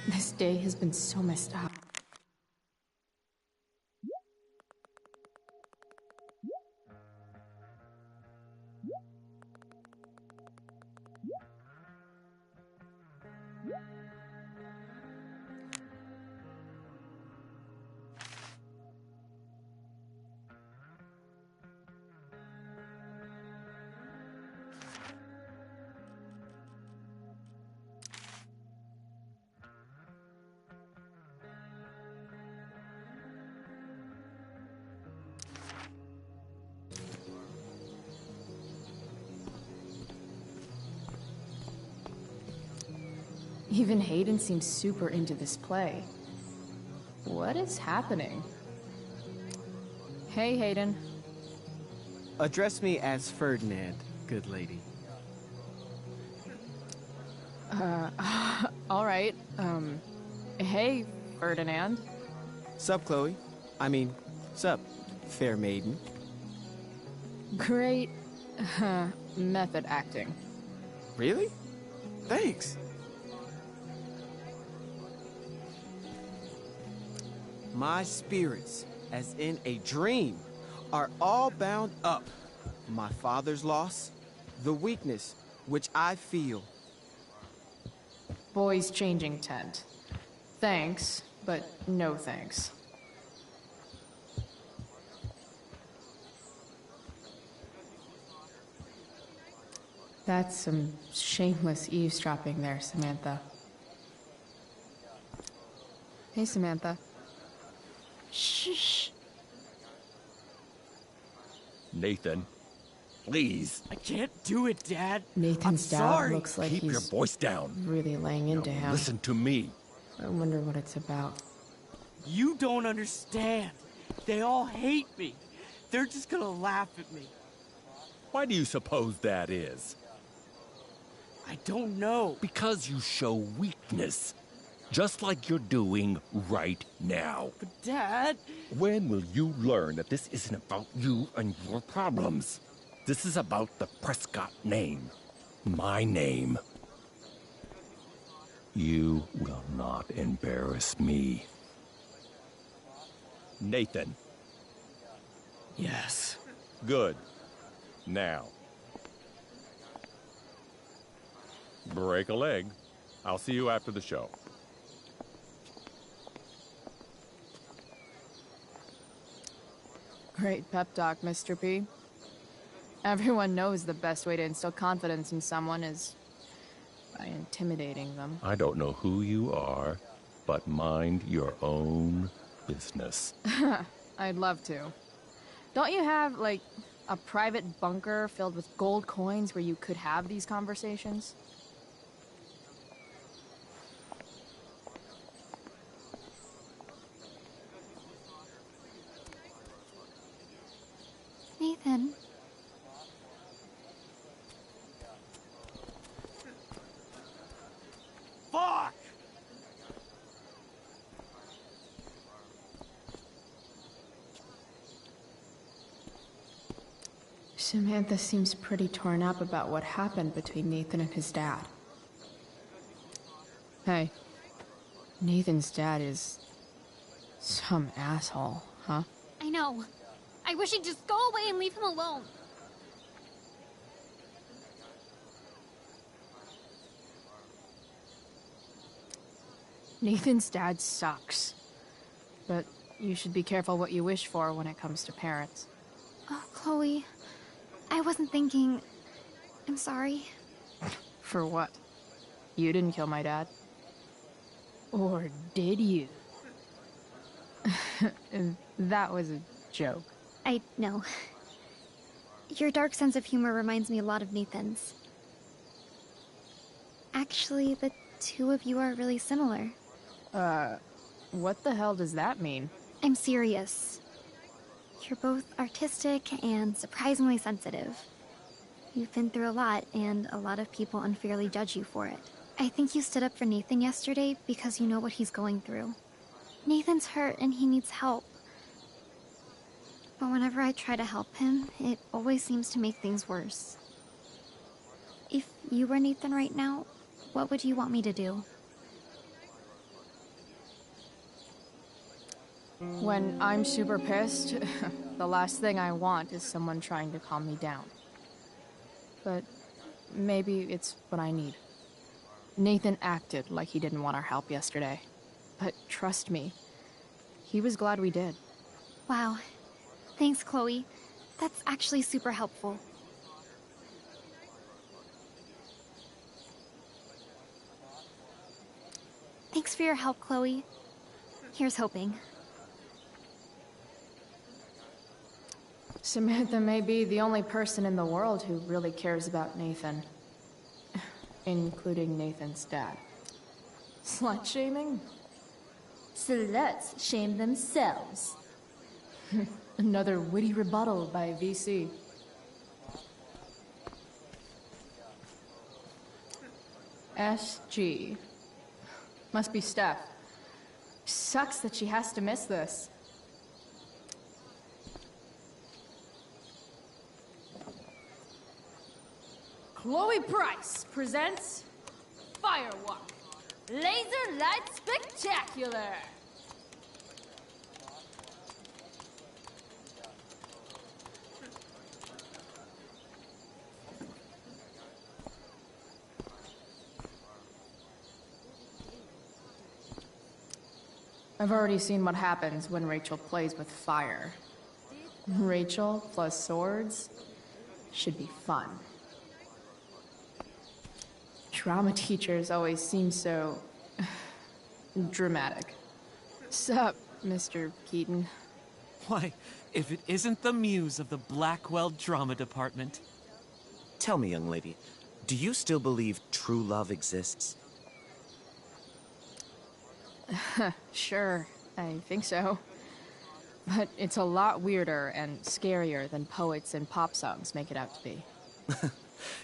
This day has been so messed up. Even Hayden seems super into this play. What is happening? Hey, Hayden. Address me as Ferdinand, good lady. All right. Hey, Ferdinand. Sup, Chloe? I mean, sup, fair maiden. Great, method acting. Really? Thanks. My spirits, as in a dream, are all bound up. My father's loss, the weakness which I feel. Boys changing tent. Thanks, but no thanks. That's some shameless eavesdropping there, Samantha. Hey, Samantha. Shh. Nathan, please. I can't do it, Dad. Nathan's I'm dad sorry. looks like Keep he's your voice down. really laying into Now, him. listen to me. I wonder what it's about. You don't understand. They all hate me. They're just gonna laugh at me. Why do you suppose that is? I don't know. Because you show weakness. Just like you're doing right now. But Dad... When will you learn that this isn't about you and your problems? This is about the Prescott name. My name. You will not embarrass me. Nathan. Yes. Good. Now. Break a leg. I'll see you after the show. Great pep talk, Mr. P. Everyone knows the best way to instill confidence in someone is by intimidating them. I don't know who you are, but mind your own business. I'd love to. Don't you have, like, a private bunker filled with gold coins where you could have these conversations? Nathan. Fuck! Samantha seems pretty torn up about what happened between Nathan and his dad. Hey, Nathan's dad is some asshole, huh? I know. I wish he'd just go away and leave him alone. Nathan's dad sucks. But you should be careful what you wish for when it comes to parents. Oh, Chloe. I wasn't thinking... I'm sorry. For what? You didn't kill my dad. Or did you? That was a joke. I know. Your dark sense of humor reminds me a lot of Nathan's. Actually, the two of you are really similar. What the hell does that mean? I'm serious. You're both artistic and surprisingly sensitive. You've been through a lot, and a lot of people unfairly judge you for it. I think you stood up for Nathan yesterday because you know what he's going through. Nathan's hurt and he needs help. But whenever I try to help him, it always seems to make things worse. If you were Nathan right now, what would you want me to do? When I'm super pissed, the last thing I want is someone trying to calm me down. But maybe it's what I need. Nathan acted like he didn't want our help yesterday. But trust me, he was glad we did. Wow. Thanks, Chloe. That's actually super helpful. Thanks for your help, Chloe. Here's hoping. Samantha may be the only person in the world who really cares about Nathan. Including Nathan's dad. Slut-shaming? Sluts shame themselves. Another witty rebuttal by VC. SG. Must be Steph. Sucks that she has to miss this. Chloe Price presents Firewalk, Laser Light Spectacular. I've already seen what happens when Rachel plays with fire. Rachel plus swords should be fun. drama teachers always seem so dramatic. Sup, Mr. Keaton? Why, if it isn't the muse of the Blackwell Drama Department. Tell me, young lady, do you still believe true love exists? Sure, I think so. But it's a lot weirder and scarier than poets and pop songs make it out to be.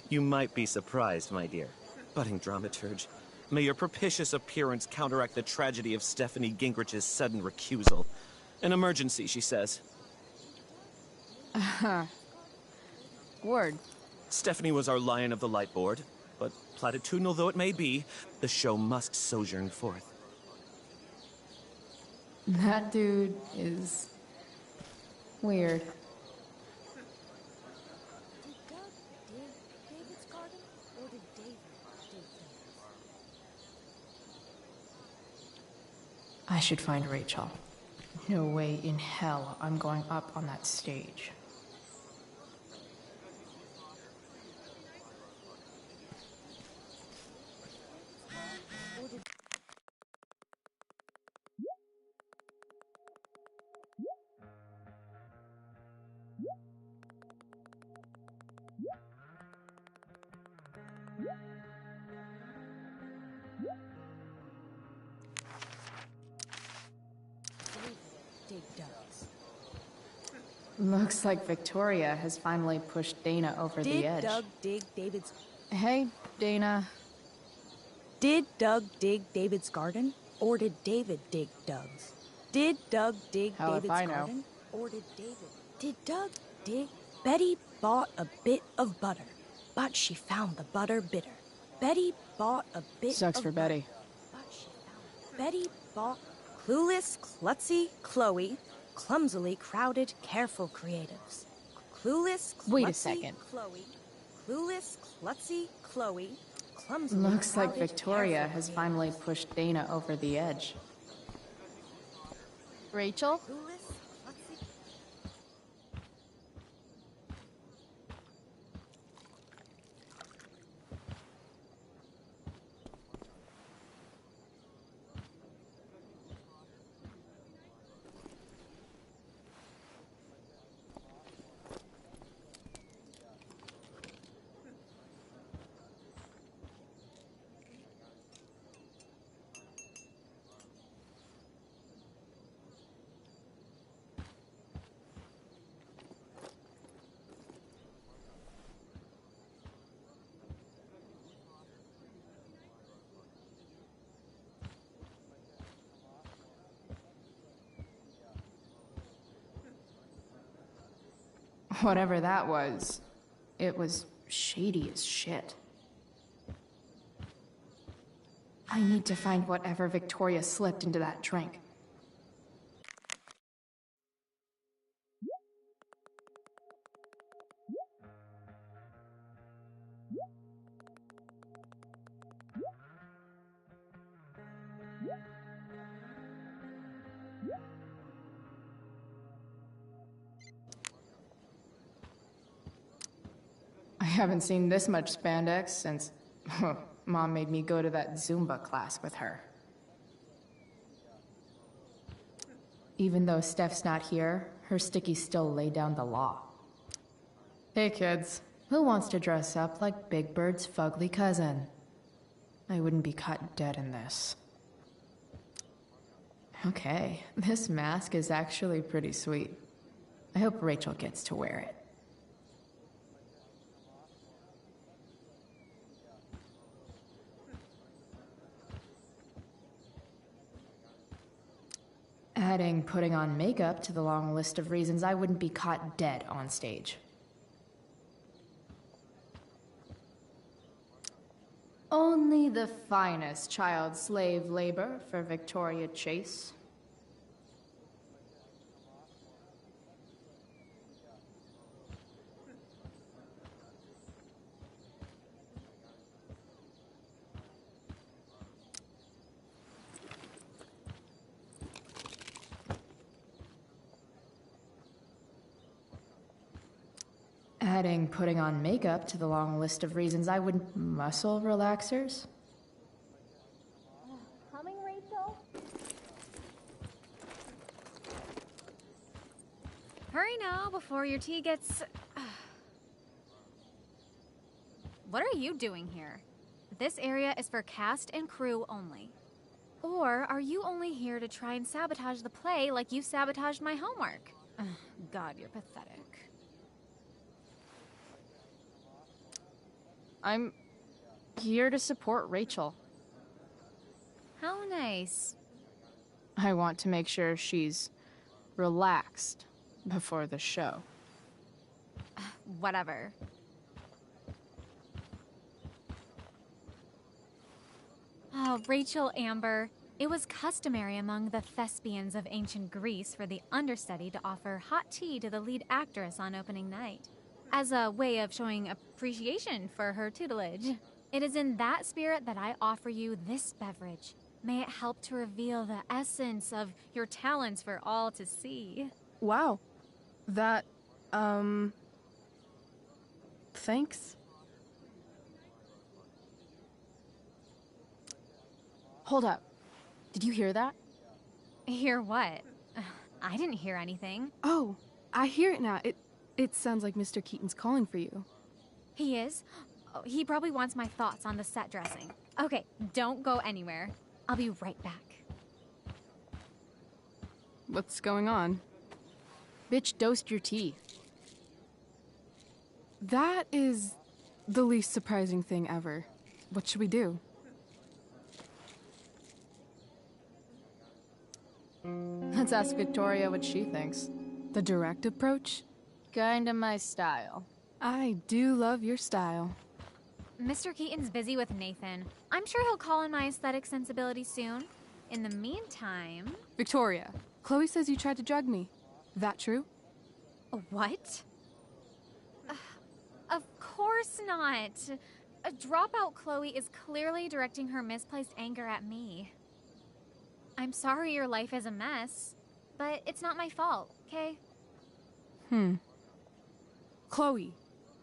You might be surprised, my dear. Budding dramaturge, may your propitious appearance counteract the tragedy of Stephanie Gingrich's sudden recusal. An emergency, she says. Word. Stephanie was our Lion of the Light board, but platitudinal though it may be, the show must sojourn forth. That dude is weird. I should find Rachel. No way in hell I'm going up on that stage. Looks like Victoria has finally pushed Dana over the edge. Did Doug dig David's... Hey, Dana. Did Doug dig David's garden? Or did David dig Doug's? Did Doug dig Hell if David's I know. garden? Or did David... Did Doug dig... Betty bought a bit of butter, but she found the butter bitter. Betty bought a bit Sucks of for butter, Betty. but she found... Betty bought... Clueless, klutzy, Chloe... Clumsily crowded, careful creatives. Clueless, klutzy, Wait a second. Chloe. Clueless, klutzy, Chloe. Clumsily Looks like crowded, Victoria careful has creatives. finally pushed Dana over the edge. Rachel? Clueless, klutzy. Whatever that was, it was shady as shit. I need to find whatever Victoria slipped into that drink. I haven't seen this much spandex since Mom made me go to that Zumba class with her. Even though Steph's not here, her stickies still lay down the law. Hey kids, who wants to dress up like Big Bird's fugly cousin? I wouldn't be caught dead in this. Okay, this mask is actually pretty sweet. I hope Rachel gets to wear it. Adding putting on makeup to the long list of reasons I wouldn't be caught dead on stage. Only the finest child slave labor for Victoria Chase. Adding putting on makeup to the long list of reasons I would muscle relaxers. Coming, Rachel? Hurry now before your tea gets... What are you doing here? This area is for cast and crew only. Or are you only here to try and sabotage the play like you sabotaged my homework? God, you're pathetic. I'm here to support Rachel. How nice. I want to make sure she's relaxed before the show. Whatever. Oh, Rachel Amber. It was customary among the thespians of ancient Greece for the understudy to offer hot tea to the lead actress on opening night, as a way of showing appreciation for her tutelage. It is in that spirit that I offer you this beverage. May it help to reveal the essence of your talents for all to see. Wow. That, thanks. Hold up. Did you hear that? Hear what? I didn't hear anything. Oh, I hear it now. It sounds like Mr. Keaton's calling for you. He is? Oh, he probably wants my thoughts on the set dressing. Okay, don't go anywhere. I'll be right back. What's going on? Bitch dosed your tea. That is the least surprising thing ever. What should we do? Let's ask Victoria what she thinks. The direct approach? Kinda my style. I do love your style. Mr. Keaton's busy with Nathan. I'm sure he'll call on my aesthetic sensibility soon. In the meantime... Victoria, Chloe says you tried to drug me. That true? What? Of course not. A dropout Chloe is clearly directing her misplaced anger at me. I'm sorry your life is a mess, but it's not my fault, okay? Chloe,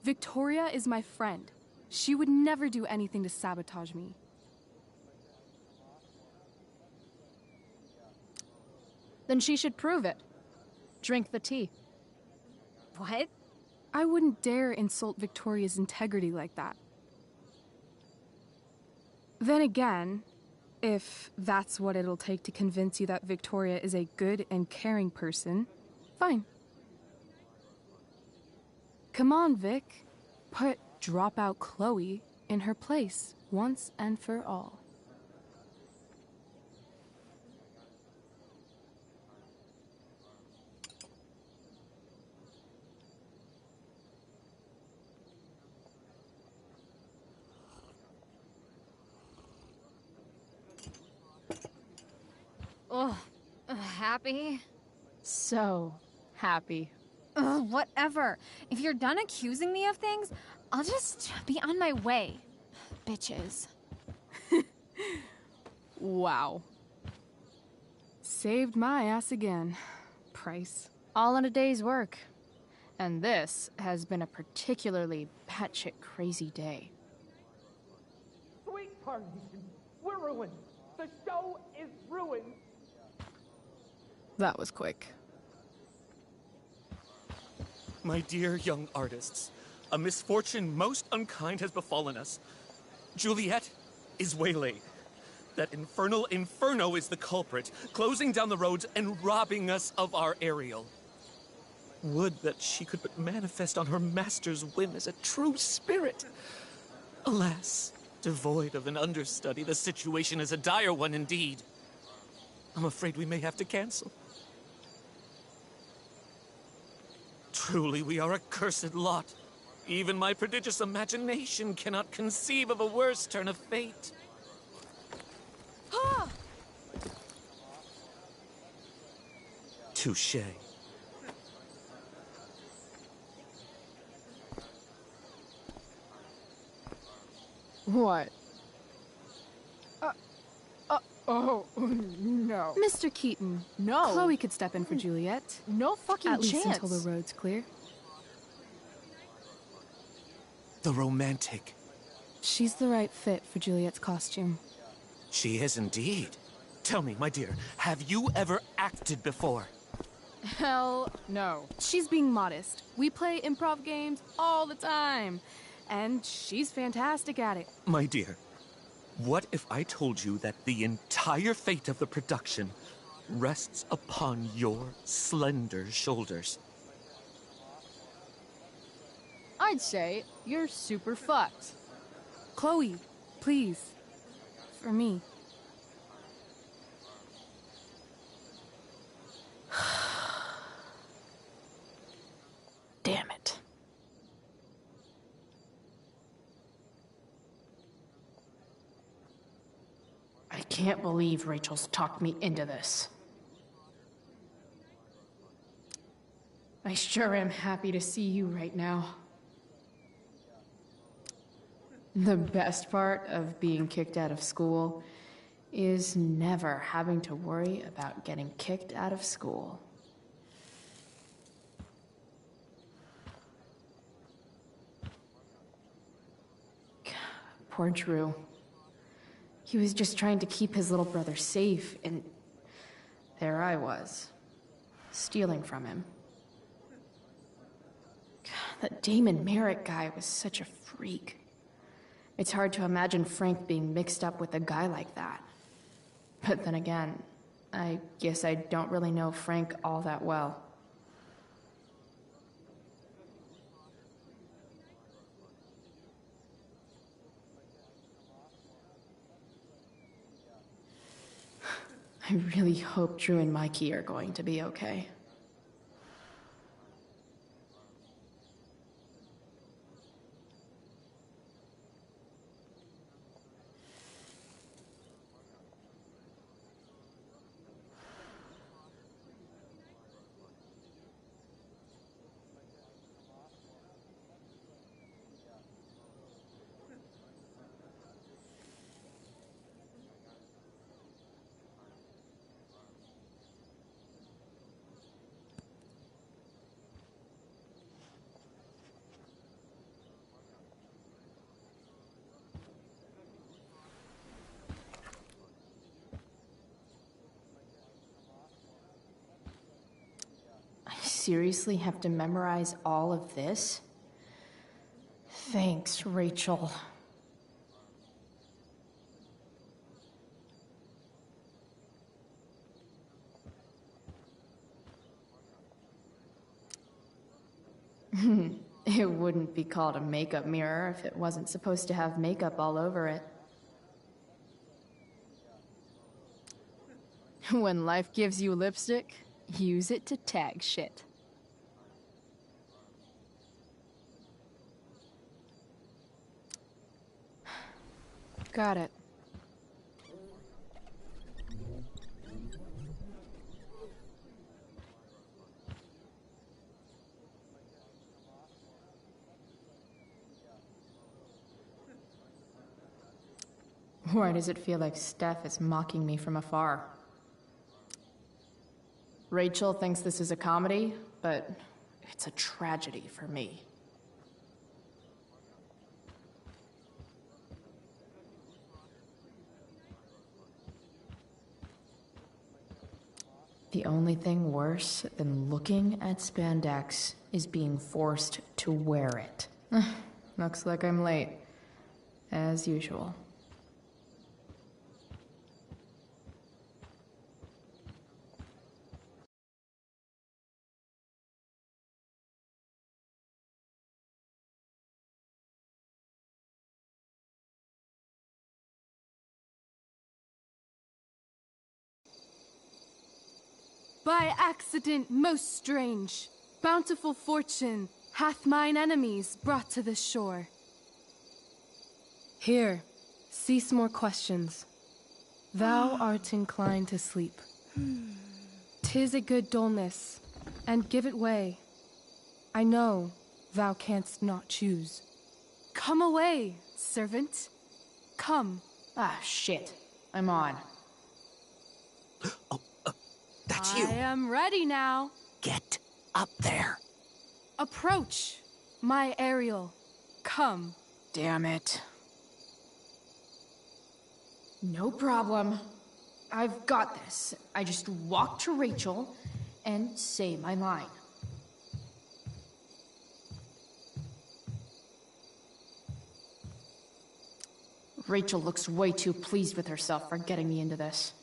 Victoria is my friend. She would never do anything to sabotage me. Then she should prove it. Drink the tea. What? I wouldn't dare insult Victoria's integrity like that. Then again, if that's what it'll take to convince you that Victoria is a good and caring person, fine. Come on, Vic. Put dropout Chloe in her place once and for all. Ugh. Happy? So happy. Ugh, whatever. If you're done accusing me of things, I'll just be on my way. Bitches. Wow. Saved my ass again. Price. All in a day's work. And this has been a particularly batshit crazy day. Sweet Carnation, we're ruined. The show is ruined. That was quick. My dear young artists, a misfortune most unkind has befallen us. Juliet is waylaid. That infernal Inferno is the culprit, closing down the roads and robbing us of our Ariel. Would that she could but manifest on her master's whim as a true spirit. Alas, devoid of an understudy, the situation is a dire one indeed. I'm afraid we may have to cancel. Truly, we are a cursed lot. Even my prodigious imagination cannot conceive of a worse turn of fate. Touché. What? Oh, no. Mr. Keaton. No. Chloe could step in for Juliet. No fucking At least chance. until the road's clear. the romantic. She's the right fit for Juliet's costume. She is indeed. Tell me, my dear, have you ever acted before? Hell no. She's being modest. We play improv games all the time. And she's fantastic at it. My dear, what if I told you that the entire fate of the production rests upon your slender shoulders? I'd say you're super fucked. Chloe, please. For me. Damn it. I can't believe Rachel's talked me into this. I sure am happy to see you right now. The best part of being kicked out of school is never having to worry about getting kicked out of school. Poor Drew. He was just trying to keep his little brother safe, and there I was, stealing from him. That Damon Merritt guy was such a freak. It's hard to imagine Frank being mixed up with a guy like that. But then again, I guess I don't really know Frank all that well. I really hope Drew and Mikey are going to be okay. Seriously have to memorize all of this? Thanks, Rachel. It wouldn't be called a makeup mirror if it wasn't supposed to have makeup all over it. When life gives you lipstick, use it to tag shit. Got it. Why does it feel like Steph is mocking me from afar? Rachel thinks this is a comedy, but it's a tragedy for me. The only thing worse than looking at spandex is being forced to wear it. Looks like I'm late, as usual. By accident most strange, bountiful fortune hath mine enemies brought to this shore. Here, cease more questions. Thou art inclined to sleep. 'Tis a good dullness, and give it way. I know thou canst not choose. Come away, servant. Come. Ah, shit. I'm on. That's you. I am ready now. Get up there. Approach, my Ariel. come. Damn it. No problem. I've got this. I just walk to Rachel and say my line. Rachel looks way too pleased with herself for getting me into this.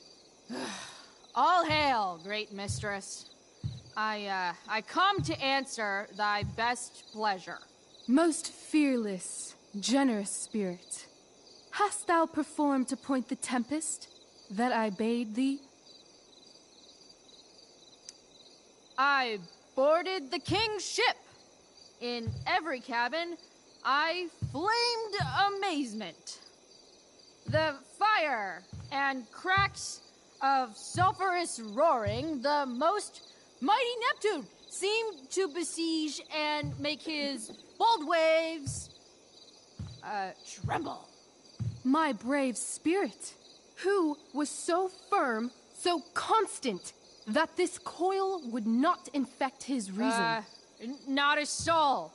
All hail, great mistress. I come to answer thy best pleasure. Most fearless, generous spirit, hast thou performed to point the tempest that I bade thee? I boarded the king's ship. In every cabin, I flamed amazement. The fire and cracks of sulphurous roaring, the most mighty Neptune seemed to besiege and make his bold waves tremble. My brave spirit, who was so firm, so constant, that this coil would not infect his reason. Not a soul.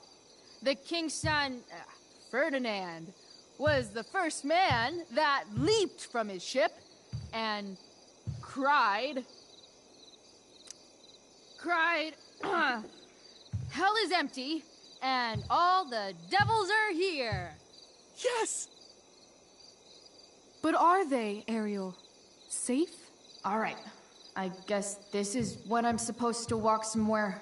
The king's son, Ferdinand, was the first man that leaped from his ship and cried, hell is empty and all the devils are here. Yes! But are they, Ariel? Safe? All right. I guess this is when I'm supposed to walk somewhere.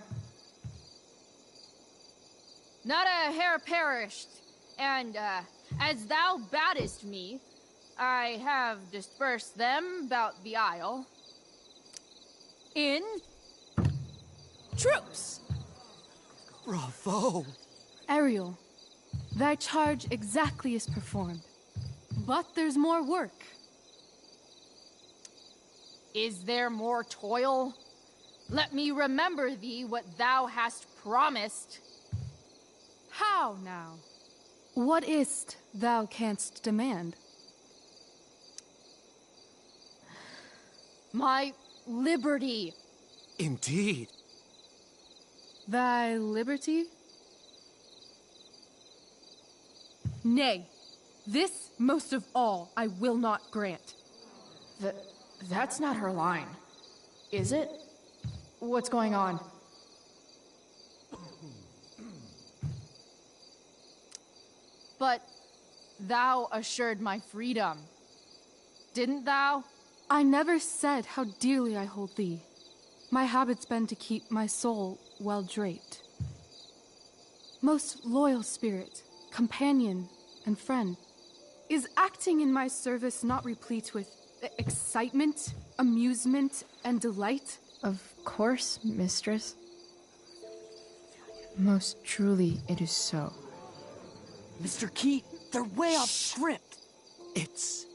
Not a hair perished, and as thou badest me, I have dispersed them about the isle in troops. Bravo! Ariel, thy charge exactly is performed. But there's more work. Is there more toil? Let me remember thee what thou hast promised. How now? What is't thou canst demand? My liberty. Indeed. Thy liberty? Nay, this most of all I will not grant. That's not her line, is it? What's going on? But thou assured my freedom, didn't thou? I never said how dearly I hold thee. My habit's been to keep my soul well draped. Most loyal spirit, companion, and friend, is acting in my service not replete with excitement, amusement, and delight? Of course, mistress. Most truly it is so. Mr. Keat, they're way off script. It's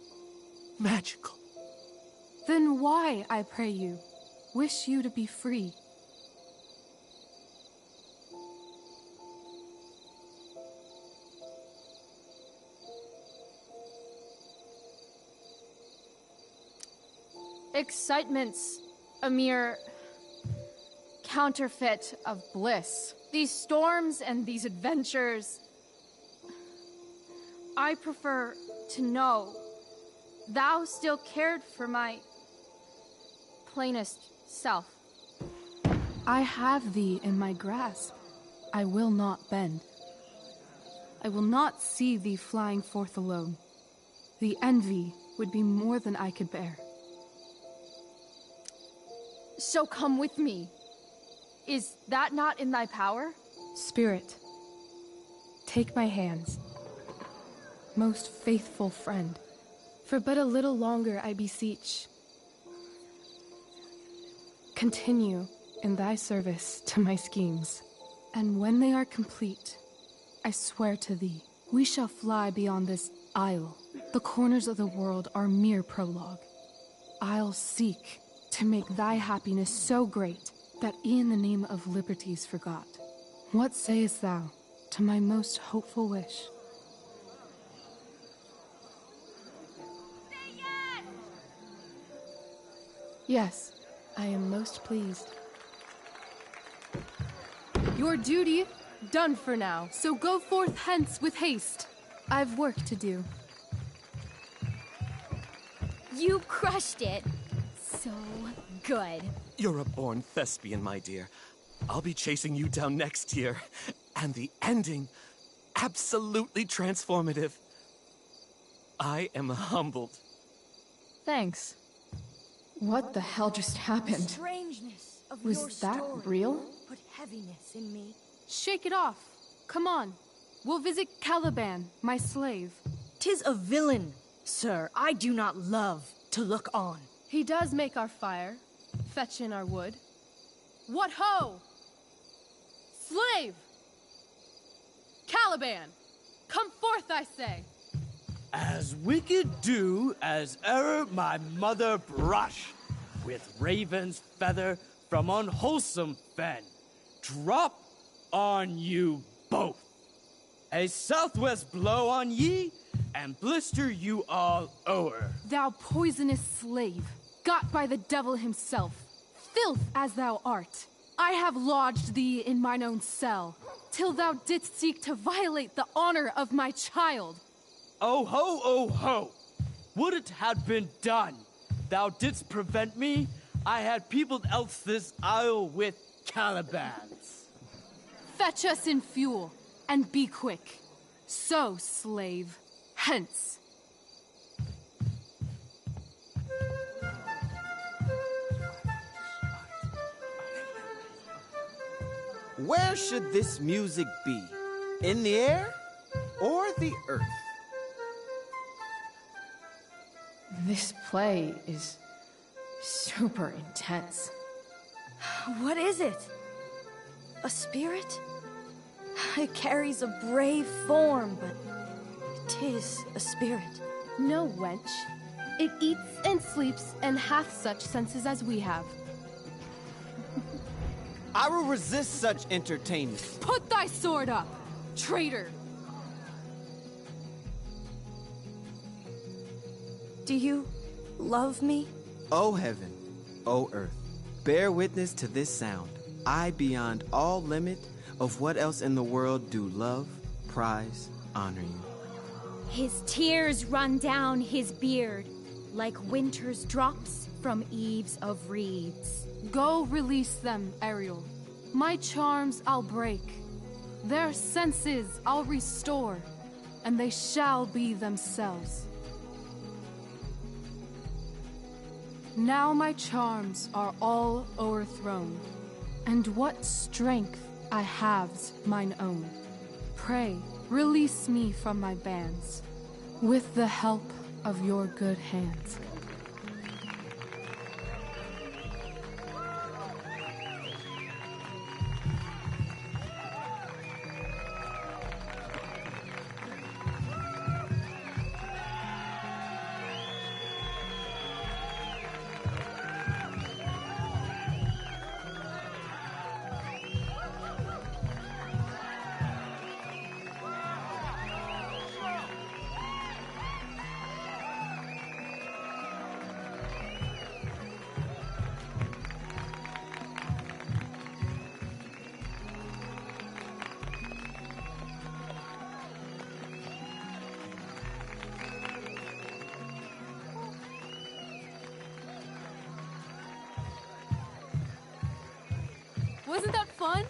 magical. Then why, I pray you, wish you to be free? Excitement's a mere counterfeit of bliss. These storms and these adventures, I prefer to know thou still cared for my plainest self. I have thee in my grasp. I will not bend. I will not see thee flying forth alone. The envy would be more than I could bear. So come with me. Is that not in thy power? Spirit, take my hands. Most faithful friend, for but a little longer I beseech. Continue in thy service to my schemes, and when they are complete, I swear to thee, we shall fly beyond this isle. The corners of the world are mere prologue. I'll seek to make thy happiness so great that e'en the name of liberty's forgot. What sayest thou to my most hopeful wish? Yes, I am most pleased. Your duty Done for now, so go forth hence with haste. I've work to do. You crushed it. So good. You're a born thespian, my dear. I'll be chasing you down next year. And the ending, absolutely transformative. I am humbled. Thanks. What the hell just happened? The strangeness of Was your that story real? put heaviness in me. Shake it off. Come on. We'll visit Caliban, my slave. 'Tis a villain, sir, I do not love to look on. He does make our fire, fetch in our wood. What ho! Slave! Caliban! Come forth, I say! As wicked do as e'er my mother brush, with raven's feather from unwholesome fen, drop on you both. A southwest blow on ye, and blister you all o'er. Thou poisonous slave, got by the devil himself, filth as thou art, I have lodged thee in mine own cell, till thou didst seek to violate the honor of my child. Oh ho, oh ho! Would it had been done! Thou didst prevent me, I had peopled else this isle with Calibans. Fetch us in fuel, and be quick. So, slave, hence. Where should this music be? In the air or the earth? This play is super intense. What is it? A spirit? It carries a brave form, but 'tis a spirit. No, wench. It eats and sleeps and hath such senses as we have. I will resist such entertainment. Put thy sword up, traitor! Do you love me? O heaven, O earth, bear witness to this sound. I, beyond all limit of what else in the world do love, prize, honor you. His tears run down his beard like winter's drops from eaves of reeds. Go release them, Ariel. My charms I'll break. Their senses I'll restore, and they shall be themselves. Now my charms are all o'erthrown, and what strength I have's mine own. Pray, release me from my bands, with the help of your good hands. Wasn't that fun?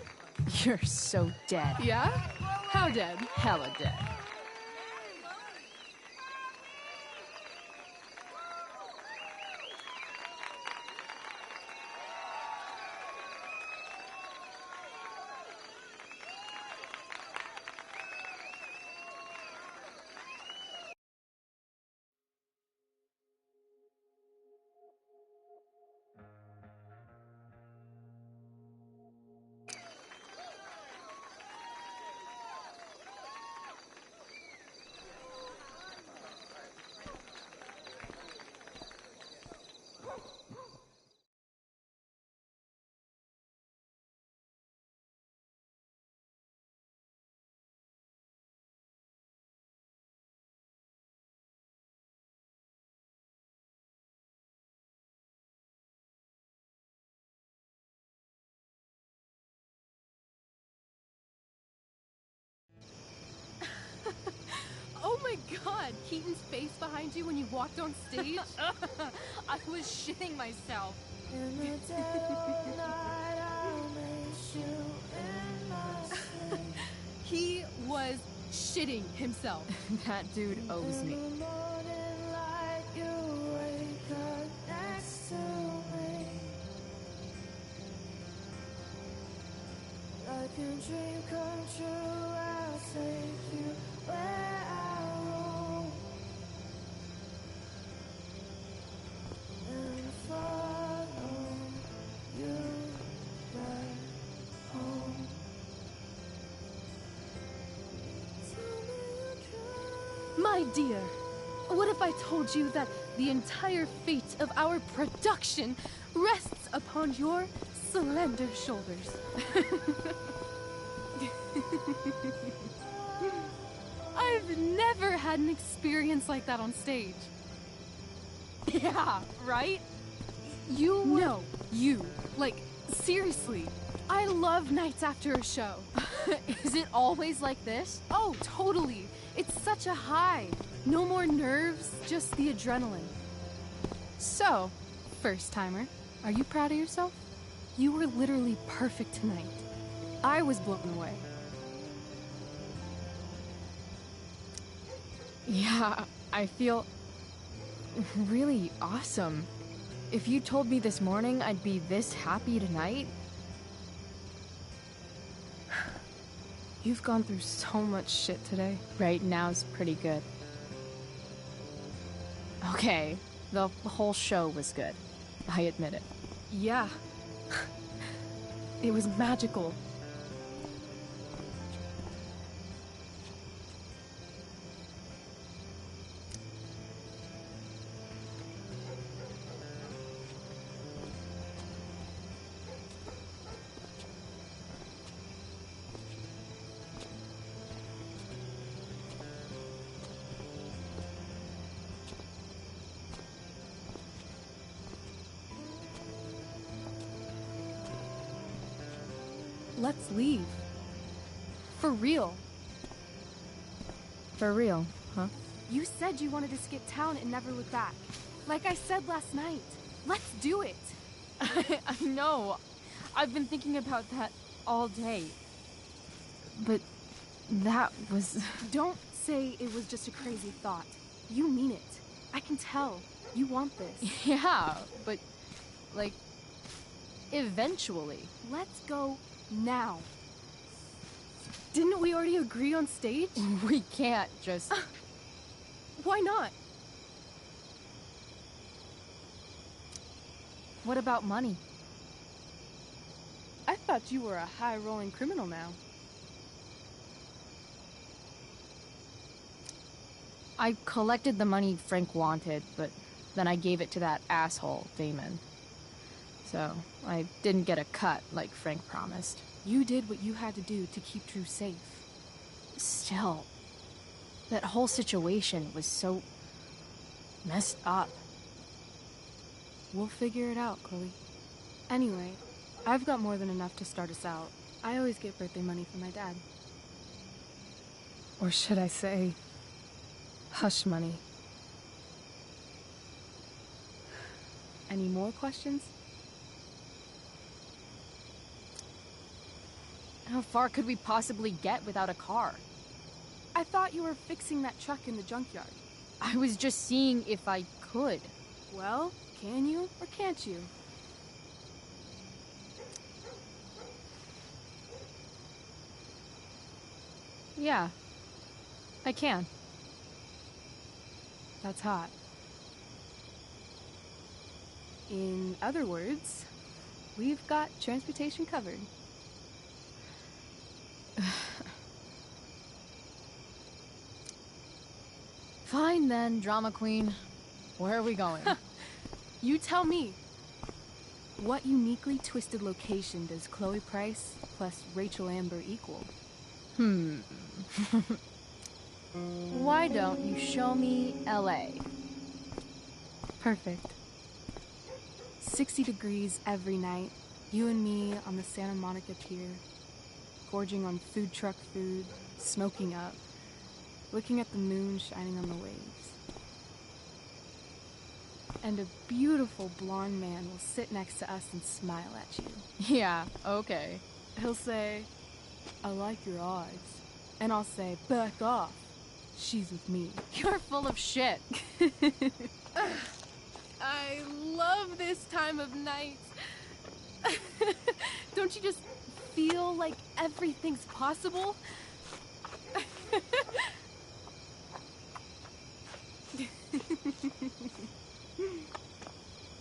You're so dead. Yeah? How dead? Hella dead. my god, Keaton's face behind you when you walked on stage? I was shitting myself. In the dead of night, I'll miss you in my sleep. He was shitting himself. That dude owes me. In the morning light, you wake up next to me. Like a dream come true, I'll take you where I roam. And follow you back home. My dear, what if I told you that the entire fate of our production rests upon your slender shoulders? I've never had an experience like that on stage. Yeah, right? You were... No, you. Like, seriously. I love nights after a show. Is it always like this? Oh, totally. It's such a high. No more nerves, just the adrenaline. So, first timer, are you proud of yourself? You were literally perfect tonight. I was blown away. Yeah, I feel really awesome. If you told me this morning I'd be this happy tonight... You've gone through so much shit today. Right now's pretty good. Okay, the whole show was good. I admit it. Yeah. It was magical. Let's leave. For real. For real, huh? You said you wanted to skip town and never look back. Like I said last night. Let's do it. I know. I've been thinking about that all day. But that was... Don't say it was just a crazy thought. You mean it. I can tell. You want this. Yeah, but... like... eventually. Let's go now. Didn't we already agree on stage? We can't just... Why not? What about money? I thought you were a high-rolling criminal now. I collected the money Frank wanted, but then I gave it to that asshole, Damon. So, I didn't get a cut like Frank promised. You did what you had to do to keep Drew safe. Still, that whole situation was so... messed up. We'll figure it out, Chloe. Anyway, I've got more than enough to start us out. I always get birthday money from my dad. Or should I say, hush money. Any more questions? How far could we possibly get without a car? I thought you were fixing that truck in the junkyard. I was just seeing if I could. Well, can you or can't you? Yeah, I can. That's hot. In other words, we've got transportation covered. Fine then, drama queen. Where are we going? You tell me. What uniquely twisted location does Chloe Price plus Rachel Amber equal? Why don't you show me LA? Perfect. 60 degrees every night. You and me on the Santa Monica Pier. Gorging on food truck food. Smoking up. looking at the moon shining on the waves. And a beautiful blonde man will sit next to us and smile at you. Yeah, okay. He'll say, "I like your eyes." And I'll say, "Back off. She's with me." You're full of shit. I love this time of night. Don't you just feel like everything's possible?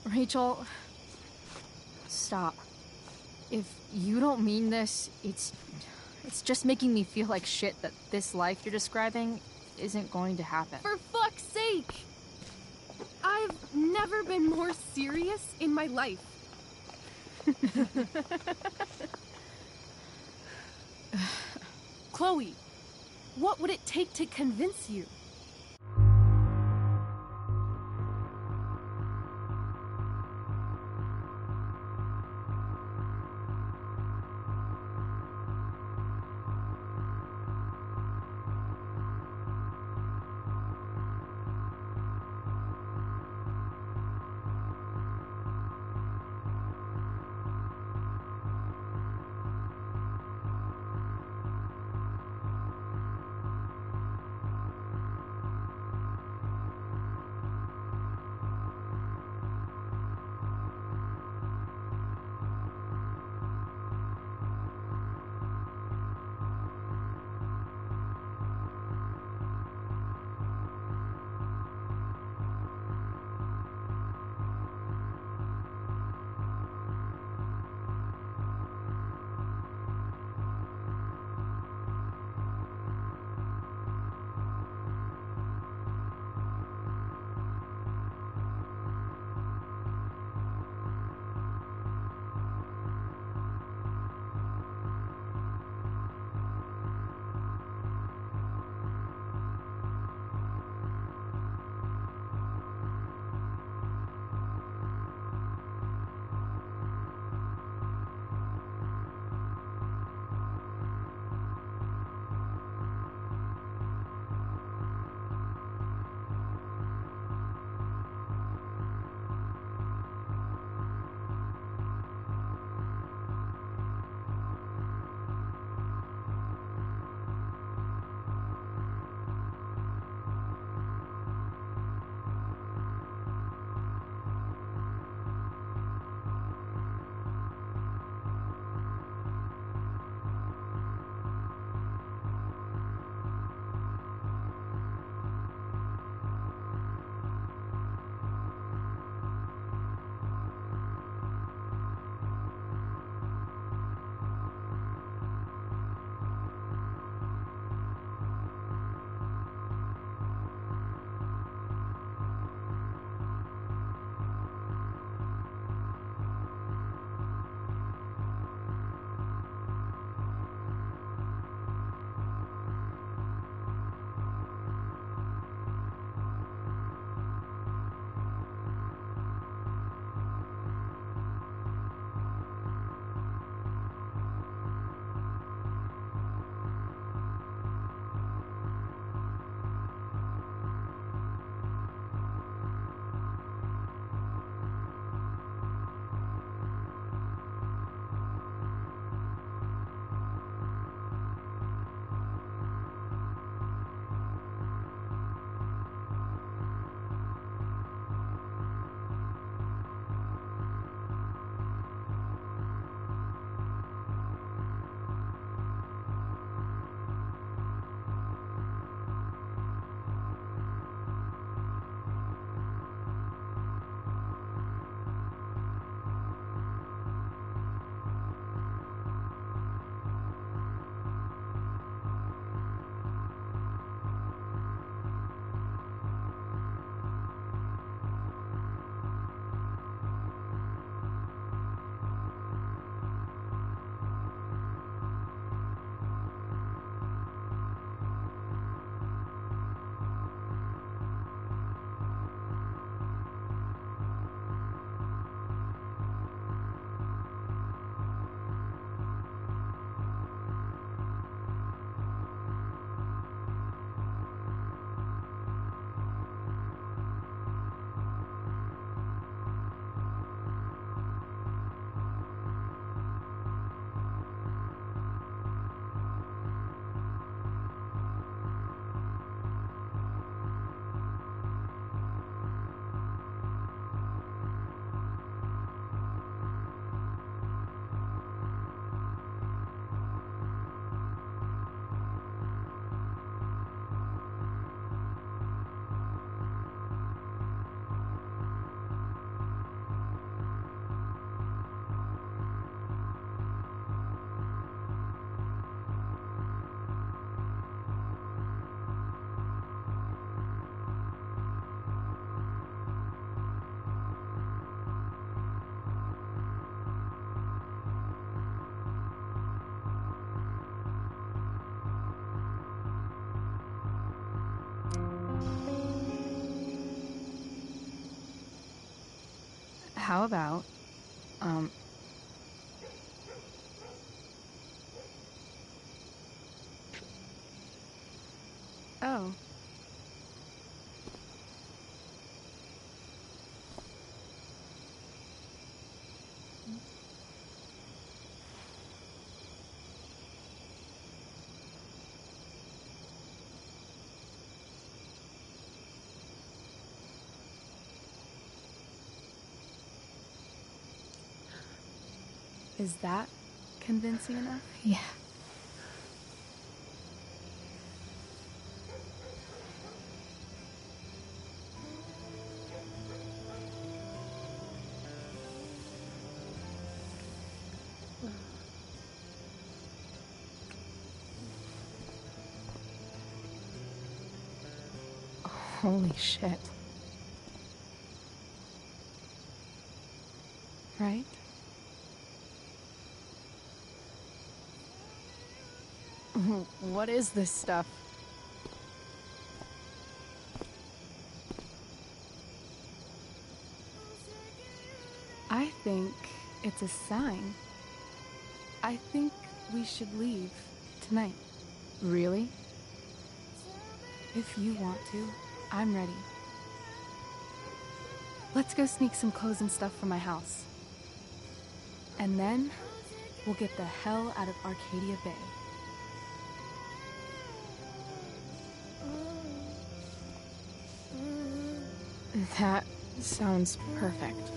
Rachel, stop. If you don't mean this, it's just making me feel like shit that this life you're describing isn't going to happen. For fuck's sake! I've never been more serious in my life. Chloe, what would it take to convince you? How about, oh. Is that convincing enough? Yeah. Holy shit. Right? What is this stuff? I think it's a sign. I think we should leave tonight. Really? If you want to, I'm ready. Let's go sneak some clothes and stuff from my house. And then, we'll get the hell out of Arcadia Bay. That sounds perfect.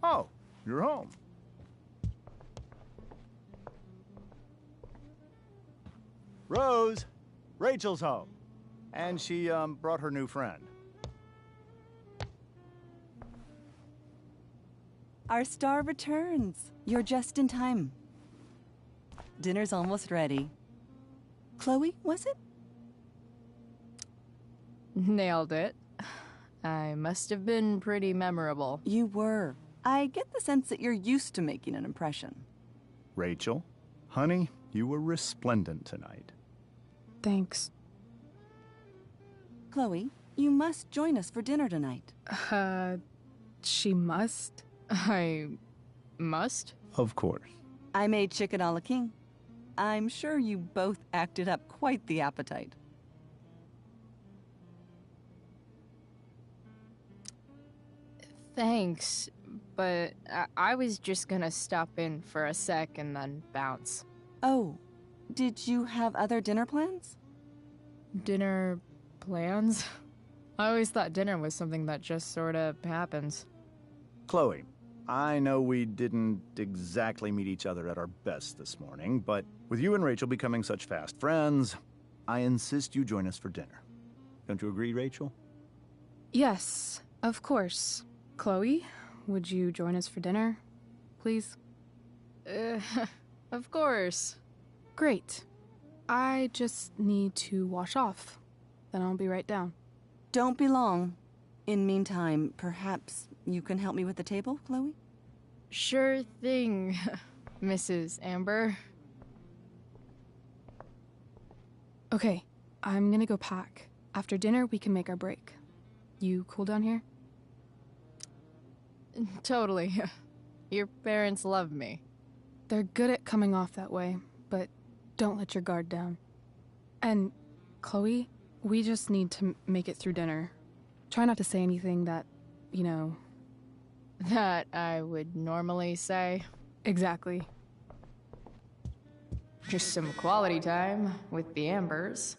Oh, you're home. Rose, Rachel's home. And she, brought her new friend. Our star returns. You're just in time. Dinner's almost ready. Chloe, was it? Nailed it. I must have been pretty memorable. You were. I get the sense that you're used to making an impression. Rachel, honey, you were resplendent tonight. Thanks. Chloe, you must join us for dinner tonight. She must? I must? Of course. I made chicken a la king. I'm sure you both acted up quite the appetite. Thanks, but I was just gonna stop in for a sec and then bounce. Oh, did you have other dinner plans? Dinner plans? I always thought dinner was something that just sorta happens. Chloe, I know we didn't exactly meet each other at our best this morning, but with you and Rachel becoming such fast friends, I insist you join us for dinner. Don't you agree, Rachel? Yes, of course. Chloe, would you join us for dinner, please? Of course. Great. I just need to wash off. Then I'll be right down. Don't be long. In meantime, perhaps you can help me with the table, Chloe? Sure thing, Mrs. Amber. Okay, I'm gonna go pack. After dinner, we can make our break. You cool down here? Totally. Your parents love me. They're good at coming off that way, but don't let your guard down. And, Chloe, we just need to make it through dinner. Try not to say anything that, you know... That I would normally say. Exactly. Just some quality time with the Ambers.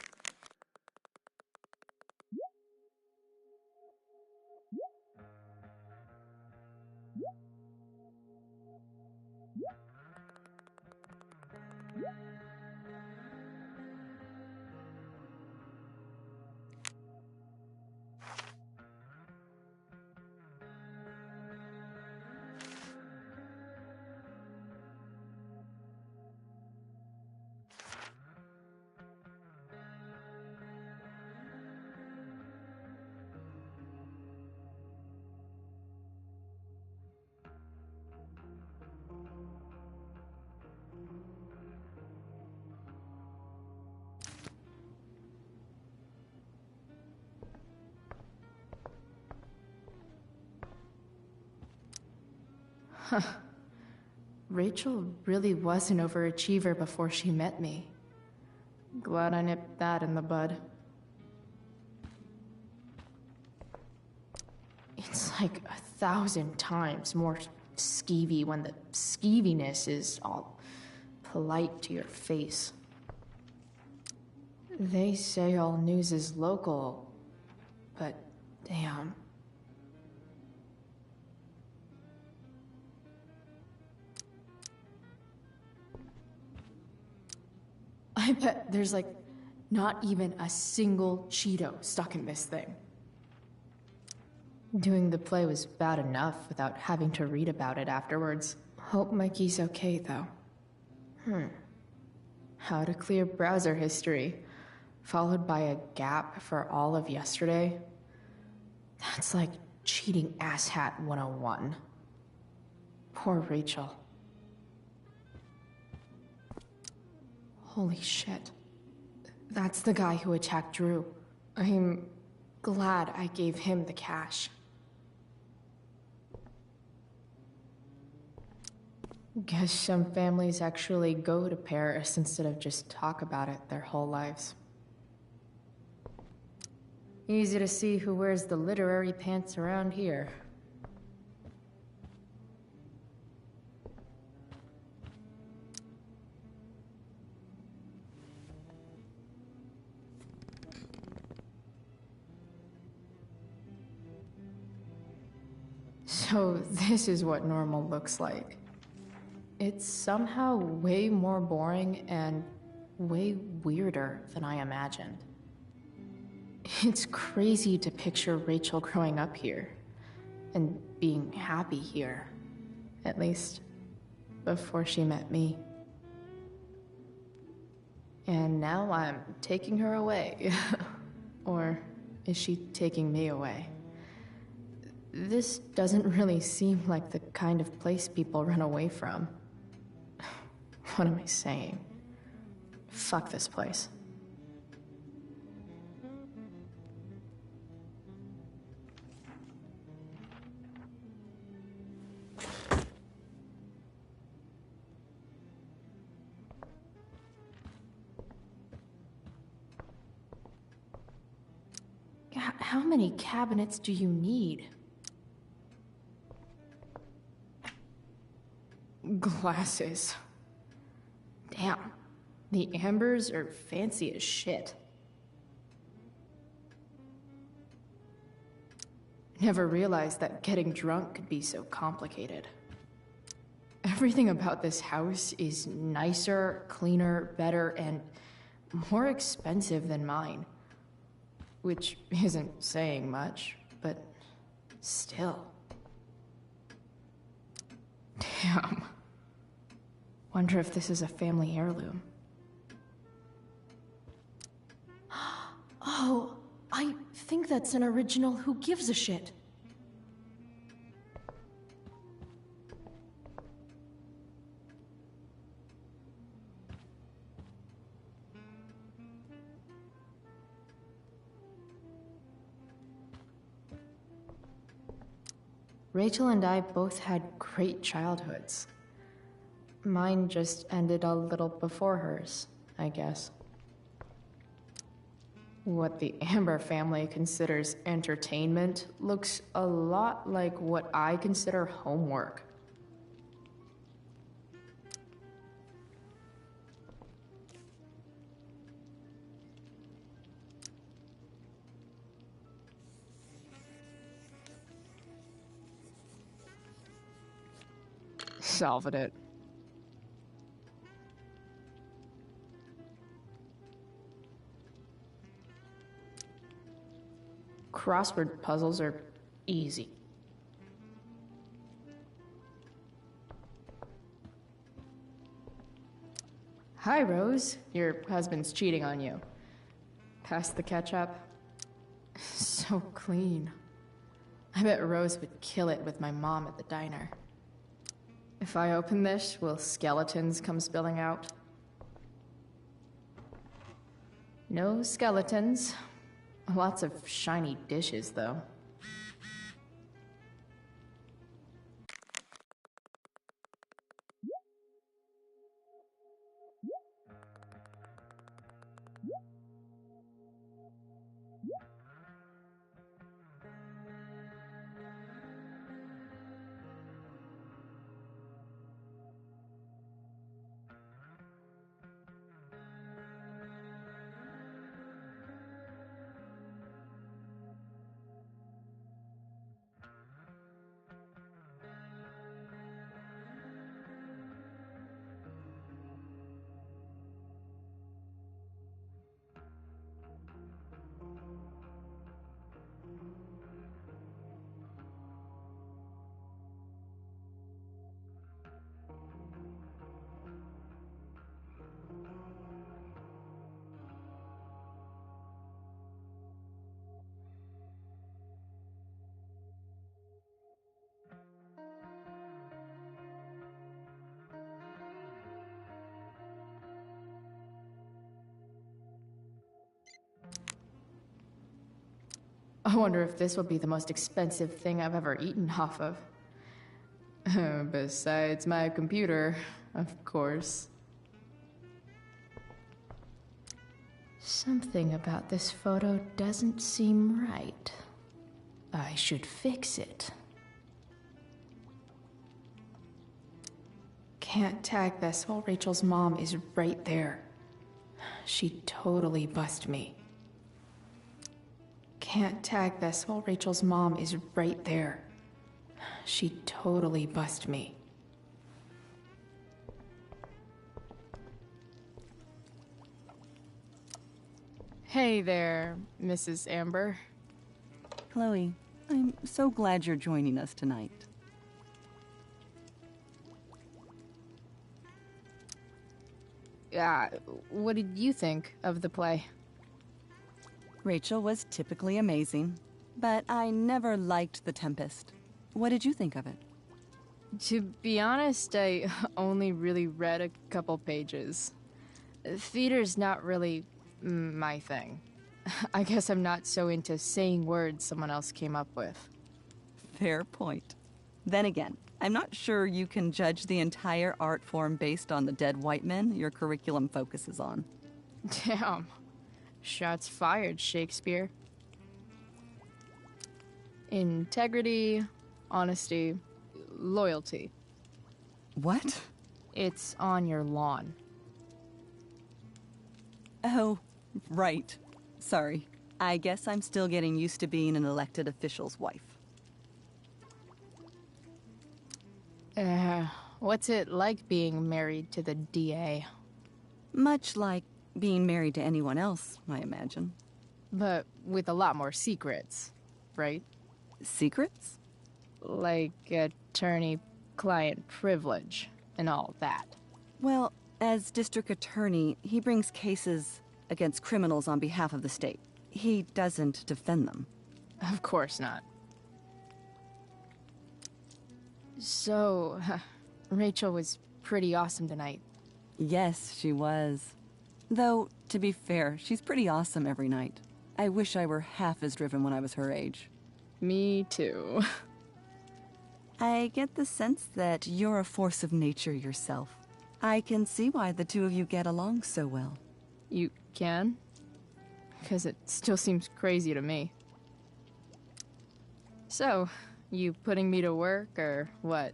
Huh. Rachel really was an overachiever before she met me. Glad I nipped that in the bud. It's like 1,000 times more skeevy when the skeeviness is all polite to your face. They say all news is local, but damn. I bet there's like not even a single Cheeto stuck in this thing. Doing the play was bad enough without having to read about it afterwards. Hope Mikey's okay though. How to clear browser history, followed by a gap for all of yesterday. That's like cheating asshat 101. Poor Rachel. Holy shit. That's the guy who attacked Drew. I'm glad I gave him the cash. Guess some families actually go to Paris instead of just talk about it their whole lives. Easy to see who wears the literary pants around here. So this is what normal looks like. It's somehow way more boring and way weirder than I imagined. It's crazy to picture Rachel growing up here and being happy here, at least before she met me. And now I'm taking her away. Or is she taking me away? This doesn't really seem like the kind of place people run away from. What am I saying? Fuck this place. How many cabinets do you need? Glasses. Damn. The Ambers are fancy as shit. Never realized that getting drunk could be so complicated. Everything about this house is nicer, cleaner, better, and more expensive than mine. Which isn't saying much, but still. Damn. Wonder if this is a family heirloom. Oh, I think that's an original Who Gives a Shit. Rachel and I both had great childhoods. Mine just ended a little before hers, I guess. What the Amber family considers entertainment looks a lot like what I consider homework. Solving it. Crossword puzzles are easy. Hi, Rose. Your husband's cheating on you. Pass the ketchup. So clean. I bet Rose would kill it with my mom at the diner. If I open this, will skeletons come spilling out? No skeletons. Lots of shiny dishes, though. I wonder if this will be the most expensive thing I've ever eaten off of. Besides my computer, of course. Something about this photo doesn't seem right. I should fix it. Can't tag this while Rachel's mom is right there. She'd totally bust me. Can't tag this while Rachel's mom is right there. She'd totally bust me. Hey there, Mrs. Amber. Chloe, I'm so glad you're joining us tonight. What did you think of the play? Rachel was typically amazing, but I never liked The Tempest. What did you think of it? To be honest, I only really read a couple pages. Theater's not really my thing. I guess I'm not so into saying words someone else came up with. Fair point. Then again, I'm not sure you can judge the entire art form based on the dead white men your curriculum focuses on. Damn. Shots fired, Shakespeare. Integrity, honesty, loyalty. What? It's on your lawn. Oh, right. Sorry. I guess I'm still getting used to being an elected official's wife. What's it like being married to the DA? Much like being married to anyone else, I imagine. But with a lot more secrets, right? Secrets? Like attorney-client privilege and all that. Well, as district attorney, he brings cases against criminals on behalf of the state. He doesn't defend them. Of course not. So, Rachel was pretty awesome tonight. Yes, she was. Though, to be fair, she's pretty awesome every night. I wish I were half as driven when I was her age. Me too. I get the sense that you're a force of nature yourself. I can see why the two of you get along so well. You can? Because it still seems crazy to me. So, you putting me to work, or what?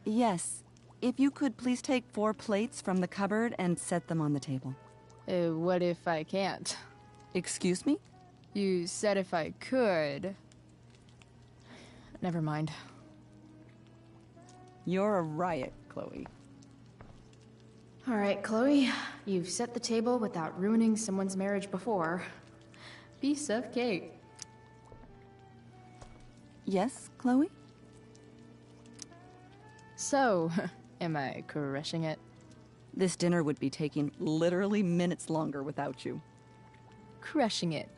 Yes. If you could please take 4 plates from the cupboard and set them on the table. What if I can't? Excuse me? You said if I could. Never mind. You're a riot, Chloe. All right, Chloe. You've set the table without ruining someone's marriage before. Piece of cake. Yes, Chloe? So, am I crushing it? This dinner would be taking literally minutes longer without you. Crushing it.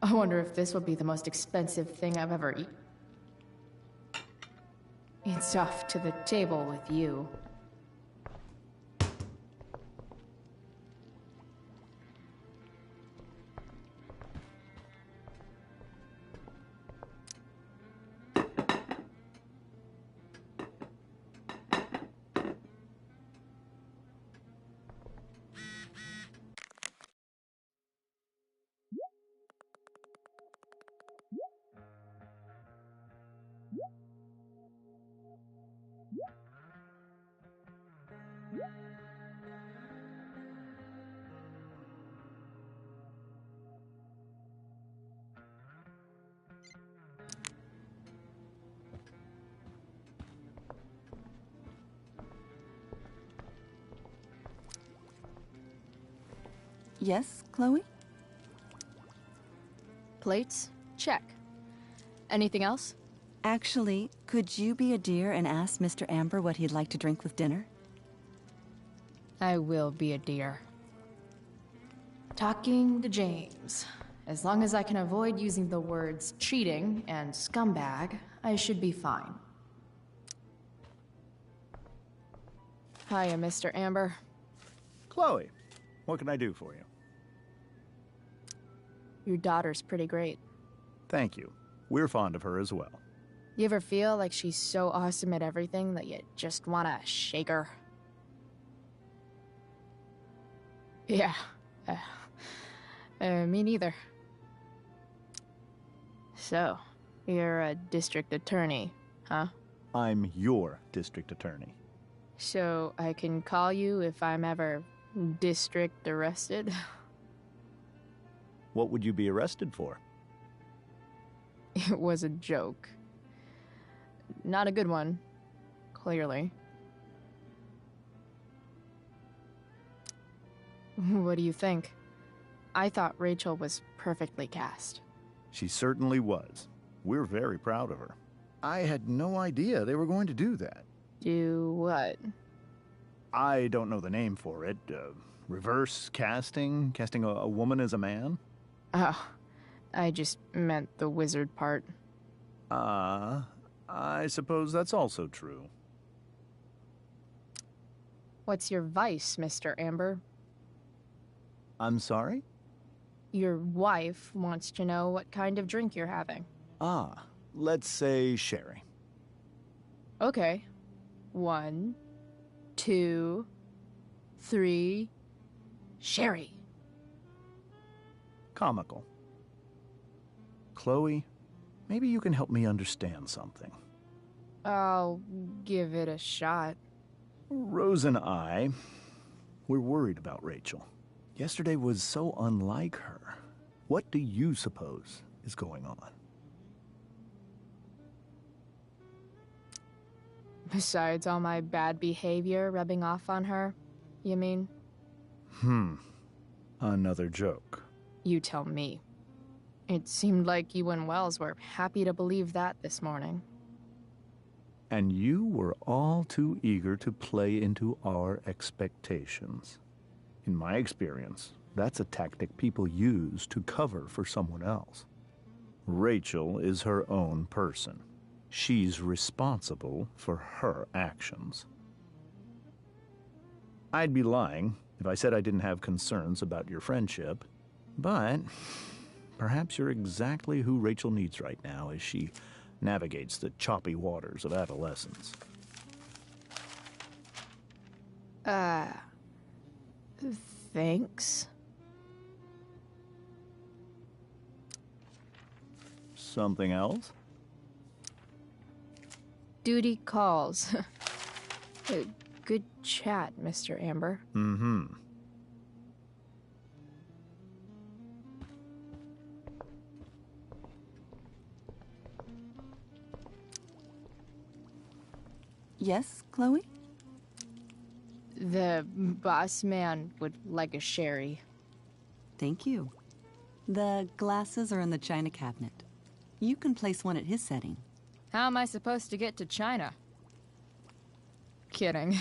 I wonder if this will be the most expensive thing I've ever eaten. It's off to the table with you. Yes, Chloe? Plates? Check. Anything else? Actually, could you be a dear and ask Mr. Amber what he'd like to drink with dinner? I will be a dear. Talking to James. As long as I can avoid using the words cheating and scumbag, I should be fine. Hiya, Mr. Amber. Chloe, what can I do for you? Your daughter's pretty great. Thank you. We're fond of her as well. You ever feel like she's so awesome at everything that you just want to shake her? Yeah. Me neither. So, you're a district attorney, huh? I'm your district attorney. So, I can call you if I'm ever district arrested? What would you be arrested for? It was a joke. Not a good one, clearly. What do you think? I thought Rachel was perfectly cast. She certainly was. We're very proud of her. I had no idea they were going to do that. Do what? I don't know the name for it. Reverse casting? Casting a woman as a man? Oh, I just meant the wizard part. I suppose that's also true. What's your vice, Mr. Amber? I'm sorry? Your wife wants to know what kind of drink you're having. Ah, let's say sherry. Okay. 1, 2, 3... Sherry. Comical. Chloe, maybe you can help me understand something. I'll give it a shot. Rose and I, we're worried about Rachel. Yesterday was so unlike her. What do you suppose is going on? Besides all my bad behavior rubbing off on her, you mean? Another joke. You tell me. It seemed like you and Wells were happy to believe that this morning. And you were all too eager to play into our expectations. In my experience, that's a tactic people use to cover for someone else. Rachel is her own person. She's responsible for her actions. I'd be lying if I said I didn't have concerns about your friendship, but perhaps you're exactly who Rachel needs right now as she navigates the choppy waters of adolescence. Thanks. Something else? Duty calls. Good chat, Mr. Amber. Mm-hmm. Yes, Chloe? The boss man would like a sherry. Thank you. The glasses are in the china cabinet. You can place one at his setting. How am I supposed to get to China? Kidding.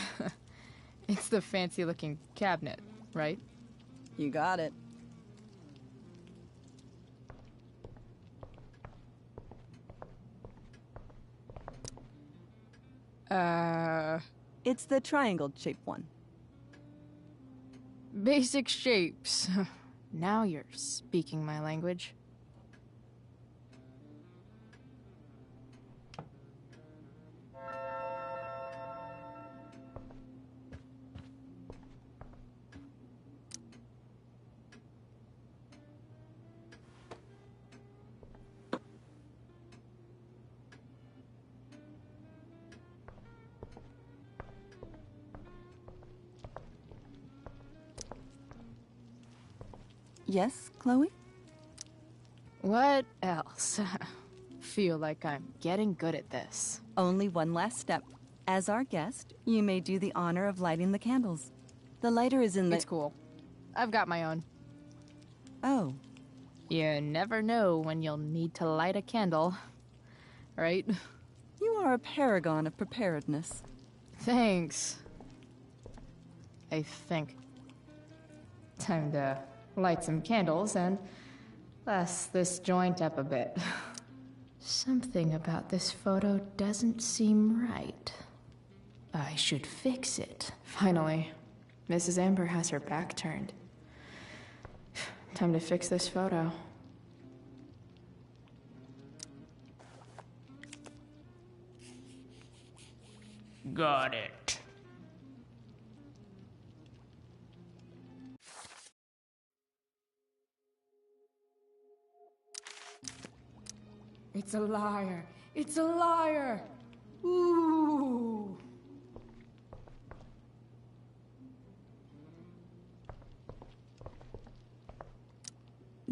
It's the fancy-looking cabinet, right? You got it. It's the triangle-shaped one. Basic shapes. Now you're speaking my language. Yes, Chloe? What else? Feel like I'm getting good at this. Only one last step. As our guest, you may do the honor of lighting the candles. The lighter is in the... It's cool. I've got my own. Oh. You never know when you'll need to light a candle, right? You are a paragon of preparedness. Thanks. I think. Time to light some candles and bless this joint up a bit. Something about this photo doesn't seem right. I should fix it. Finally, Mrs. Amber has her back turned. Time to fix this photo. Got it. It's a liar. It's a liar. Ooh.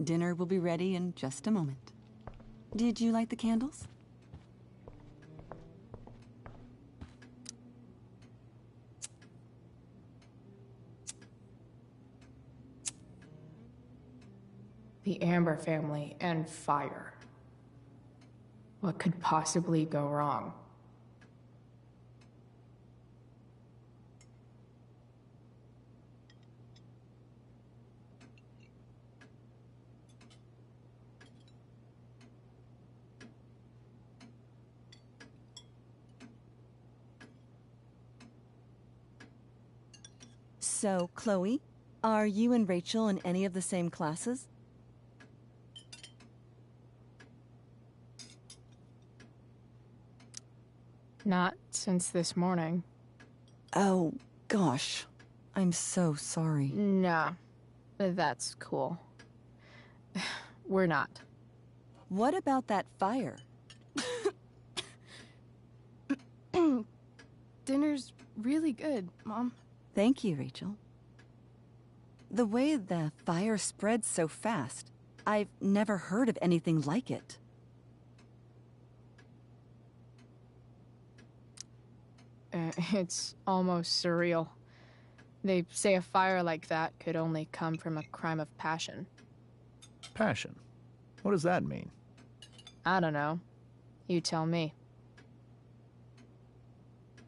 Dinner will be ready in just a moment. Did you light the candles? The Amber family and fire. What could possibly go wrong? So, Chloe, are you and Rachel in any of the same classes? Not since this morning. Oh, gosh. I'm so sorry. Nah, that's cool. We're not. What about that fire? Dinner's really good, Mom. Thank you, Rachel. The way the fire spreads so fast, I've never heard of anything like it. It's almost surreal. They say a fire like that could only come from a crime of passion. Passion? What does that mean? I don't know. You tell me.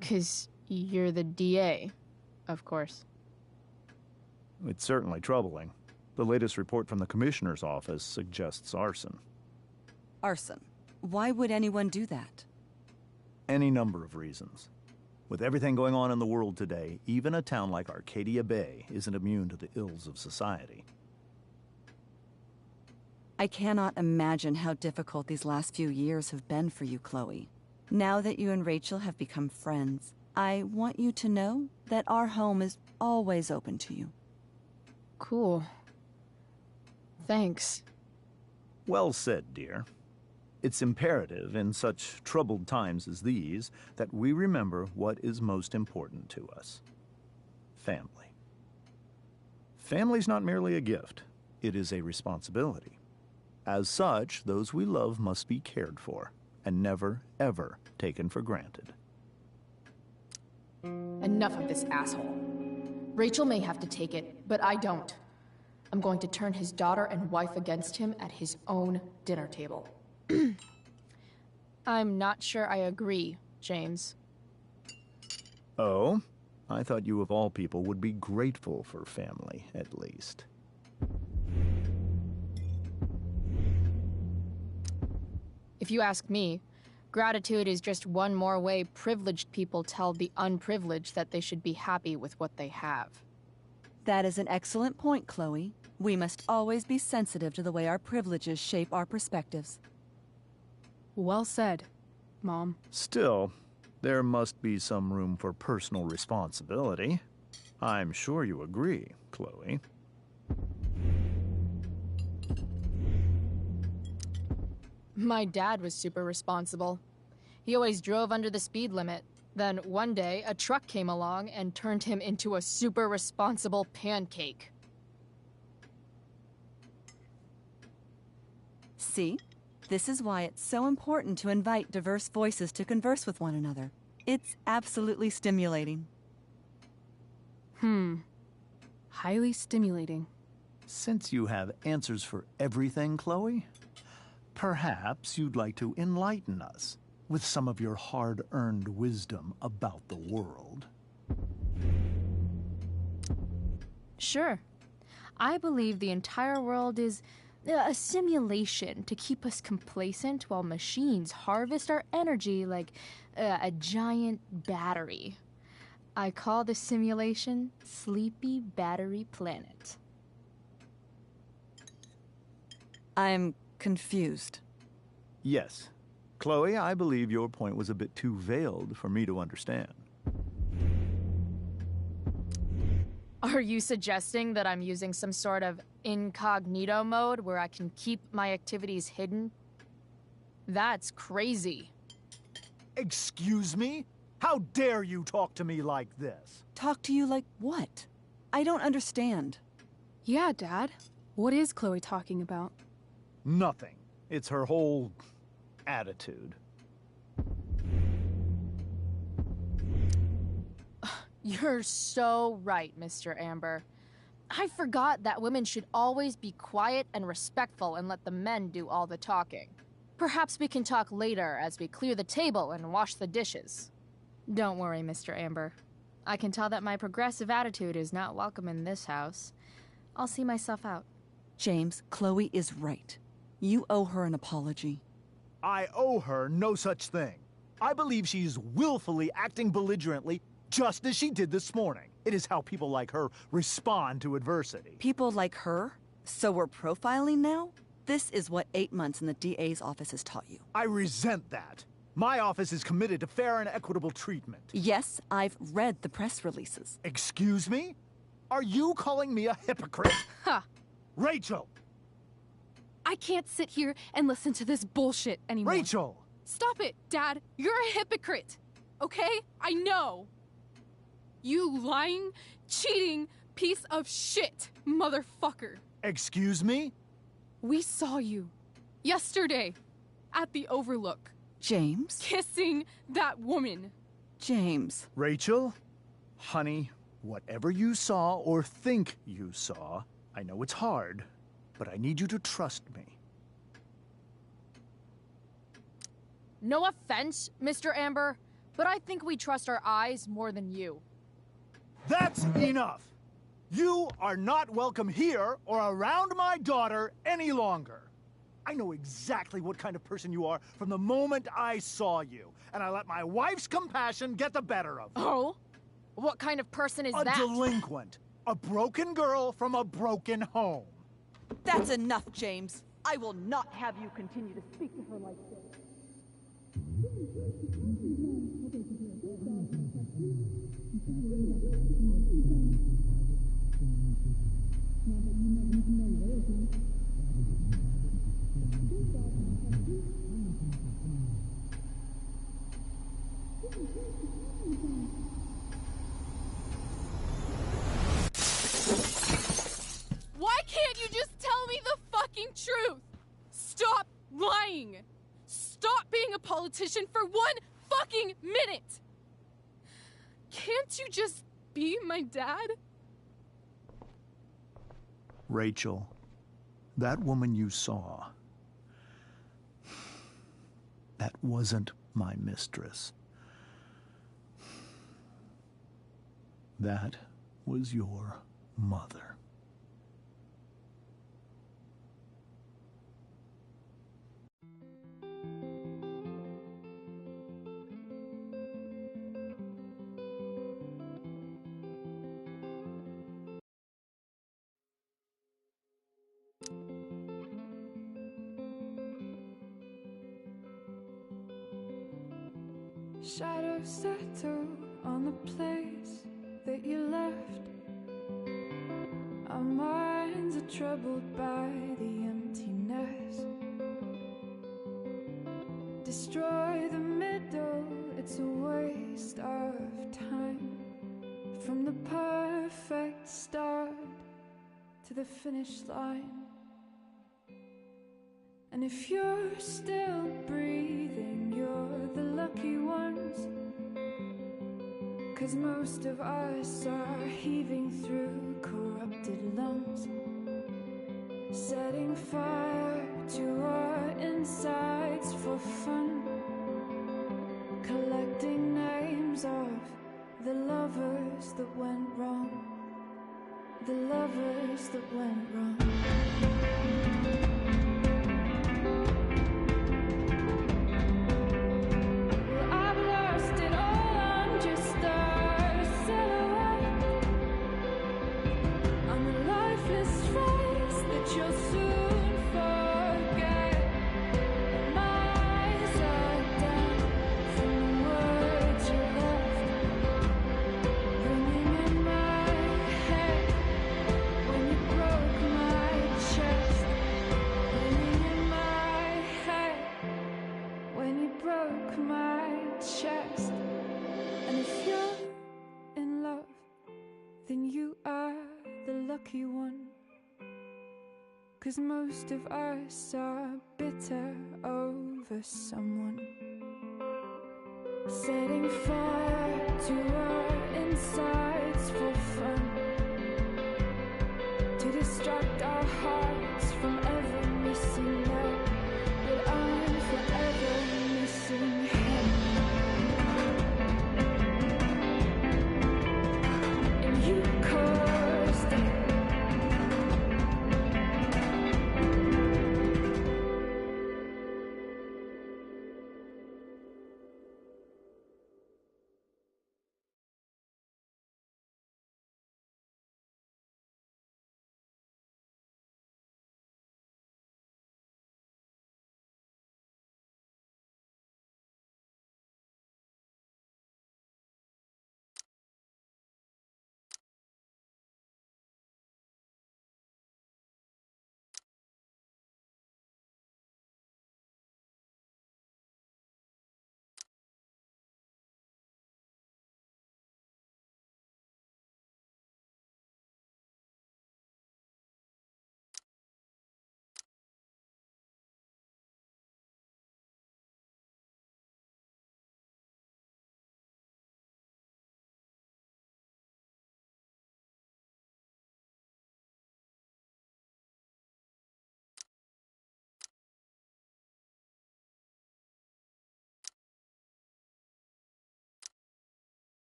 'Cause you're the DA, of course. It's certainly troubling. The latest report from the Commissioner's office suggests arson. Arson. Why would anyone do that? Any number of reasons. With everything going on in the world today, even a town like Arcadia Bay isn't immune to the ills of society. I cannot imagine how difficult these last few years have been for you, Chloe. Now that you and Rachel have become friends, I want you to know that our home is always open to you. Cool. Thanks. Well said, dear. It's imperative in such troubled times as these that we remember what is most important to us. Family. Family's not merely a gift, it is a responsibility. As such, those we love must be cared for and never, ever taken for granted. Enough of this asshole. Rachel may have to take it, but I don't. I'm going to turn his daughter and wife against him at his own dinner table. I'm not sure I agree, James. Oh? I thought you of all people would be grateful for family, at least. If you ask me, gratitude is just one more way privileged people tell the unprivileged that they should be happy with what they have. That is an excellent point, Chloe. We must always be sensitive to the way our privileges shape our perspectives. Well said, Mom. Still, there must be some room for personal responsibility. I'm sure you agree, Chloe. My dad was super responsible. He always drove under the speed limit. Then one day, a truck came along and turned him into a super responsible pancake. See? This is why it's so important to invite diverse voices to converse with one another. It's absolutely stimulating. Highly stimulating. Since you have answers for everything, Chloe, perhaps you'd like to enlighten us with some of your hard-earned wisdom about the world. Sure. I believe the entire world is a simulation to keep us complacent while machines harvest our energy like a giant battery. I call the simulation Sleepy Battery Planet. I'm confused. Yes. Chloe, I believe your point was a bit too veiled for me to understand. Are you suggesting that I'm using some sort of incognito mode where I can keep my activities hidden? That's crazy. Excuse me? How dare you talk to me like this? Talk to you like what? I don't understand. Yeah, Dad. What is Chloe talking about? Nothing. It's her whole attitude. You're so right, Mr. Amber. I forgot that women should always be quiet and respectful and let the men do all the talking. Perhaps we can talk later as we clear the table and wash the dishes. Don't worry, Mr. Amber. I can tell that my progressive attitude is not welcome in this house. I'll see myself out. James, Chloe is right. You owe her an apology. I owe her no such thing. I believe she's willfully acting belligerently just as she did this morning. It is how people like her respond to adversity. People like her? So we're profiling now? This is what 8 months in the DA's office has taught you. I resent that. My office is committed to fair and equitable treatment. Yes, I've read the press releases. Excuse me? Are you calling me a hypocrite? Ha! Rachel! I can't sit here and listen to this bullshit anymore. Rachel! Stop it, Dad. You're a hypocrite. Okay? I know. You lying, cheating piece of shit, motherfucker. Excuse me? We saw you yesterday at the Overlook. James? Kissing that woman. James. Rachel? Honey, whatever you saw or think you saw, I know it's hard, but I need you to trust me. No offense, Mr. Amber, but I think we trust our eyes more than you. That's enough! You are not welcome here or around my daughter any longer. I know exactly what kind of person you are from the moment I saw you, and I let my wife's compassion get the better of me. Oh? What kind of person is that? A delinquent. A broken girl from a broken home. That's enough, James. I will not have you continue to speak to her like this. Why can't you just tell me the fucking truth? Stop lying. Stop being a politician for 1 fucking minute. Can't you just be my dad? Rachel, that woman you saw, that wasn't my mistress. That was your mother. Shadows settle on the place that you left. Our minds are troubled by the emptiness. Destroy the middle, it's a waste of time. From the perfect start to the finish line. And if you're still breathing, you're the lucky ones. 'Cause most of us are heaving through corrupted lungs. the lovers that went wrong. Well, I've lost it all, I'm just a silhouette on a lifeless face that you'll soon forget. My eyes are down from the words you left, ringing in my head when you broke my chest, ringing in my head when you broke my chest. And if you're in love, then you are the lucky one. 'Cause most of us are bitter over someone. Setting fire to our insides for fun, to distract our hearts from ever missing love. But I'm forever missing him. And you caused it.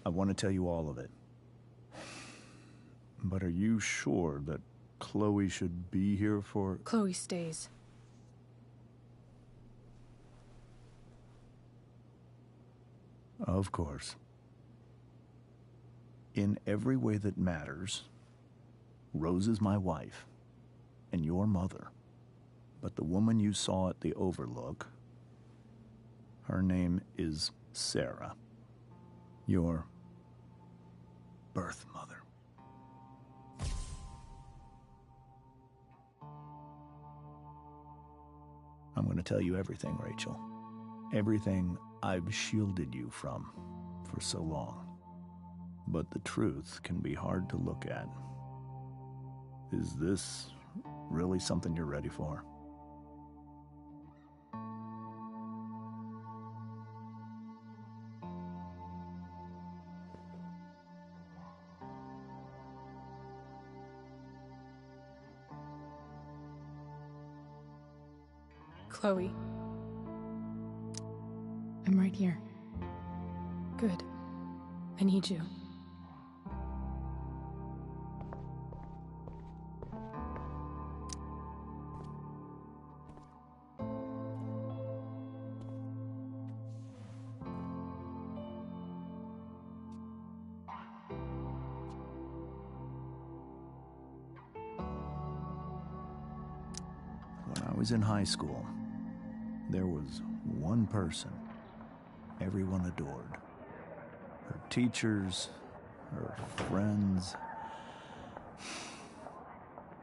I want to tell you all of it. But are you sure that Chloe should be here for... Chloe stays. Of course. In every way that matters, Rose is my wife and your mother. But the woman you saw at the Overlook, her name is Sarah, your birth mother. I'm going to tell you everything, Rachel. Everything I've shielded you from for so long. But the truth can be hard to look at. Is this really something you're ready for? Chloe. I'm right here. Good. I need you. When I was in high school, there was one person everyone adored. teachers, her friends.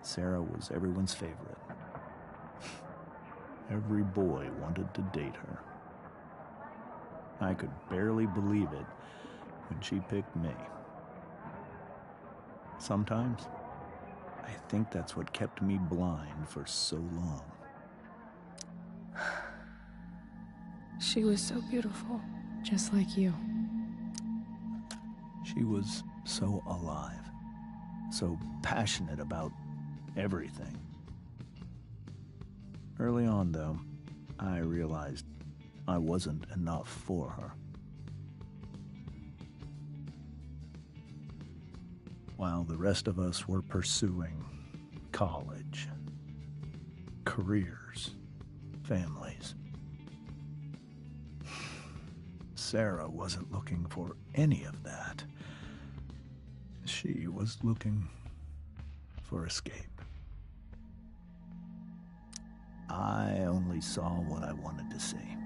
Sarah was everyone's favorite. Every boy wanted to date her. I could barely believe it when she picked me. Sometimes, I think that's what kept me blind for so long. She was so beautiful, just like you. She was so alive, so passionate about everything. Early on, though, I realized I wasn't enough for her. While the rest of us were pursuing college, careers, families, Sarah wasn't looking for any of that. She was looking for escape. I only saw what I wanted to see,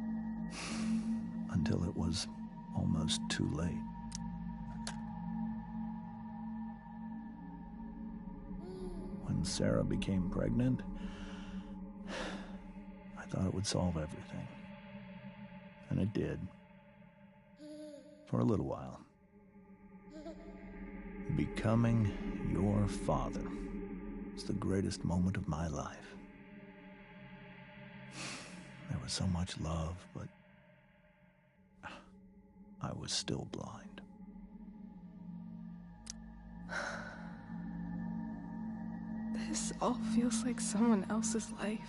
until it was almost too late. When Sarah became pregnant, I thought it would solve everything. And it did. For a little while. Becoming your father was the greatest moment of my life. There was so much love, but I was still blind. This all feels like someone else's life.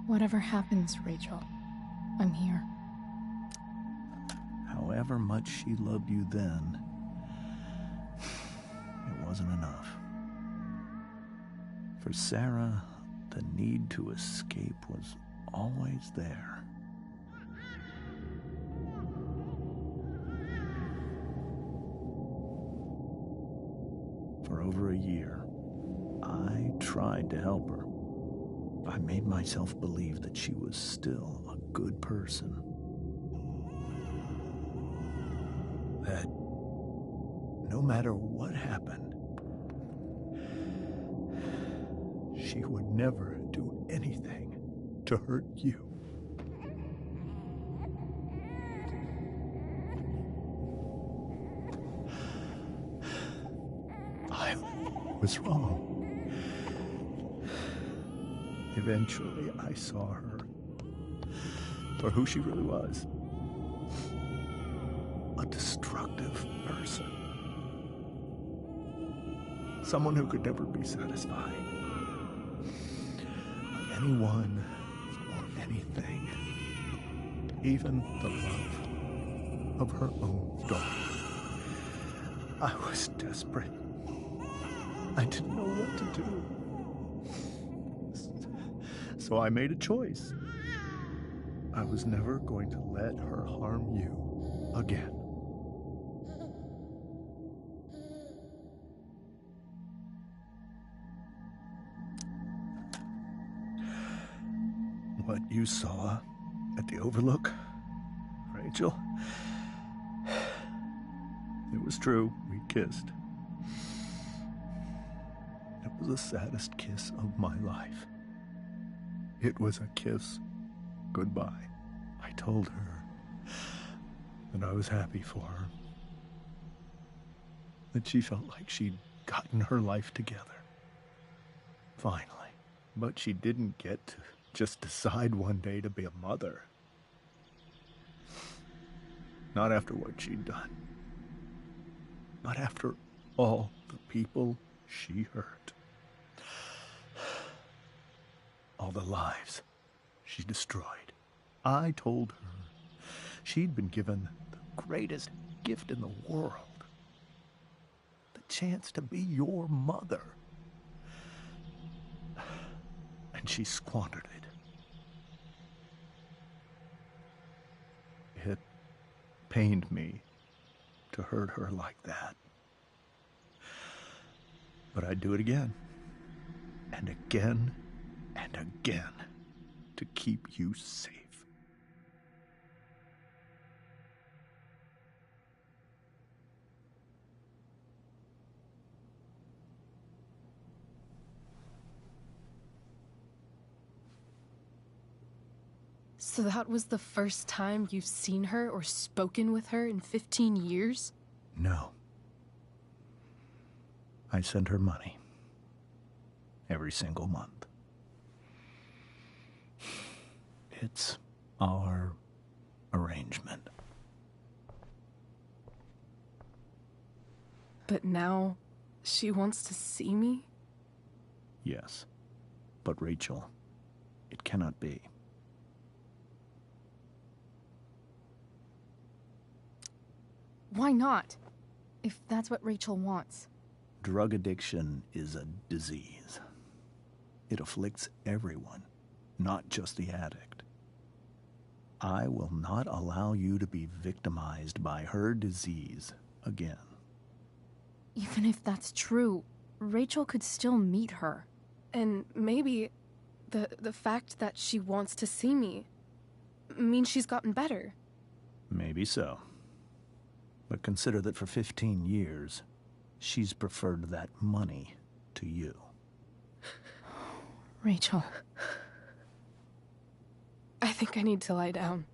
Whatever happens, Rachel, I'm here. However much she loved you then, it wasn't enough. For Sarah, the need to escape was always there. For over a year, I tried to help her. I made myself believe that she was still a good person. That no matter what happened, she would never do anything to hurt you. I was wrong. Eventually, I saw her for who she really was. A destructive person. Someone who could never be satisfied by anyone or anything. Even the love of her own daughter. I was desperate. I didn't know what to do. So I made a choice. I was never going to let her harm you again. What you saw at the Overlook, Rachel, it was true. We kissed. It was the saddest kiss of my life. It was a kiss goodbye. I told her that I was happy for her. That she felt like she'd gotten her life together. Finally. But she didn't get to just decide one day to be a mother. Not after what she'd done. Not after all the people she hurt. All the lives she destroyed. I told her she'd been given the greatest gift in the world. The chance to be your mother. And she squandered it. It pained me to hurt her like that. But I'd do it again. And again. And again, to keep you safe. So that was the first time you've seen her or spoken with her in 15 years? No. I send her money. Every single month. It's our arrangement. But now, she wants to see me? Yes. But Rachel, it cannot be. Why not? If that's what Rachel wants. Drug addiction is a disease. It afflicts everyone, not just the addict. I will not allow you to be victimized by her disease again. Even if that's true, Rachel could still meet her. And maybe the fact that she wants to see me means she's gotten better. Maybe so. But consider that for 15 years, she's preferred that money to you. Rachel. I think I need to lie down.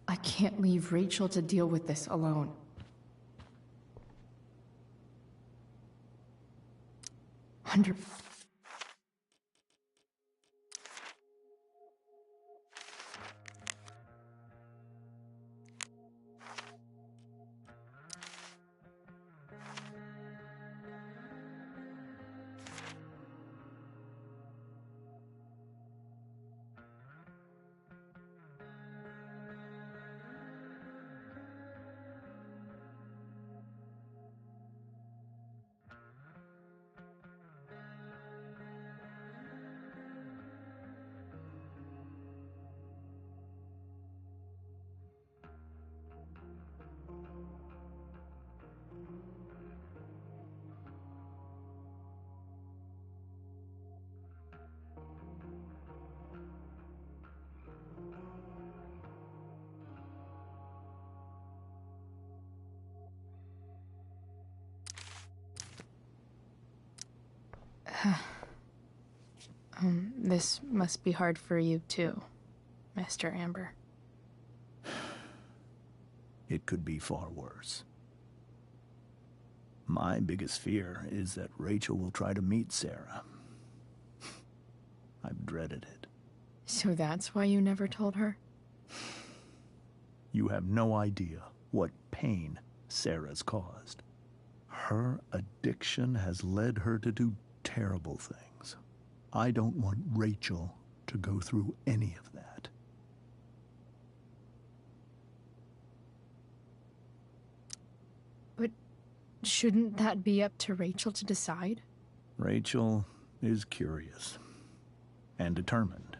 I can't leave Rachel to deal with this alone. Hundred. This must be hard for you too, Mr. Amber. It could be far worse. My biggest fear is that Rachel will try to meet Sarah. I've dreaded it. So that's why you never told her? You have no idea what pain Sarah's caused. Her addiction has led her to do terrible things. I don't want Rachel to go through any of that. But shouldn't that be up to Rachel to decide? Rachel is curious and determined.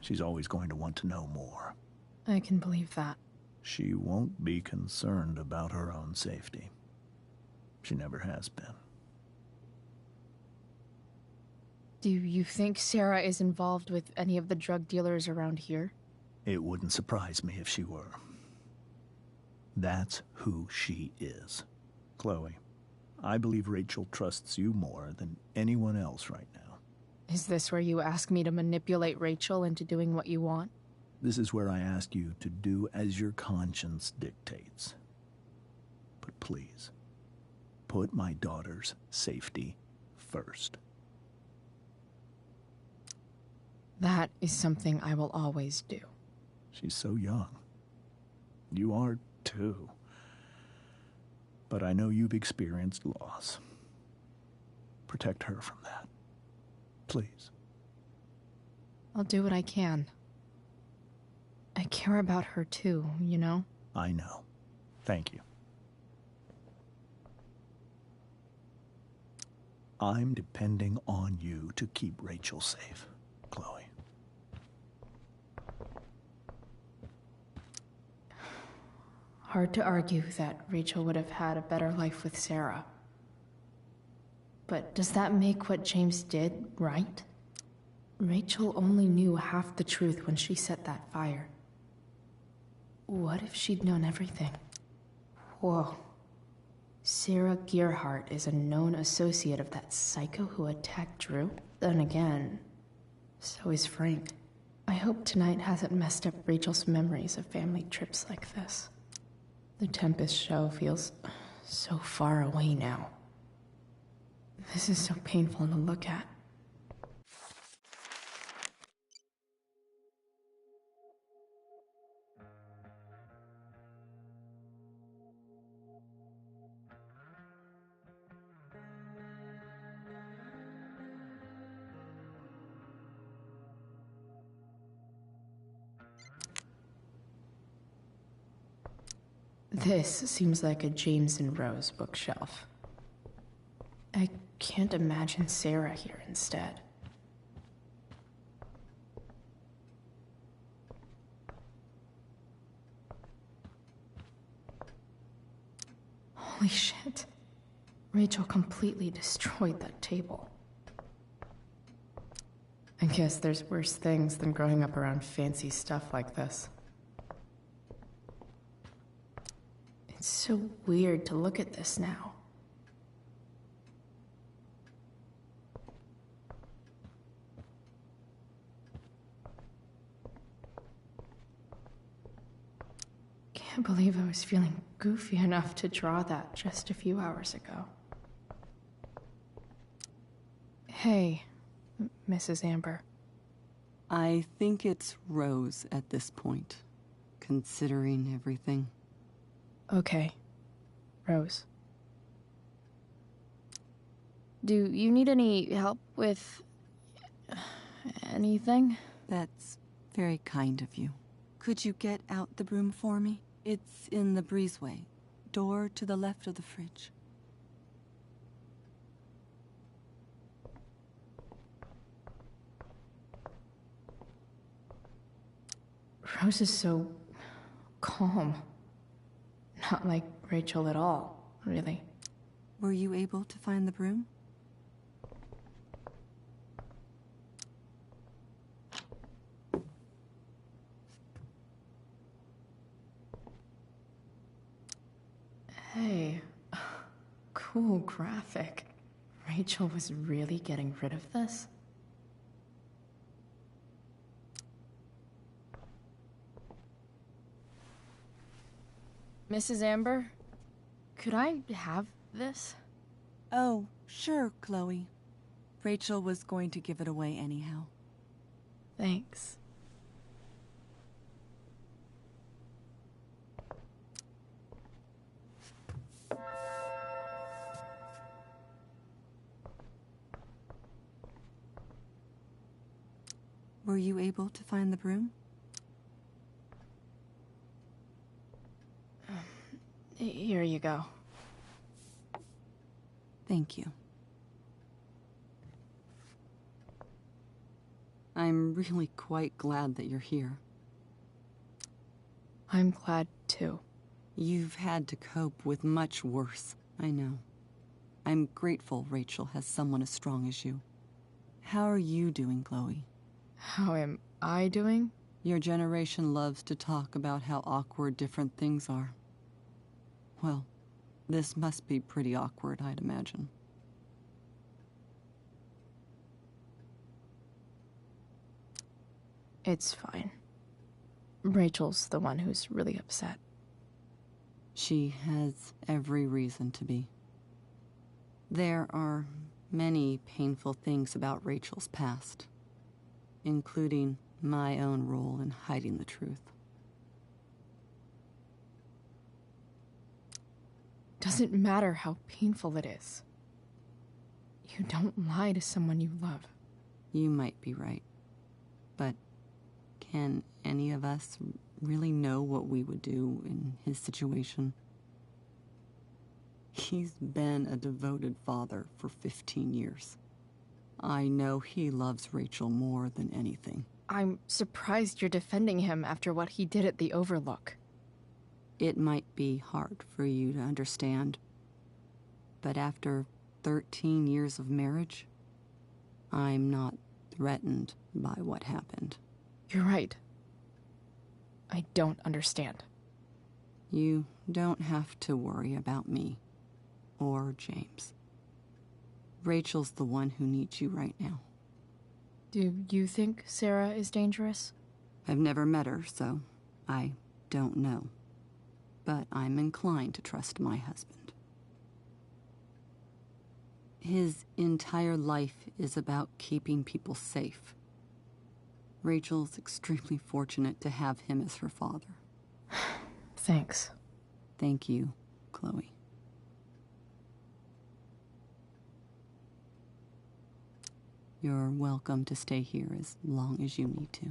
She's always going to want to know more. I can believe that. She won't be concerned about her own safety. She never has been. Do you think Sarah is involved with any of the drug dealers around here? It wouldn't surprise me if she were. That's who she is. Chloe, I believe Rachel trusts you more than anyone else right now. Is this where you ask me to manipulate Rachel into doing what you want? This is where I ask you to do as your conscience dictates. But please, put my daughter's safety first. That is something I will always do. She's so young. You are too. But I know you've experienced loss. Protect her from that. Please. I'll do what I can. I care about her too, you know? I know. Thank you. I'm depending on you to keep Rachel safe, Chloe. Hard to argue that Rachel would have had a better life with Sarah. But does that make what James did right? Rachel only knew half the truth when she set that fire. What if she'd known everything? Whoa. Sarah Gearhart is a known associate of that psycho who attacked Drew? Then again, so is Frank. I hope tonight hasn't messed up Rachel's memories of family trips like this. The Tempest show feels so far away now. This is so painful to look at. This seems like a James and Rose bookshelf. I can't imagine Sarah here instead. Holy shit. Rachel completely destroyed that table. I guess there's worse things than growing up around fancy stuff like this. It's so weird to look at this now. Can't believe I was feeling goofy enough to draw that just a few hours ago. Hey, Mrs. Amber. I think it's Rose at this point, considering everything. Okay, Rose. Do you need any help with anything? That's very kind of you. Could you get out the broom for me? It's in the breezeway, door to the left of the fridge. Rose is so calm. Not like Rachel at all, really. Were you able to find the broom? Hey, cool graphic. Rachel was really getting rid of this? Mrs. Amber, could I have this? Oh, sure, Chloe. Rachel was going to give it away anyhow. Thanks. Were you able to find the broom? Here you go. Thank you. I'm really quite glad that you're here. I'm glad too. You've had to cope with much worse, I know. I'm grateful Rachel has someone as strong as you. How are you doing, Chloe? How am I doing? Your generation loves to talk about how awkward different things are. Well, this must be pretty awkward, I'd imagine. It's fine. Rachel's the one who's really upset. She has every reason to be. There are many painful things about Rachel's past, including my own role in hiding the truth. Doesn't matter how painful it is. You don't lie to someone you love. You might be right, but can any of us really know what we would do in his situation? He's been a devoted father for 15 years. I know he loves Rachel more than anything. I'm surprised you're defending him after what he did at the Overlook. It might be hard for you to understand, but after 13 years of marriage, I'm not threatened by what happened. You're right. I don't understand. You don't have to worry about me or James. Rachel's the one who needs you right now. Do you think Sarah is dangerous? I've never met her, so I don't know. But I'm inclined to trust my husband. His entire life is about keeping people safe. Rachel's extremely fortunate to have him as her father. Thanks. Thank you, Chloe. You're welcome to stay here as long as you need to.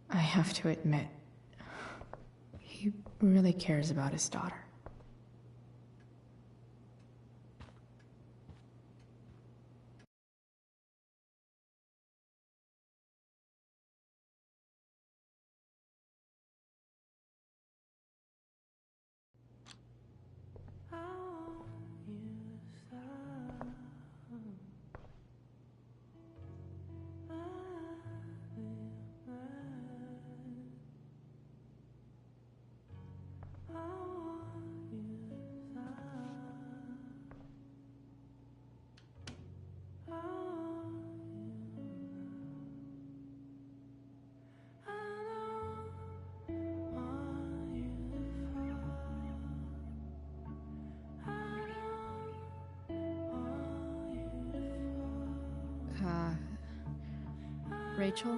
I have to admit, he really cares about his daughter. Rachel?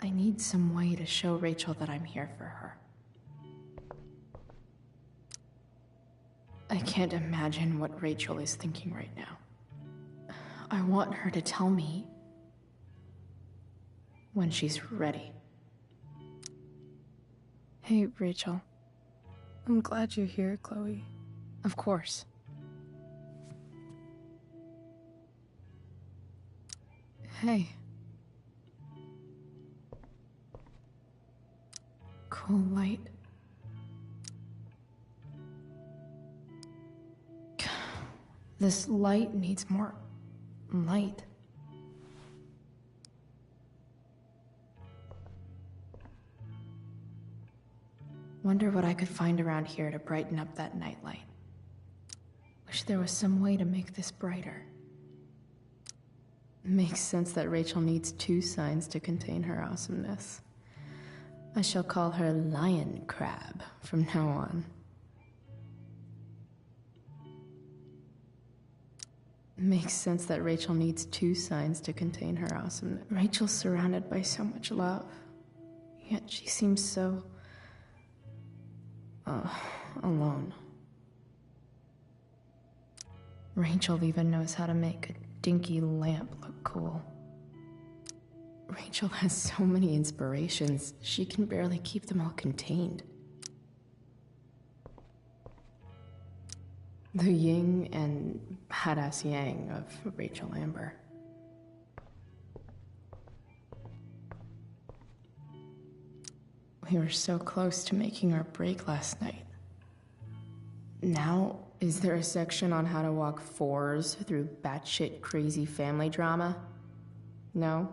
I need some way to show Rachel that I'm here for her. I can't imagine what Rachel is thinking right now. I want her to tell me when she's ready. Hey, Rachel. I'm glad you're here, Chloe. Of course. Hey. Cool light. This light needs more light. Wonder what I could find around here to brighten up that nightlight. Wish there was some way to make this brighter. Makes sense that Rachel needs 2 signs to contain her awesomeness. I shall call her Lion Crab from now on. Makes sense that Rachel needs 2 signs to contain her awesomeness. Rachel's surrounded by so much love, yet she seems so... alone. Rachel even knows how to make a dinky lamp look cool. Rachel has so many inspirations, she can barely keep them all contained. The yin and badass yang of Rachel Amber. We were so close to making our break last night. Now, is there a section on how to walk 4s through batshit crazy family drama? No?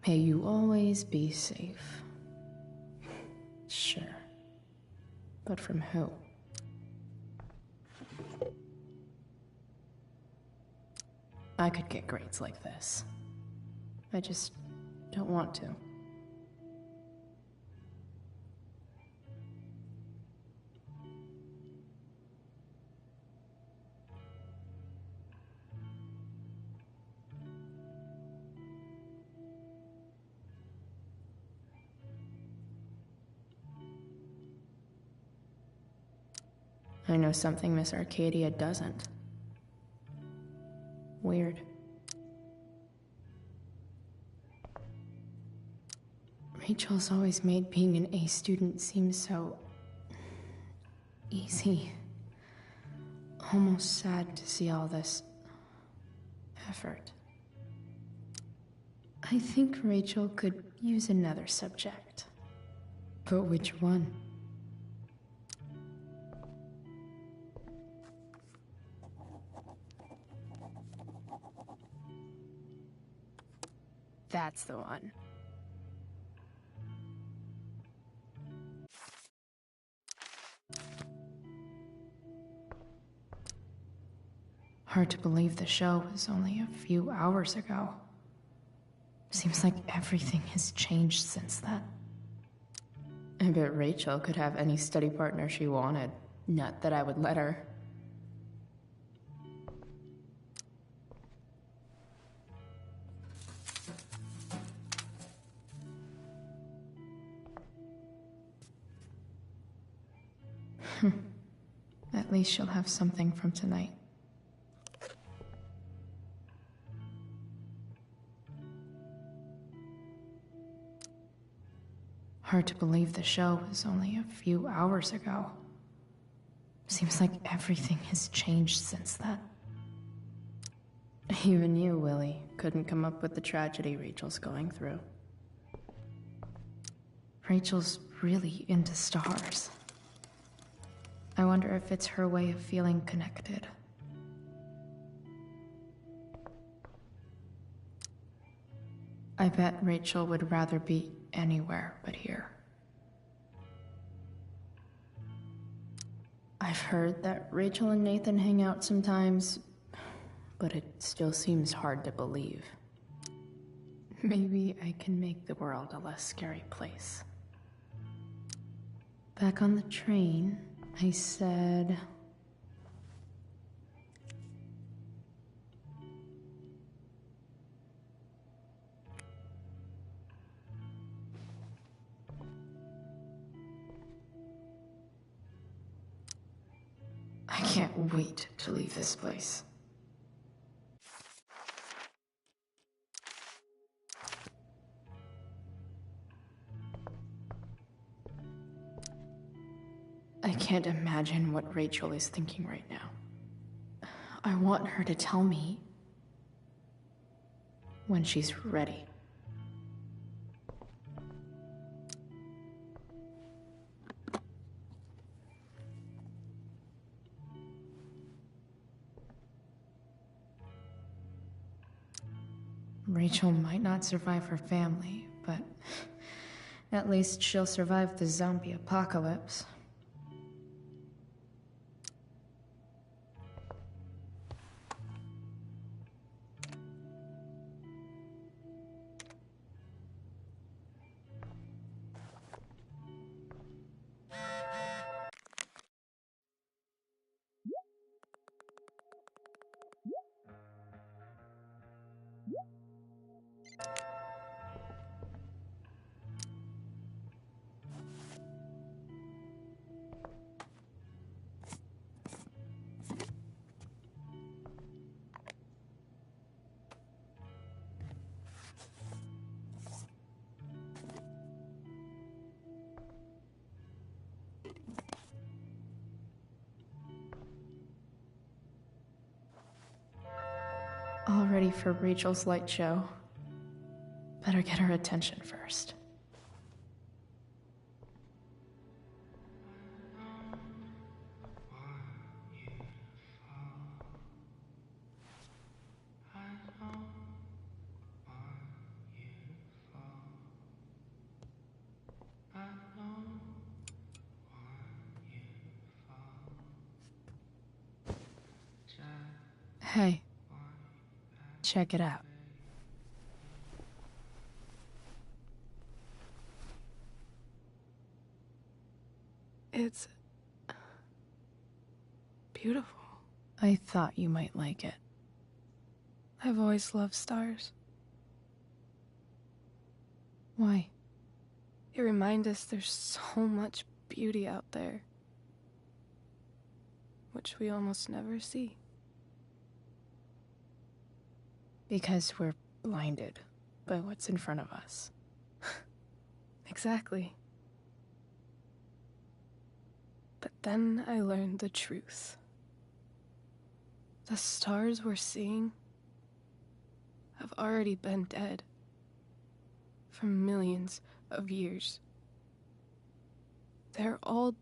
May you always be safe. Sure. But from who? I could get grades like this. I just don't want to. I know something Miss Arcadia doesn't. Weird. Rachel's always made being an A student seem so easy. Almost sad to see all this effort. I think Rachel could use another subject. But which one? That's the one. Hard to believe the show was only a few hours ago. Seems like everything has changed since then. I bet Rachel could have any study partner she wanted. Not that I would let her. At least she'll have something from tonight. Hard to believe the show was only a few hours ago. Seems like everything has changed since then. Even you, Willie, couldn't come up with the tragedy Rachel's going through. Rachel's really into stars. I wonder if it's her way of feeling connected. I bet Rachel would rather be anywhere but here. I've heard that Rachel and Nathan hang out sometimes, but it still seems hard to believe. Maybe I can make the world a less scary place. Back on the train, I said... I can't wait to leave this place. I can't imagine what Rachel is thinking right now. I want her to tell me when she's ready. Rachel might not survive her family, but at least she'll survive the zombie apocalypse. All ready for Rachel's light show. Better get her attention first. Hey, check it out. It's beautiful. I thought you might like it. I've always loved stars. Why? They remind us there's so much beauty out there. which we almost never see. Because we're blinded by what's in front of us. Exactly. But then I learned the truth. The stars we're seeing have already been dead for millions of years. They're all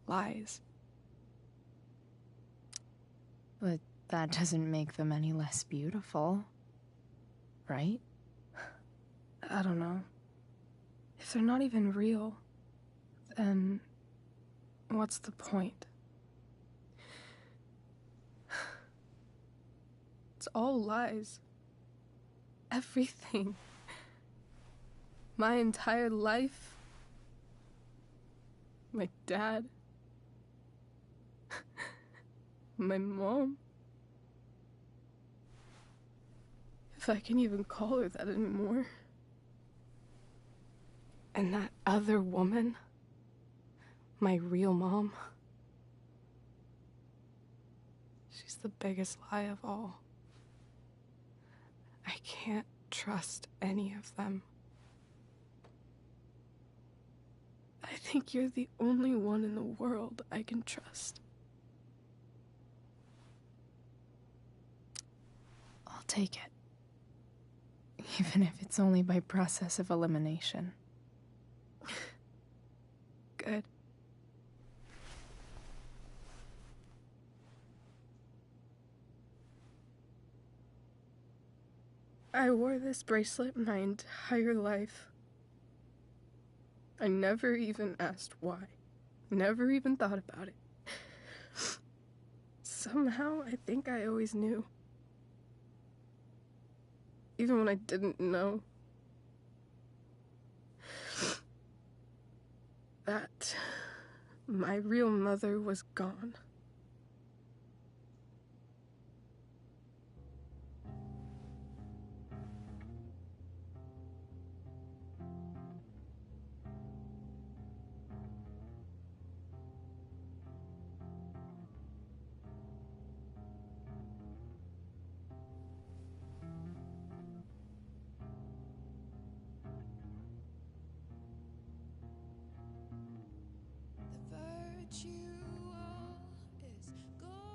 lies. But that doesn't make them any less beautiful, right? I don't know. If they're not even real, then what's the point? It's all lies. Everything. My entire life. My dad. My mom. If I can even call her that anymore. And that other woman. My real mom. She's the biggest lie of all. I can't trust any of them. I think you're the only one in the world I can trust. I'll take it. Even if it's only by process of elimination. Good. I wore this bracelet my entire life. I never even asked why. Never even thought about it. Somehow, I think I always knew. Even when I didn't know. That my real mother was gone.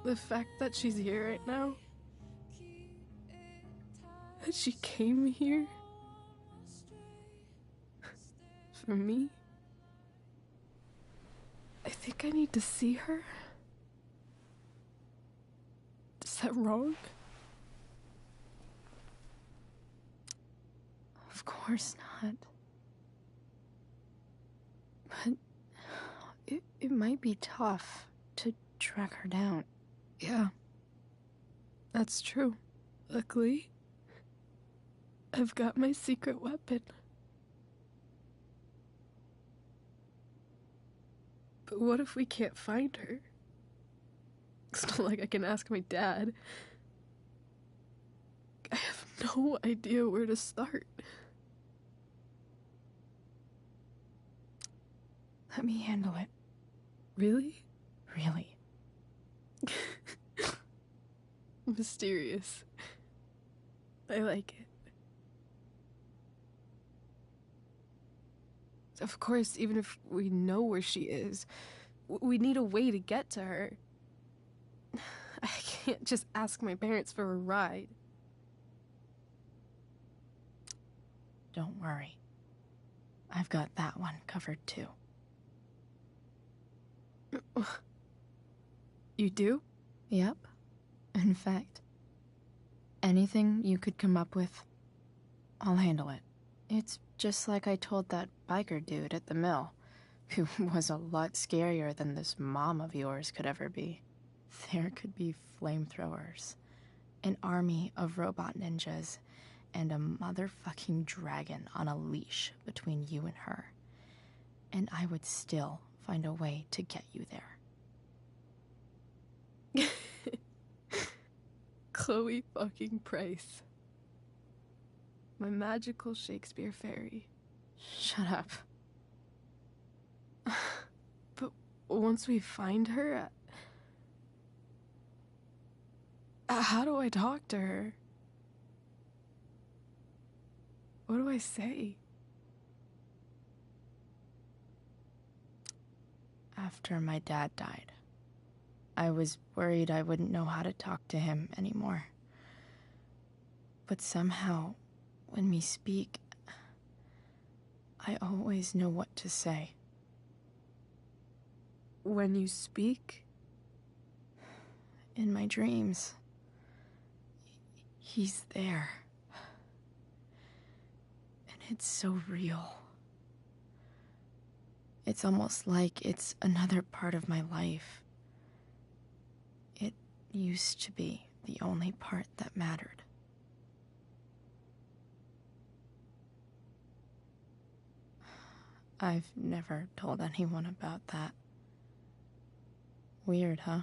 The fact that she's here right now, that she came here for me, I think I need to see her. Is that wrong? Of course not. But it might be tough to track her down. Yeah, that's true. Luckily, I've got my secret weapon. But what if we can't find her? It's not like I can ask my dad. I have no idea where to start. Let me handle it. Really? Really. Mysterious. I like it. Of course, even if we know where she is, we need a way to get to her. I can't just ask my parents for a ride. Don't worry. I've got that one covered too. You do? Yep. In fact, anything you could come up with, I'll handle it. It's just like I told that biker dude at the mill, who was a lot scarier than this mom of yours could ever be. There could be flamethrowers, an army of robot ninjas, and a motherfucking dragon on a leash between you and her. And I would still find a way to get you there. Chloe fucking Price. My magical Shakespeare fairy. Shut up. But once we find her, how do I talk to her? What do I say? After my dad died, I was worried I wouldn't know how to talk to him anymore. But somehow, when we speak, I always know what to say. When you speak? In my dreams. He's there. And it's so real. It's almost like it's another part of my life. It used to be the only part that mattered. I've never told anyone about that. Weird, huh?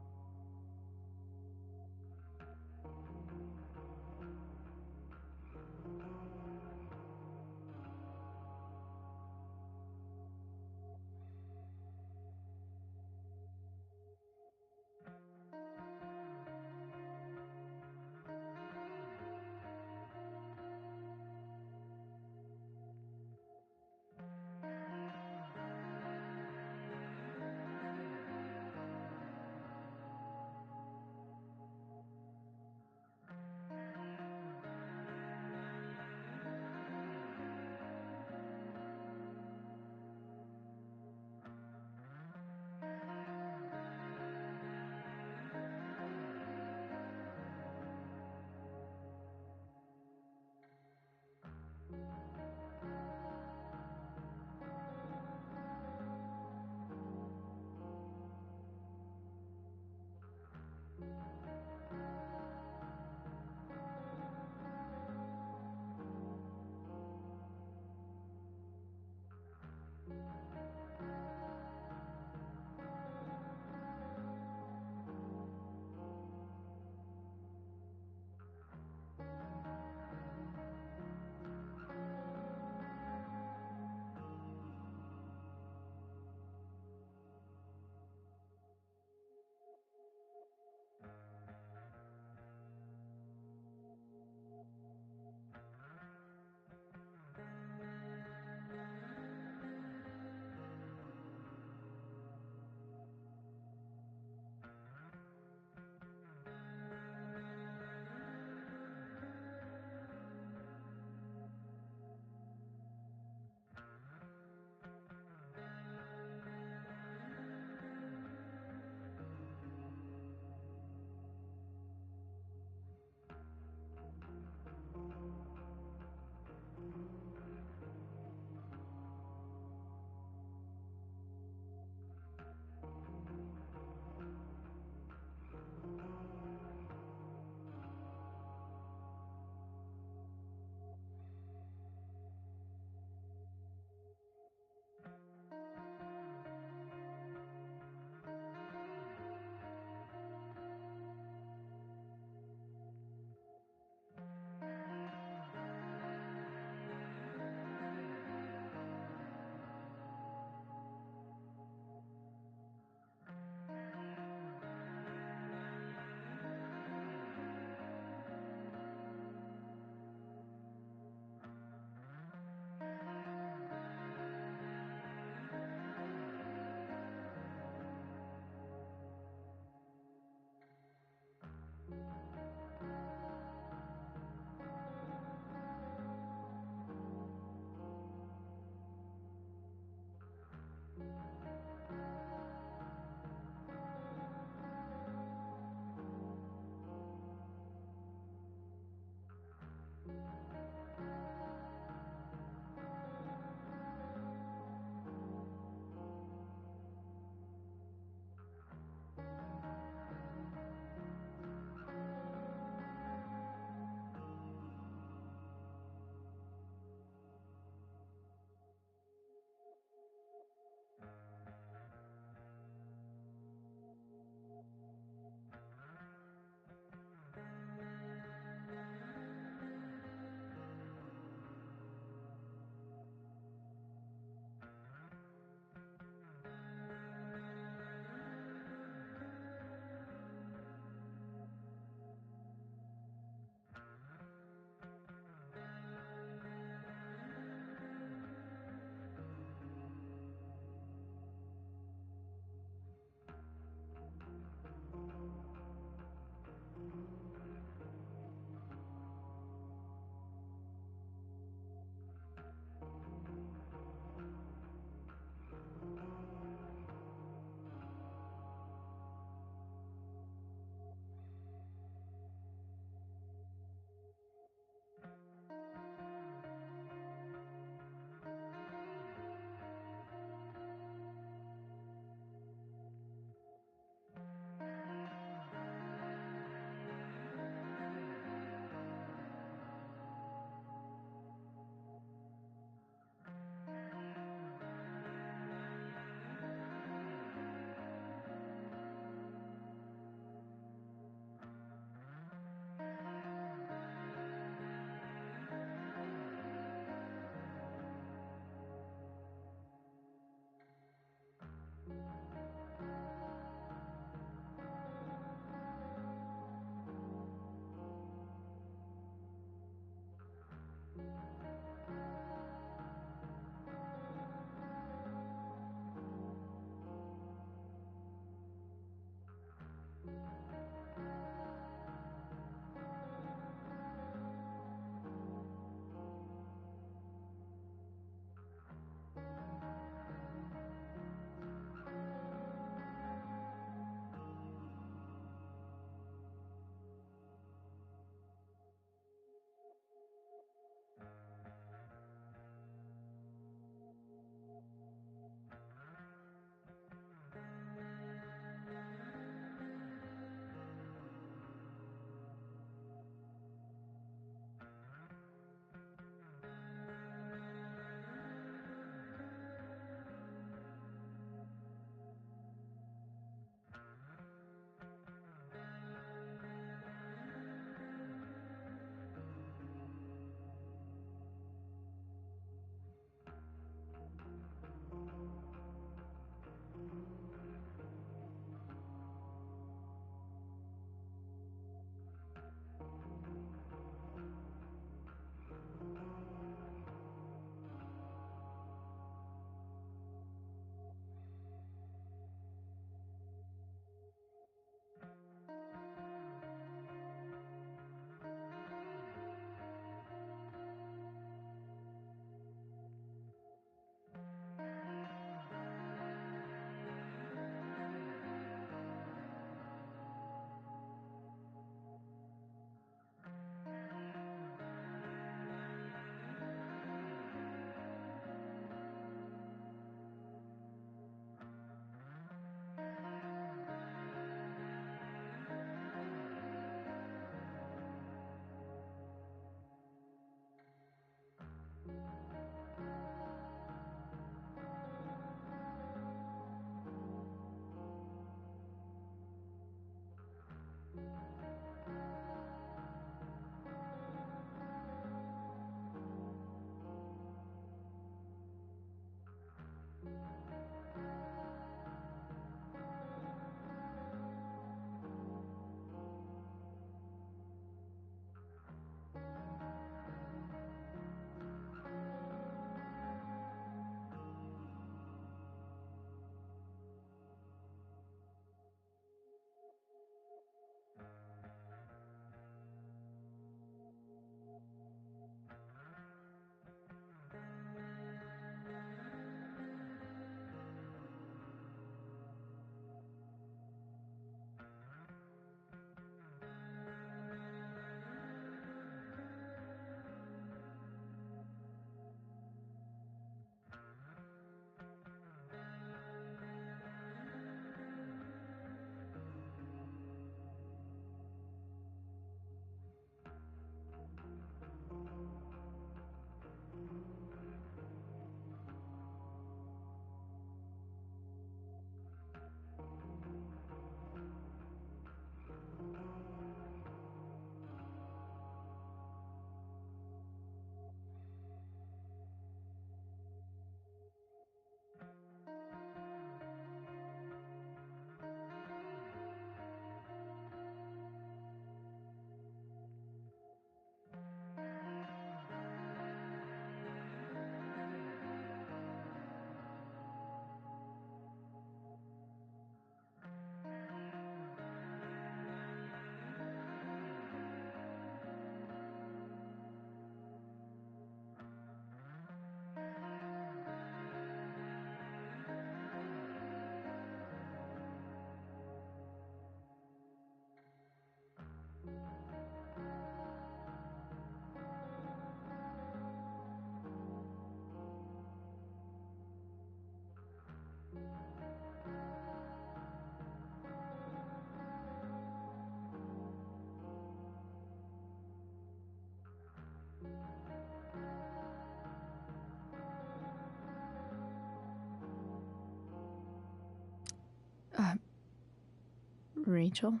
Rachel?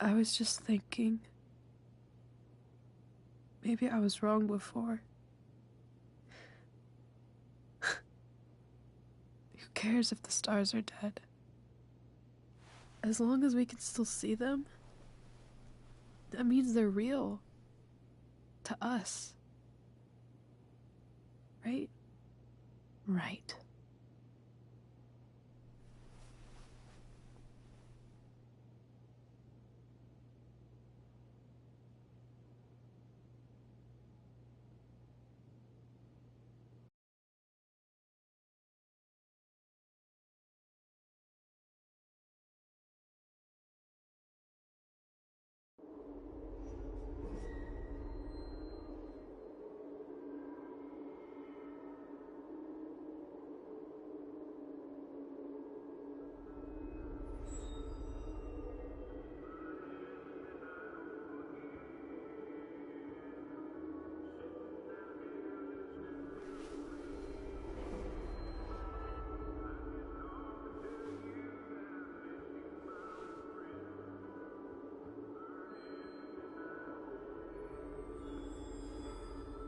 I was just thinking. Maybe I was wrong before. Who cares if the stars are dead? As long as we can still see them, that means they're real. To us. Right? Right.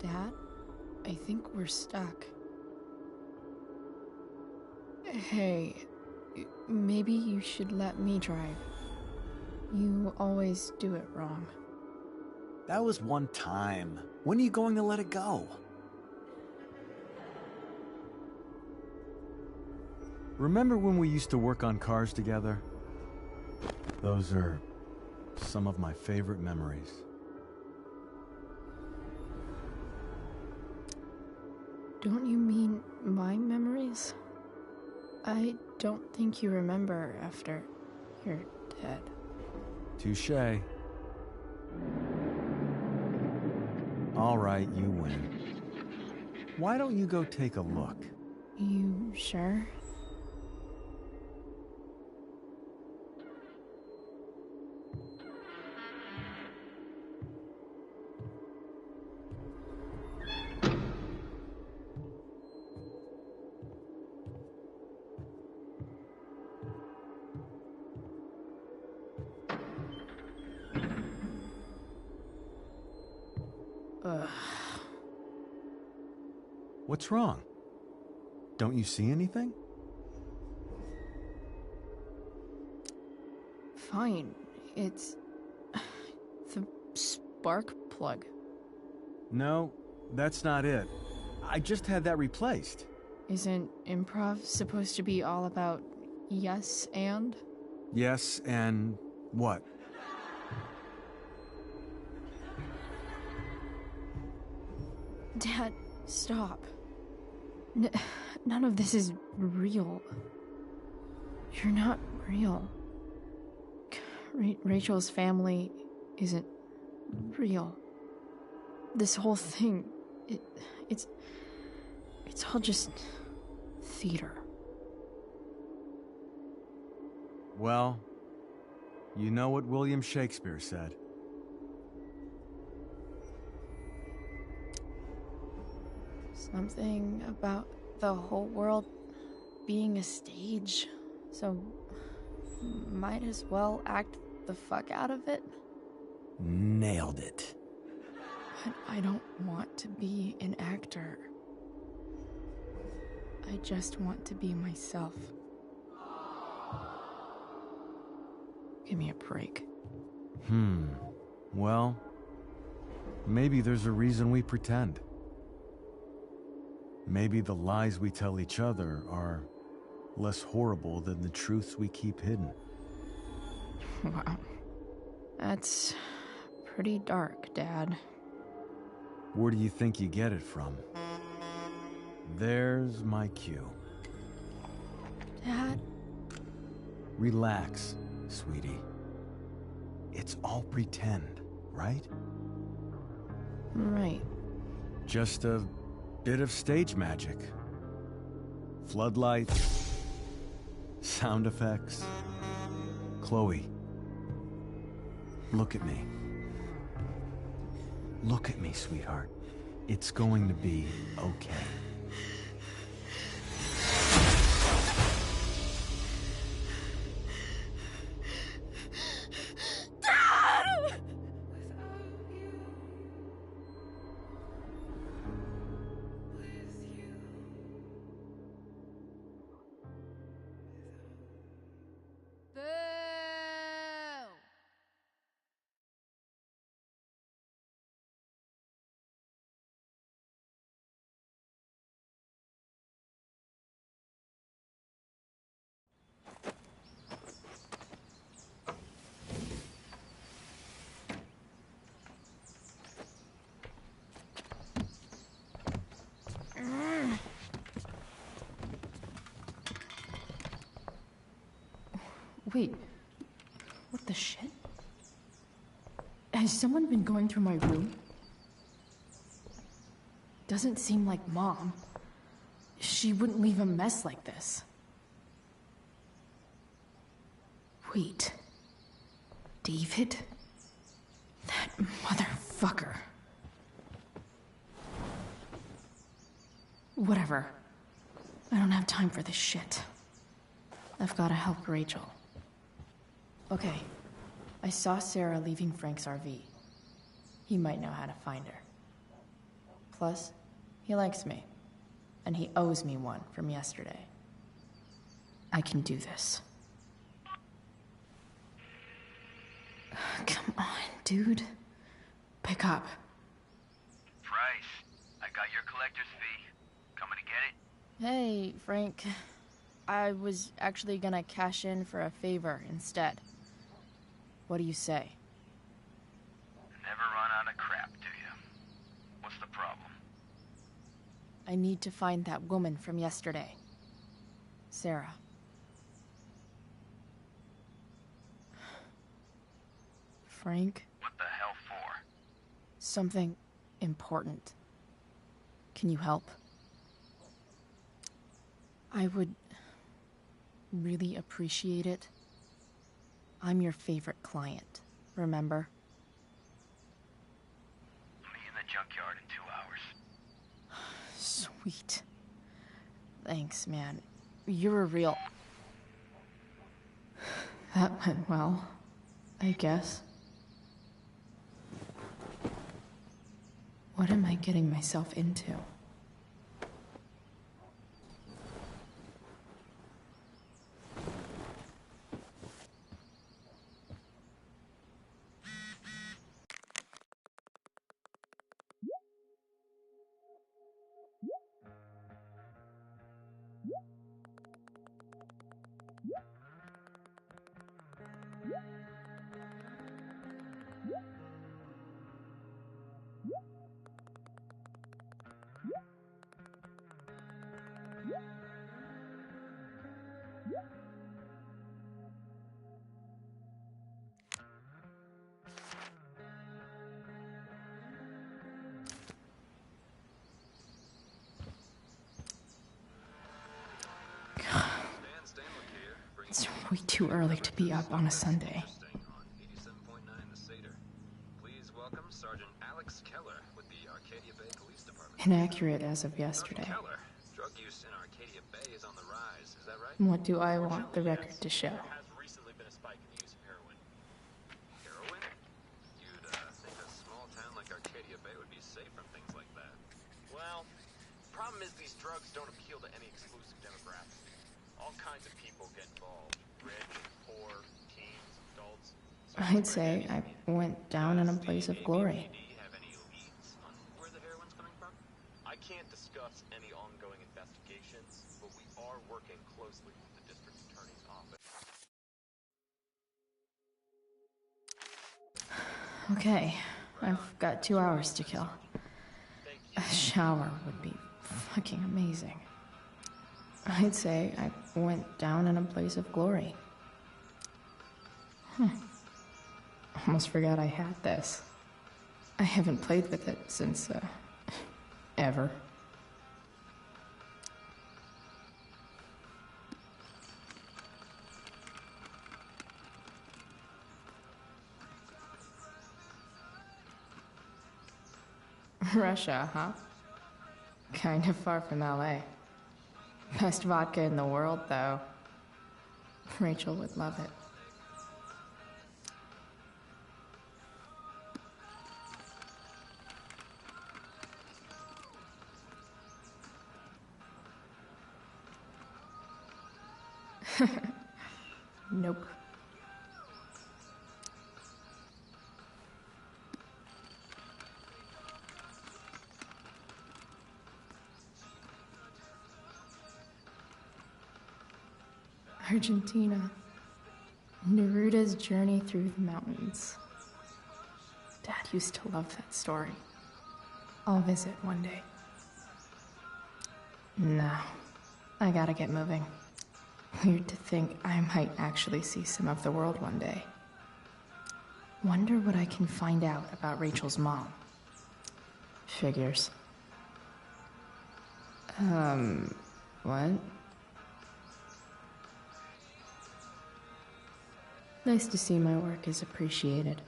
Dad, I think we're stuck. Hey, maybe you should let me drive. You always do it wrong. That was one time. When are you going to let it go? Remember when we used to work on cars together? Those are some of my favorite memories. Don't you mean my memories? I don't think you remember after you're dead. Touché. All right, you win. Why don't you go take a look? You sure? Ugh. What's wrong? Don't you see anything? Fine. It's the spark plug. No, that's not it. I just had that replaced. Isn't improv supposed to be all about yes and? Yes, and what? Dad, stop. None of this is real. You're not real. Rachel's family isn't real. This whole thing, it's all just theater. Well, you know what William Shakespeare said. Something about the whole world being a stage, so might as well act the fuck out of it. Nailed it. But I don't want to be an actor. I just want to be myself. Give me a break. Well, maybe there's a reason we pretend. Maybe the lies we tell each other are less horrible than the truths we keep hidden. Wow. That's pretty dark, Dad. Where do you think you get it from? There's my cue. Dad? Relax, sweetie. It's all pretend, right? Right. Just a bit of stage magic. Floodlights, sound effects. Chloe, look at me. Look at me, sweetheart. It's going to be okay. Wait. What the shit? Has someone been going through my room? Doesn't seem like Mom. She wouldn't leave a mess like this. Wait. David? That motherfucker. Whatever. I don't have time for this shit. I've gotta help Rachel. Okay. I saw Sarah leaving Frank's RV. He might know how to find her. Plus, he likes me. And he owes me one from yesterday. I can do this. Come on, dude. Pick up. Price, I got your collector's fee. Coming to get it? Hey, Frank. I was actually gonna cash in for a favor instead. What do you say? Never run out of crap, do you? What's the problem? I need to find that woman from yesterday. Sarah. Frank? What the hell for? Something important. Can you help? I would really appreciate it. I'm your favorite client, remember? Meet in the junkyard in 2 hours. Sweet. Thanks, man. You're a real... That went well, I guess. What am I getting myself into? It's way too early to be up on a Sunday. Please welcome Sergeant Alex Keller with the Arcadia Bay Police Department. Inaccurate as of yesterday. Keller, drug use in Arcadia Bay is on the rise. Is that right? What do I want the record to show? There has recently been a spike in the use of heroin. Heroin? You'd think a small town like Arcadia Bay would be safe from things like that. Well, problem is these drugs don't appeal to any exclusive demographic. All kinds of people get involved. Rich, poor, teens, adults. I'd say I went down in a blaze of glory. Have any leads on where the heroin's coming from? I can't discuss any ongoing investigations, but we are working closely with the district attorney's office. Okay, I've got 2 hours to kill. A shower would be fucking amazing. I'd say I went down in a blaze of glory. Almost forgot I had this. I haven't played with it since, ever. Russia, huh? Kind of far from LA. Best vodka in the world, though. Rachel would love it. Nope. Argentina. Neruda's journey through the mountains. Dad used to love that story. I'll visit one day. No, I gotta get moving. Weird to think I might actually see some of the world one day. Wonder what I can find out about Rachel's mom. Figures. What? Nice to see my work is appreciated.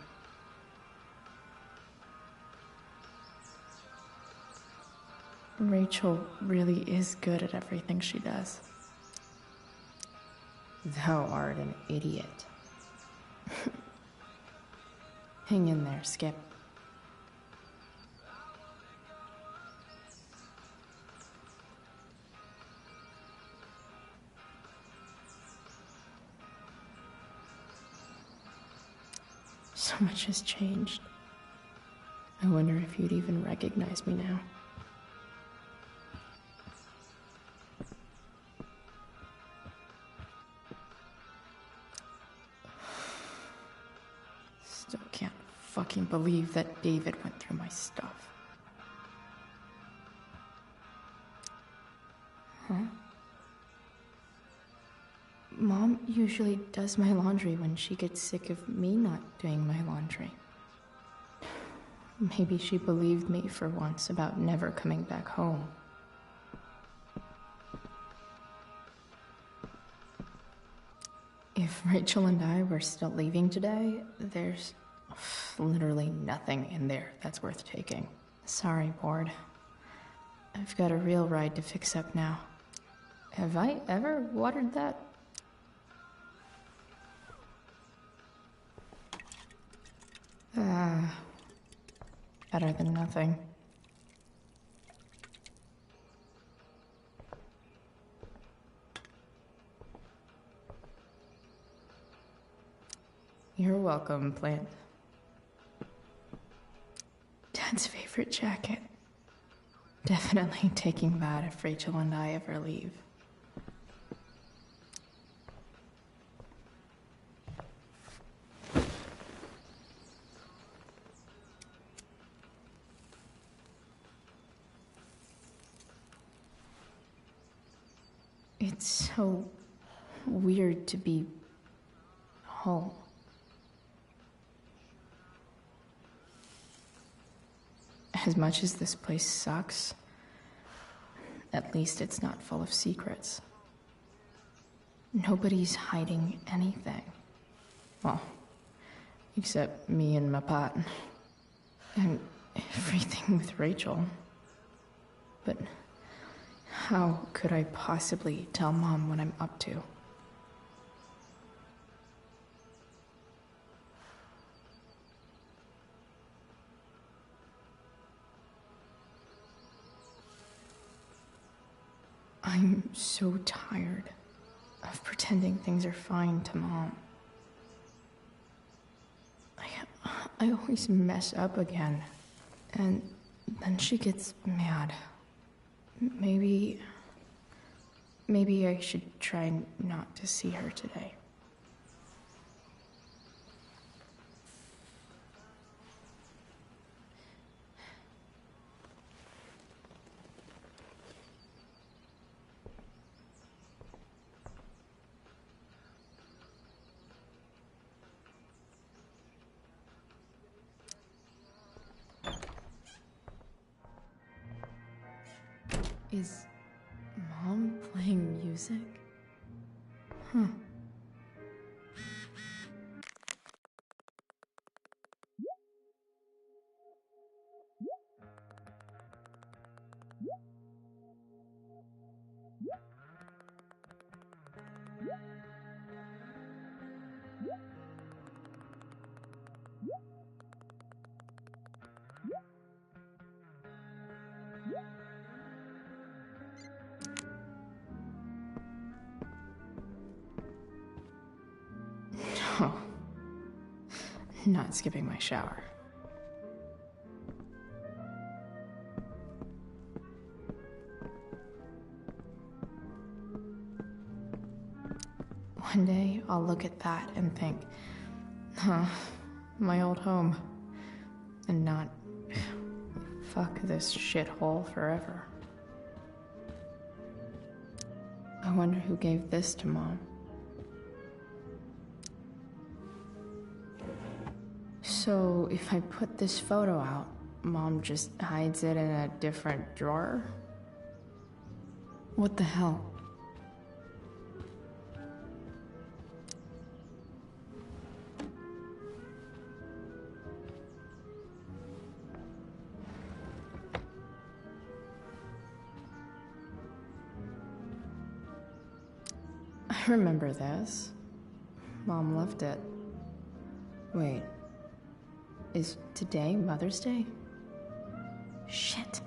Rachel really is good at everything she does. Thou art an idiot. Hang in there, Skip. So much has changed. I wonder if you'd even recognize me now. Still can't fucking believe that David went through my stuff. Huh? Mom usually does my laundry when she gets sick of me not doing my laundry. Maybe she believed me for once about never coming back home. If Rachel and I were still leaving today, there's literally nothing in there that's worth taking. Sorry, Ward. I've got a real ride to fix up now. Have I ever watered that? Better than nothing. You're welcome, plant. Dad's favorite jacket. Definitely taking that if Rachel and I ever leave. It's so weird to be home. As much as this place sucks, at least it's not full of secrets. Nobody's hiding anything. Well, except me and my pot. And everything with Rachel. But how could I possibly tell Mom what I'm up to? I'm so tired of pretending things are fine to Mom. I always mess up again, and then she gets mad. Maybe I should try not to see her today. Is Mom playing music? Huh. No. Not skipping my shower. One day, I'll look at that and think, huh, my old home. And not, fuck this shithole forever. I wonder who gave this to Mom. So, if I put this photo out, Mom just hides it in a different drawer? What the hell? I remember this. Mom left it. Wait. Is today Mother's Day? Shit.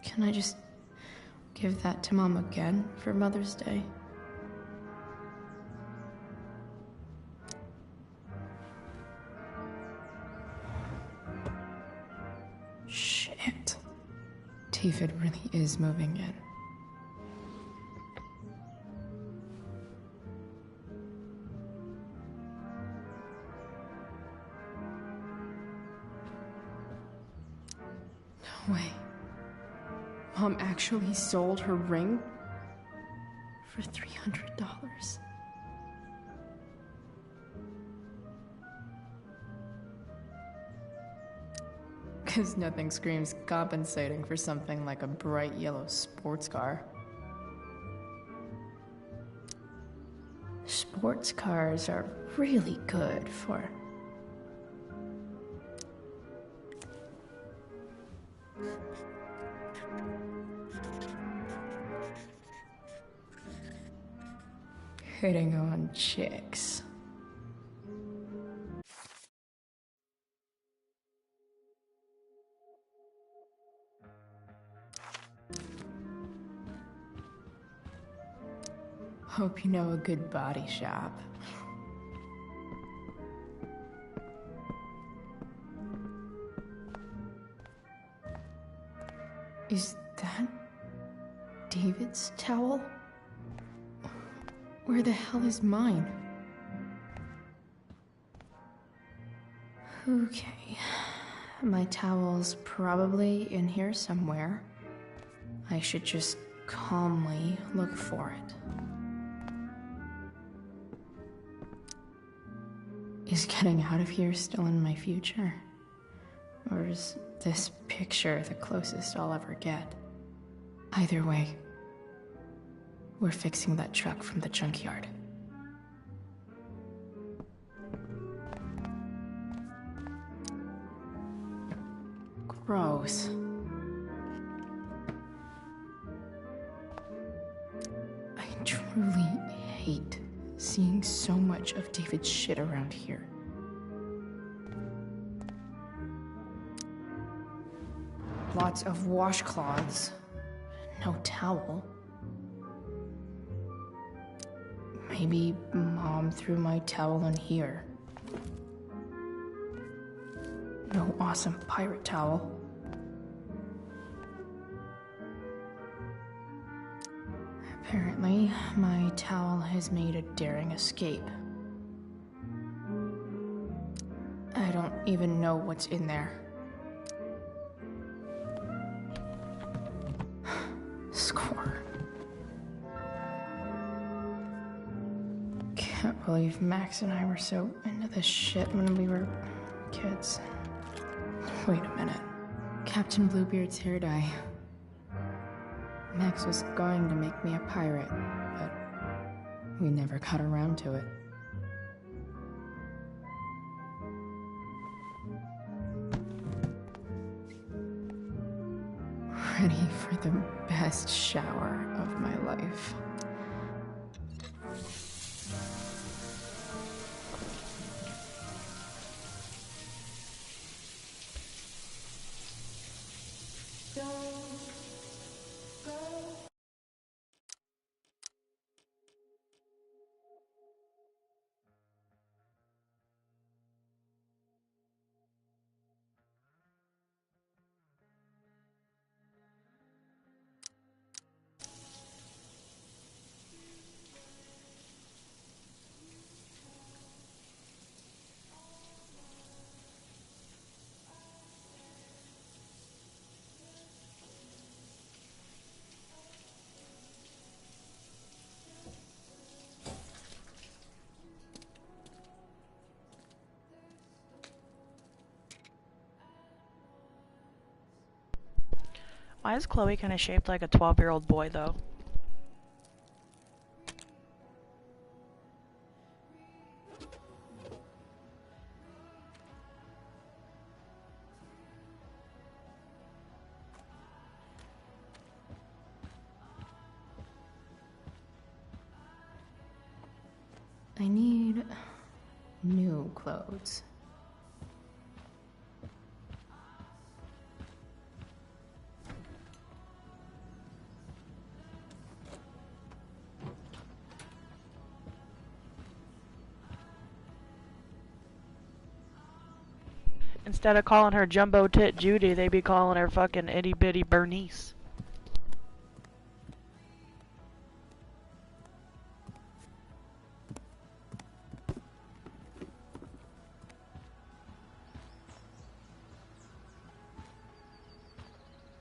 Can I just give that to Mom again for Mother's Day? Shit. David really is moving in. No way. Mom actually sold her ring for $300. Because nothing screams compensating for something like a bright yellow sports car. Sports cars are really good for... hitting on chicks. Hope you know a good body shop. Is that David's towel? Where the hell is mine? Okay. My towel's probably in here somewhere. I should just calmly look for it. Is getting out of here still in my future? Or is this picture the closest I'll ever get? Either way, we're fixing that truck from the junkyard. Gross. I truly hate seeing so much of David's shit around here. Lots of washcloths. No towel. Maybe Mom threw my towel in here. No awesome pirate towel. Apparently, my towel has made a daring escape. I don't even know what's in there. Score. Can't believe Max and I were so into this shit when we were kids. Wait a minute. Captain Bluebeard's hair dye. Max was going to make me a pirate, but we never got around to it. Ready for the best shower of my life. Why is Chloe kind of shaped like a 12-year-old boy, though? I need new clothes. Instead of calling her Jumbo Tit Judy, they be calling her fucking Itty Bitty Bernice.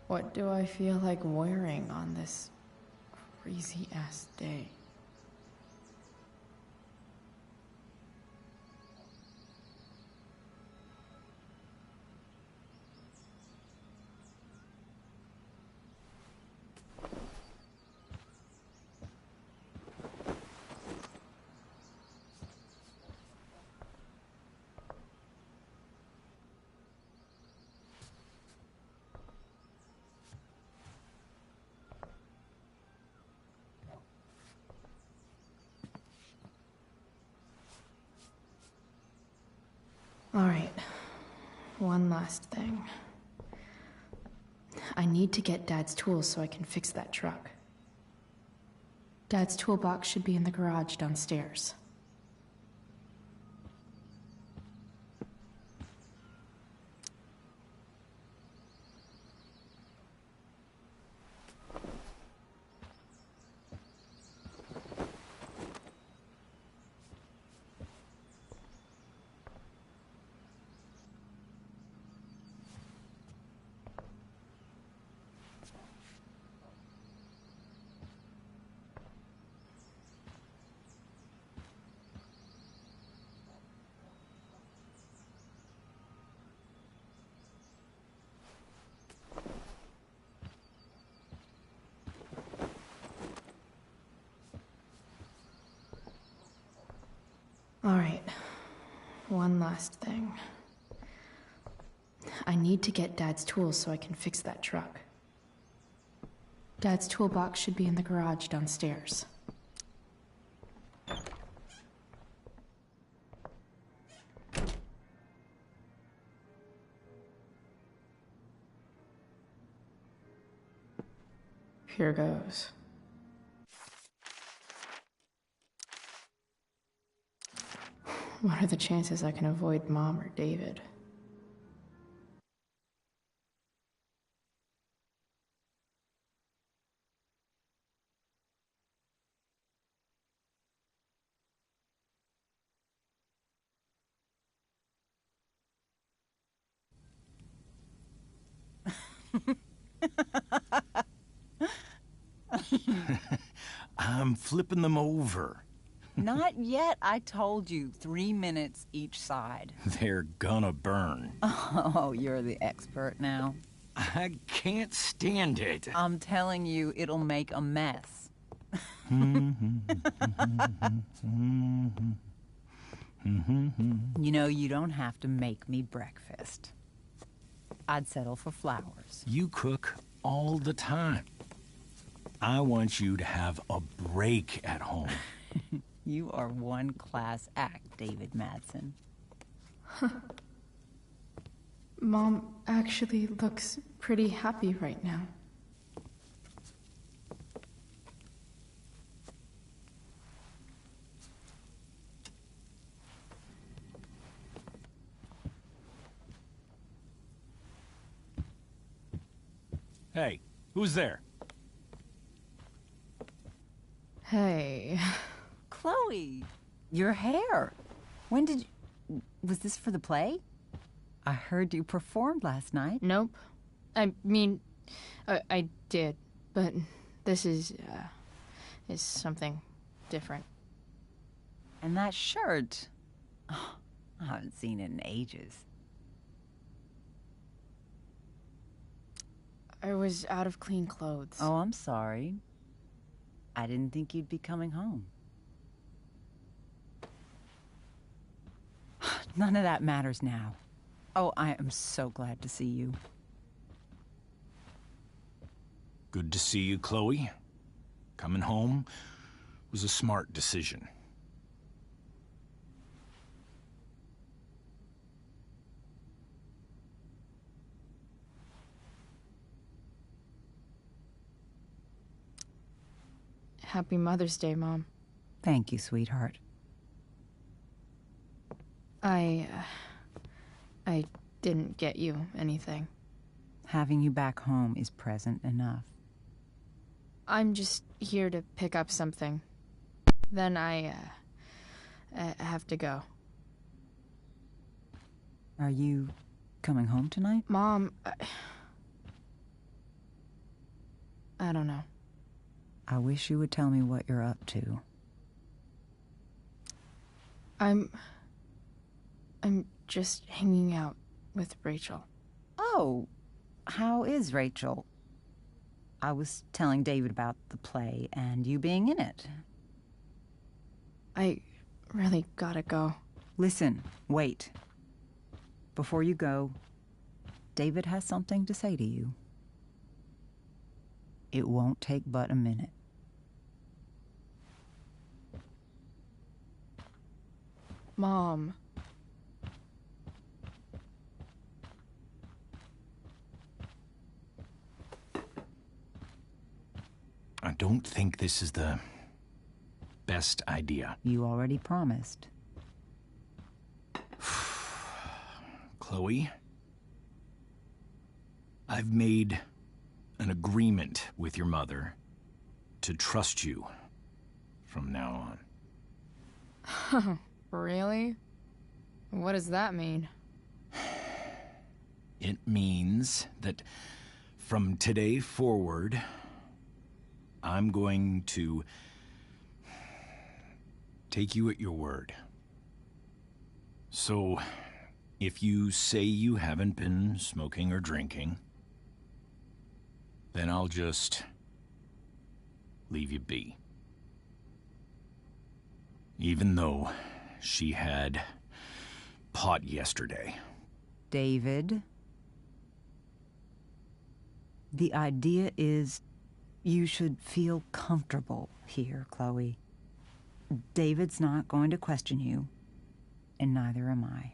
What do I feel like wearing on this crazy-ass day? Alright, one last thing. I need to get Dad's tools so I can fix that truck. Dad's toolbox should be in the garage downstairs. Alright, one last thing. I need to get Dad's tools so I can fix that truck. Dad's toolbox should be in the garage downstairs. Here goes. What are the chances I can avoid Mom or David? I'm flipping them over. Not yet. I told you, 3 minutes each side. They're gonna burn. Oh, you're the expert now. I can't stand it. I'm telling you, it'll make a mess. You know, you don't have to make me breakfast. I'd settle for flowers. You cook all the time. I want you to have a break at home. You are one class act, David Madsen. Mom actually looks pretty happy right now. Hey, who's there? Hey. Chloe, your hair. When did you... Was this for the play? I heard you performed last night. Nope. I mean, I did, but this is something different. And that shirt... Oh, I haven't seen it in ages. I was out of clean clothes. Oh, I'm sorry. I didn't think you'd be coming home. None of that matters now. Oh, I am so glad to see you. Good to see you, Chloe. Coming home was a smart decision. Happy Mother's Day, Mom. Thank you, sweetheart. I didn't get you anything. Having you back home is present enough. I'm just here to pick up something. Then I have to go. Are you coming home tonight? Mom, I don't know. I wish you would tell me what you're up to. I'm just hanging out with Rachel. Oh, how is Rachel? I was telling David about the play and you being in it. I really gotta go. Listen, wait. Before you go, David has something to say to you. It won't take but a minute. Mom. I don't think this is the best idea. You already promised. Chloe, I've made an agreement with your mother to trust you from now on. Really? What does that mean? It means that from today forward, I'm going to take you at your word. So, if you say you haven't been smoking or drinking, then I'll just leave you be. Even though she had pot yesterday. David, the idea is you should feel comfortable here, Chloe. David's not going to question you, and neither am I.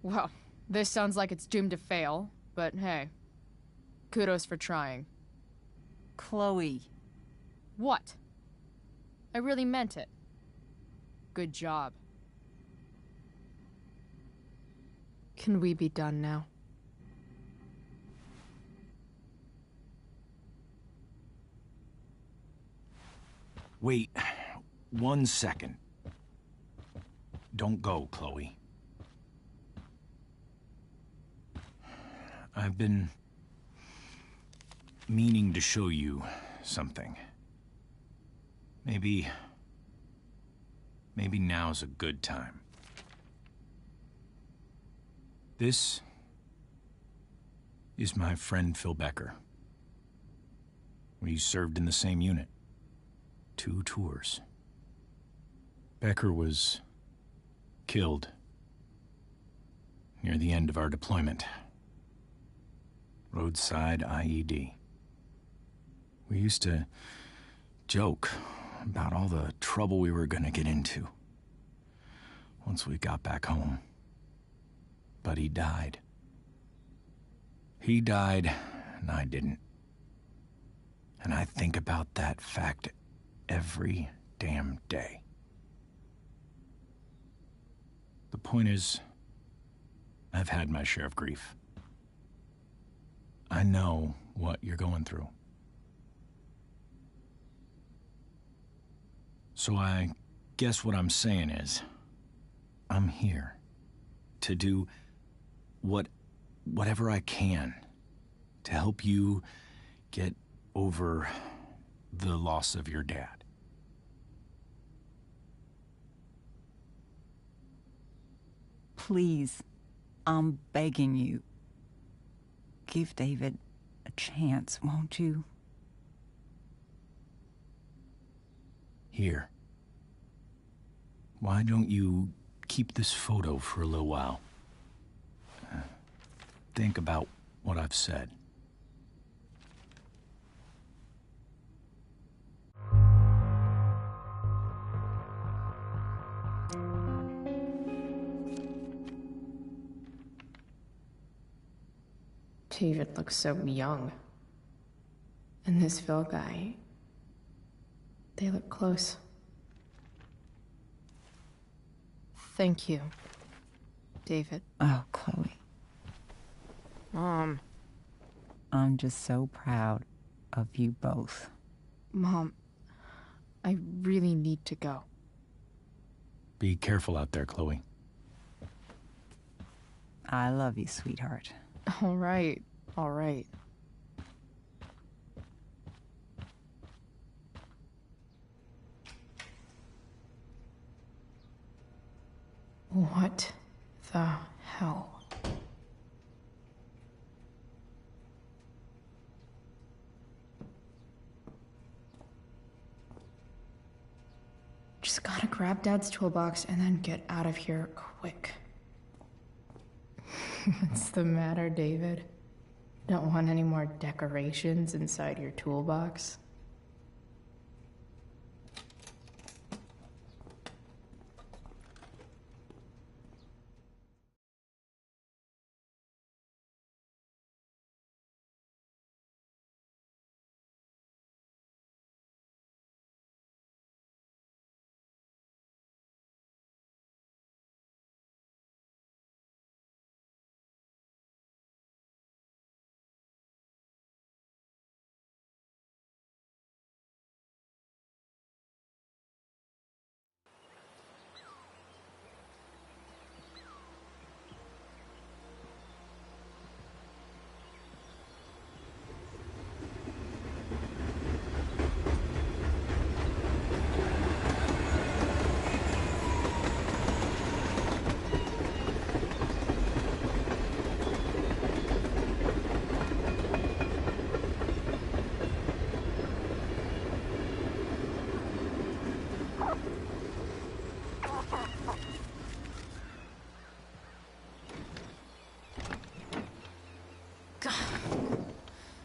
Well, this sounds like it's doomed to fail, but hey, kudos for trying. Chloe. What? I really meant it. Good job. Can we be done now? Wait 1 second. Don't go, Chloe. I've been meaning to show you something. Maybe now's a good time. This is my friend Phil Becker. We served in the same unit. 2 tours. Becker was killed near the end of our deployment. Roadside IED. We used to joke about all the trouble we were gonna get into once we got back home. But he died. He died, and I didn't. And I think about that fact every damn day. The point is, I've had my share of grief. I know what you're going through. So I guess what I'm saying is, I'm here to do whatever I can to help you get over the loss of your dad. Please, I'm begging you. Give David a chance, won't you? Here. Why don't you keep this photo for a little while? Think about what I've said. David looks so young. And this Phil guy, they look close. Thank you, David. Oh, Chloe. Mom. I'm just so proud of you both. Mom, I really need to go. Be careful out there, Chloe. I love you, sweetheart. All right, all right. What the hell? Just gotta grab Dad's toolbox and then get out of here quick. What's the matter, David? Don't want any more decorations inside your toolbox?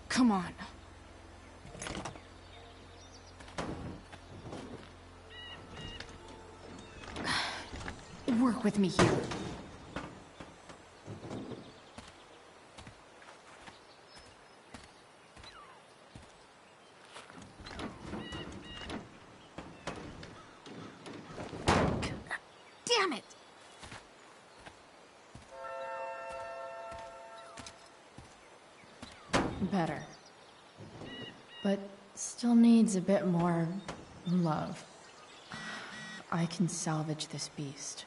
Come on. Work with me here. Damn it! Better. But still needs a bit more love. I can salvage this beast.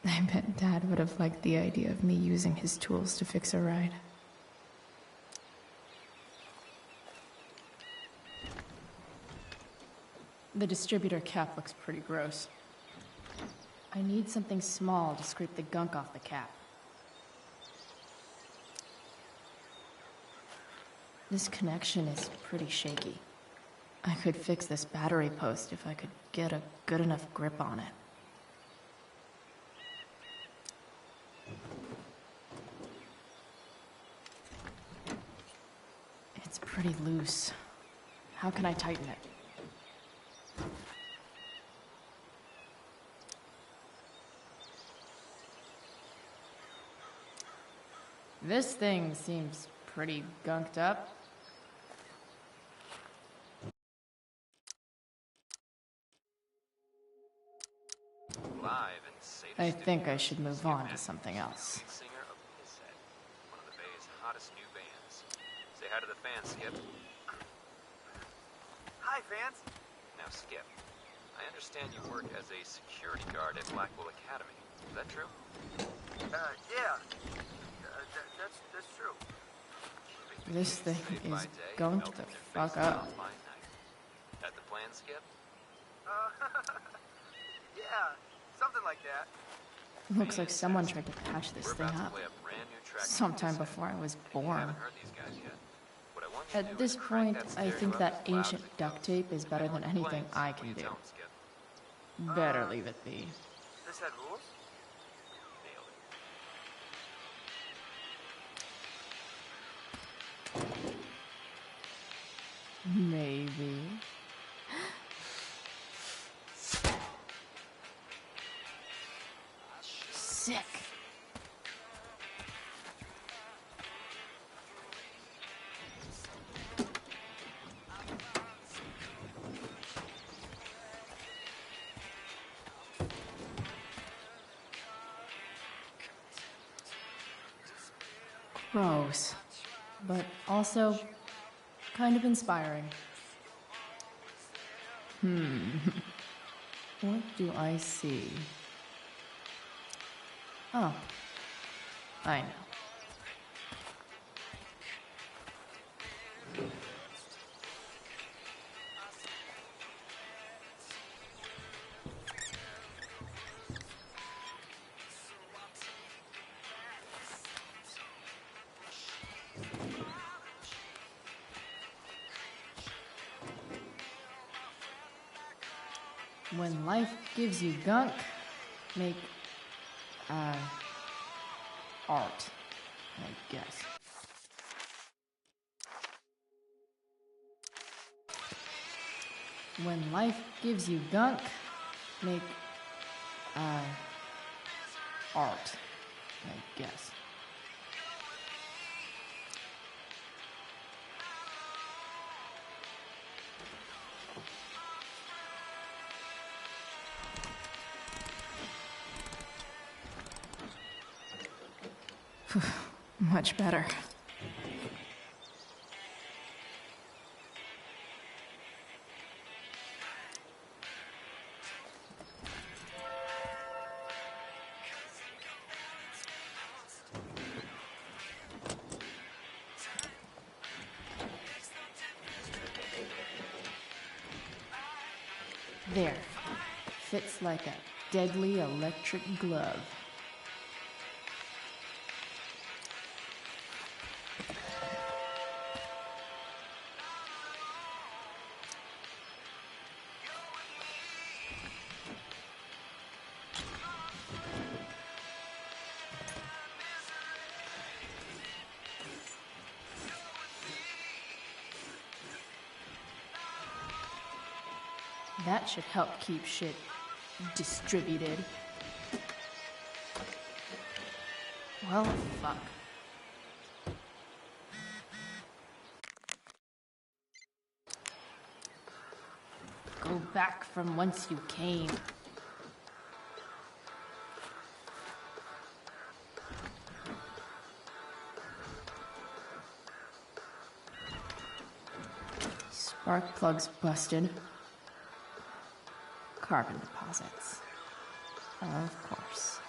I bet Dad would have liked the idea of me using his tools to fix a ride. The distributor cap looks pretty gross. I need something small to scrape the gunk off the cap. This connection is pretty shaky. I could fix this battery post if I could get a good enough grip on it. It's pretty loose. How can I tighten it? This thing seems pretty gunked up. I think I should move on to something else. Singer of Pisshead, one of the Bay's hottest new bands. Say hi to the fans, Skip. Hi, fans. Now, Skip, I understand you work as a security guard at Blackwell Academy. Is that true? Yeah. That's true. This thing is going to the fuck up. That the plan, Skip? Yeah, something like that. Looks like someone tried to patch this thing up. Sometime before I was born. At this point, I think that ancient duct tape is better than anything I can do. Better leave it be. This had rules? Maybe. Sick. Gross. But also kind of inspiring. What do I see? Oh, I know. When life gives you gunk, make, art, I guess. When life gives you gunk, make, art, I guess. Much better. There. Fits like a deadly electric glove. That should help keep shit distributed. Well, fuck. Go back from whence you came. Spark plugs busted. Carbon deposits. Of course.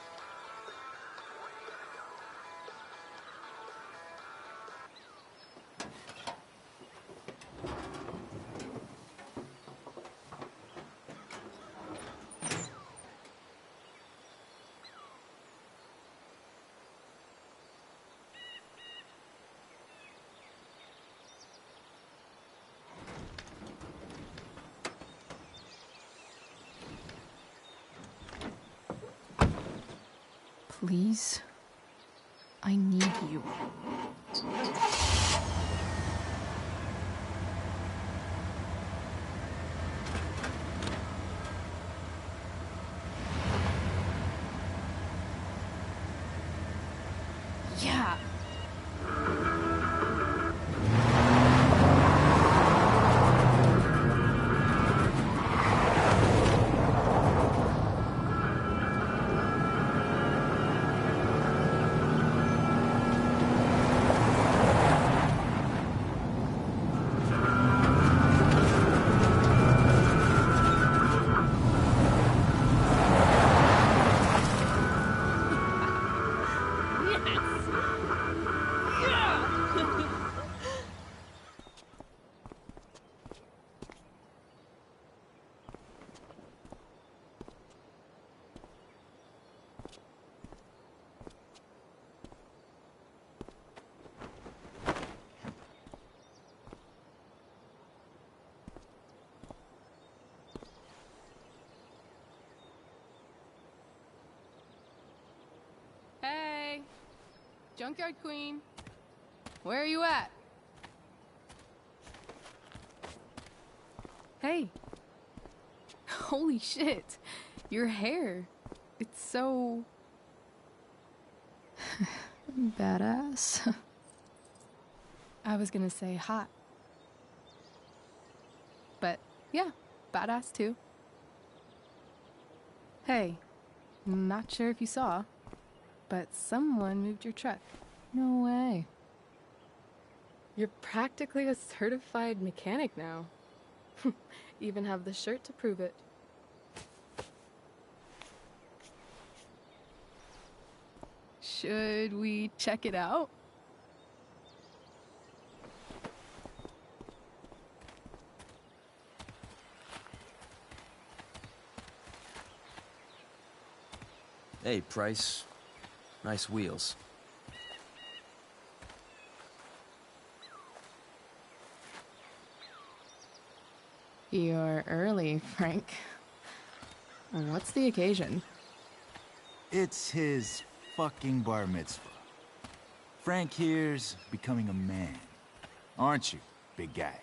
Please, I need you. Yeah. Junkyard Queen. Where are you at? Hey. Holy shit. Your hair. It's so... Badass. I was gonna say hot. But yeah, badass too. Hey, not sure if you saw, but someone moved your truck. No way. You're practically a certified mechanic now. Even have the shirt to prove it. Should we check it out? Hey, Price. Nice wheels. You're early, Frank. What's the occasion? It's his fucking bar mitzvah. Frank here's becoming a man. Aren't you, big guy?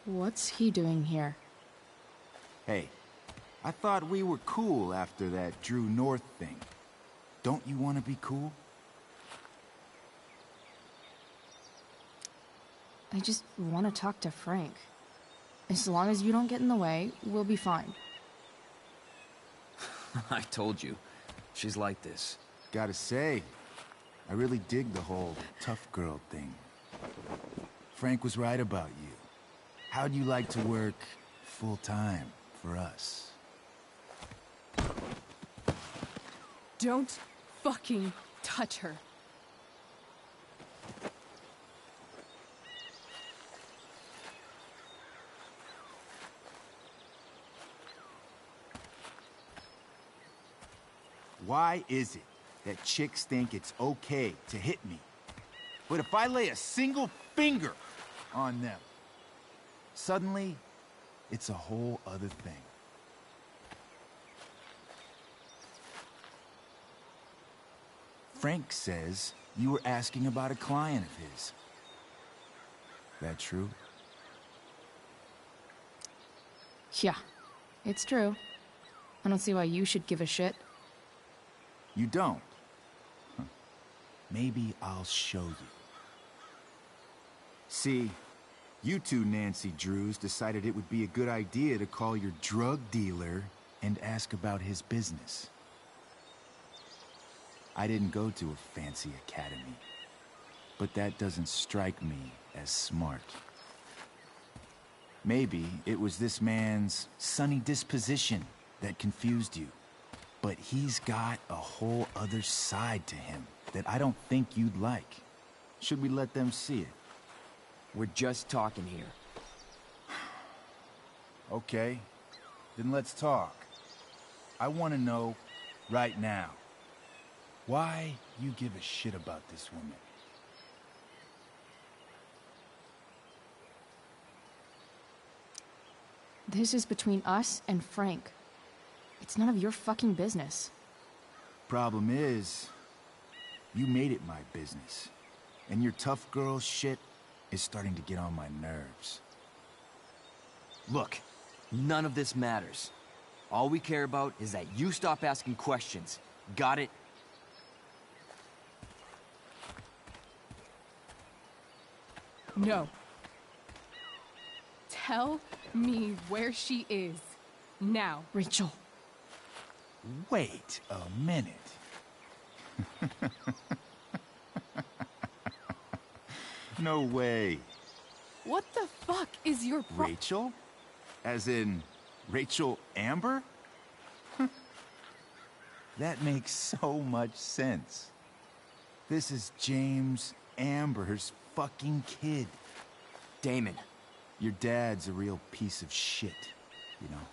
What's he doing here? Hey, I thought we were cool after that Drew North thing. Don't you want to be cool? I just want to talk to Frank. As long as you don't get in the way, we'll be fine. I told you. She's like this. Gotta say, I really dig the whole tough girl thing. Frank was right about you. How'd you like to work full-time for us? Don't fucking touch her. Why is it that chicks think it's okay to hit me? But if I lay a single finger on them, suddenly, it's a whole other thing. Frank says you were asking about a client of his. That true? Yeah, it's true. I don't see why you should give a shit. You don't? Huh. Maybe I'll show you. See, you two Nancy Drews decided it would be a good idea to call your drug dealer and ask about his business. I didn't go to a fancy academy, but that doesn't strike me as smart. Maybe it was this man's sunny disposition that confused you. But he's got a whole other side to him that I don't think you'd like. Should we let them see it? We're just talking here. Okay, then let's talk. I want to know right now why you give a shit about this woman. This is between us and Frank. It's none of your fucking business. Problem is, you made it my business. And your tough girl shit is starting to get on my nerves. Look, none of this matters. All we care about is that you stop asking questions. Got it? No. Tell me where she is. Now. Rachel. Wait a minute. No way. What the fuck is your Rachel? As in, Rachel Amber? That makes so much sense. This is James Amber's fucking kid. Damon. Your dad's a real piece of shit, you know.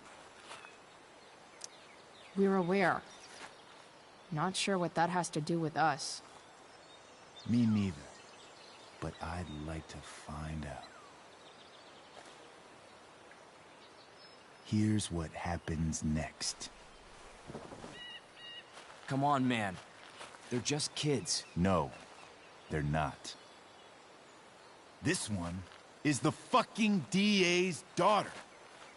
We're aware. Not sure what that has to do with us. Me neither. But I'd like to find out. Here's what happens next. Come on, man. They're just kids. No, they're not. This one is the fucking DA's daughter.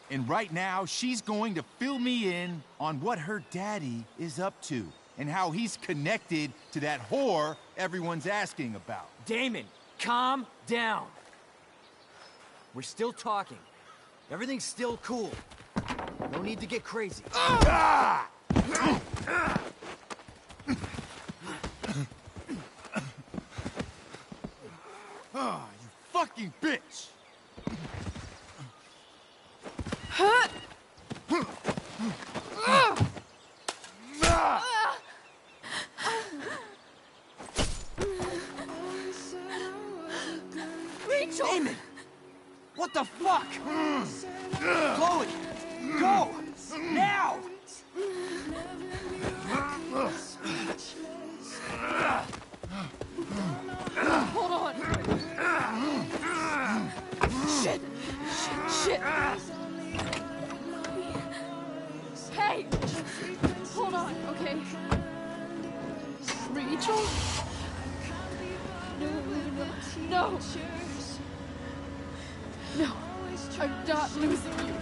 And right now, she's going to fill me in on what her daddy is up to and how he's connected to that whore everyone's asking about. Damon, calm down. We're still talking. Everything's still cool. No need to get crazy. Ah! Oh, you fucking bitch! Rachel! Damon! What the fuck? Chloe! Go! Now! Hold on. Shit. Shit. Hey! Hold on, okay? Rachel? No. No. I'm not losing you.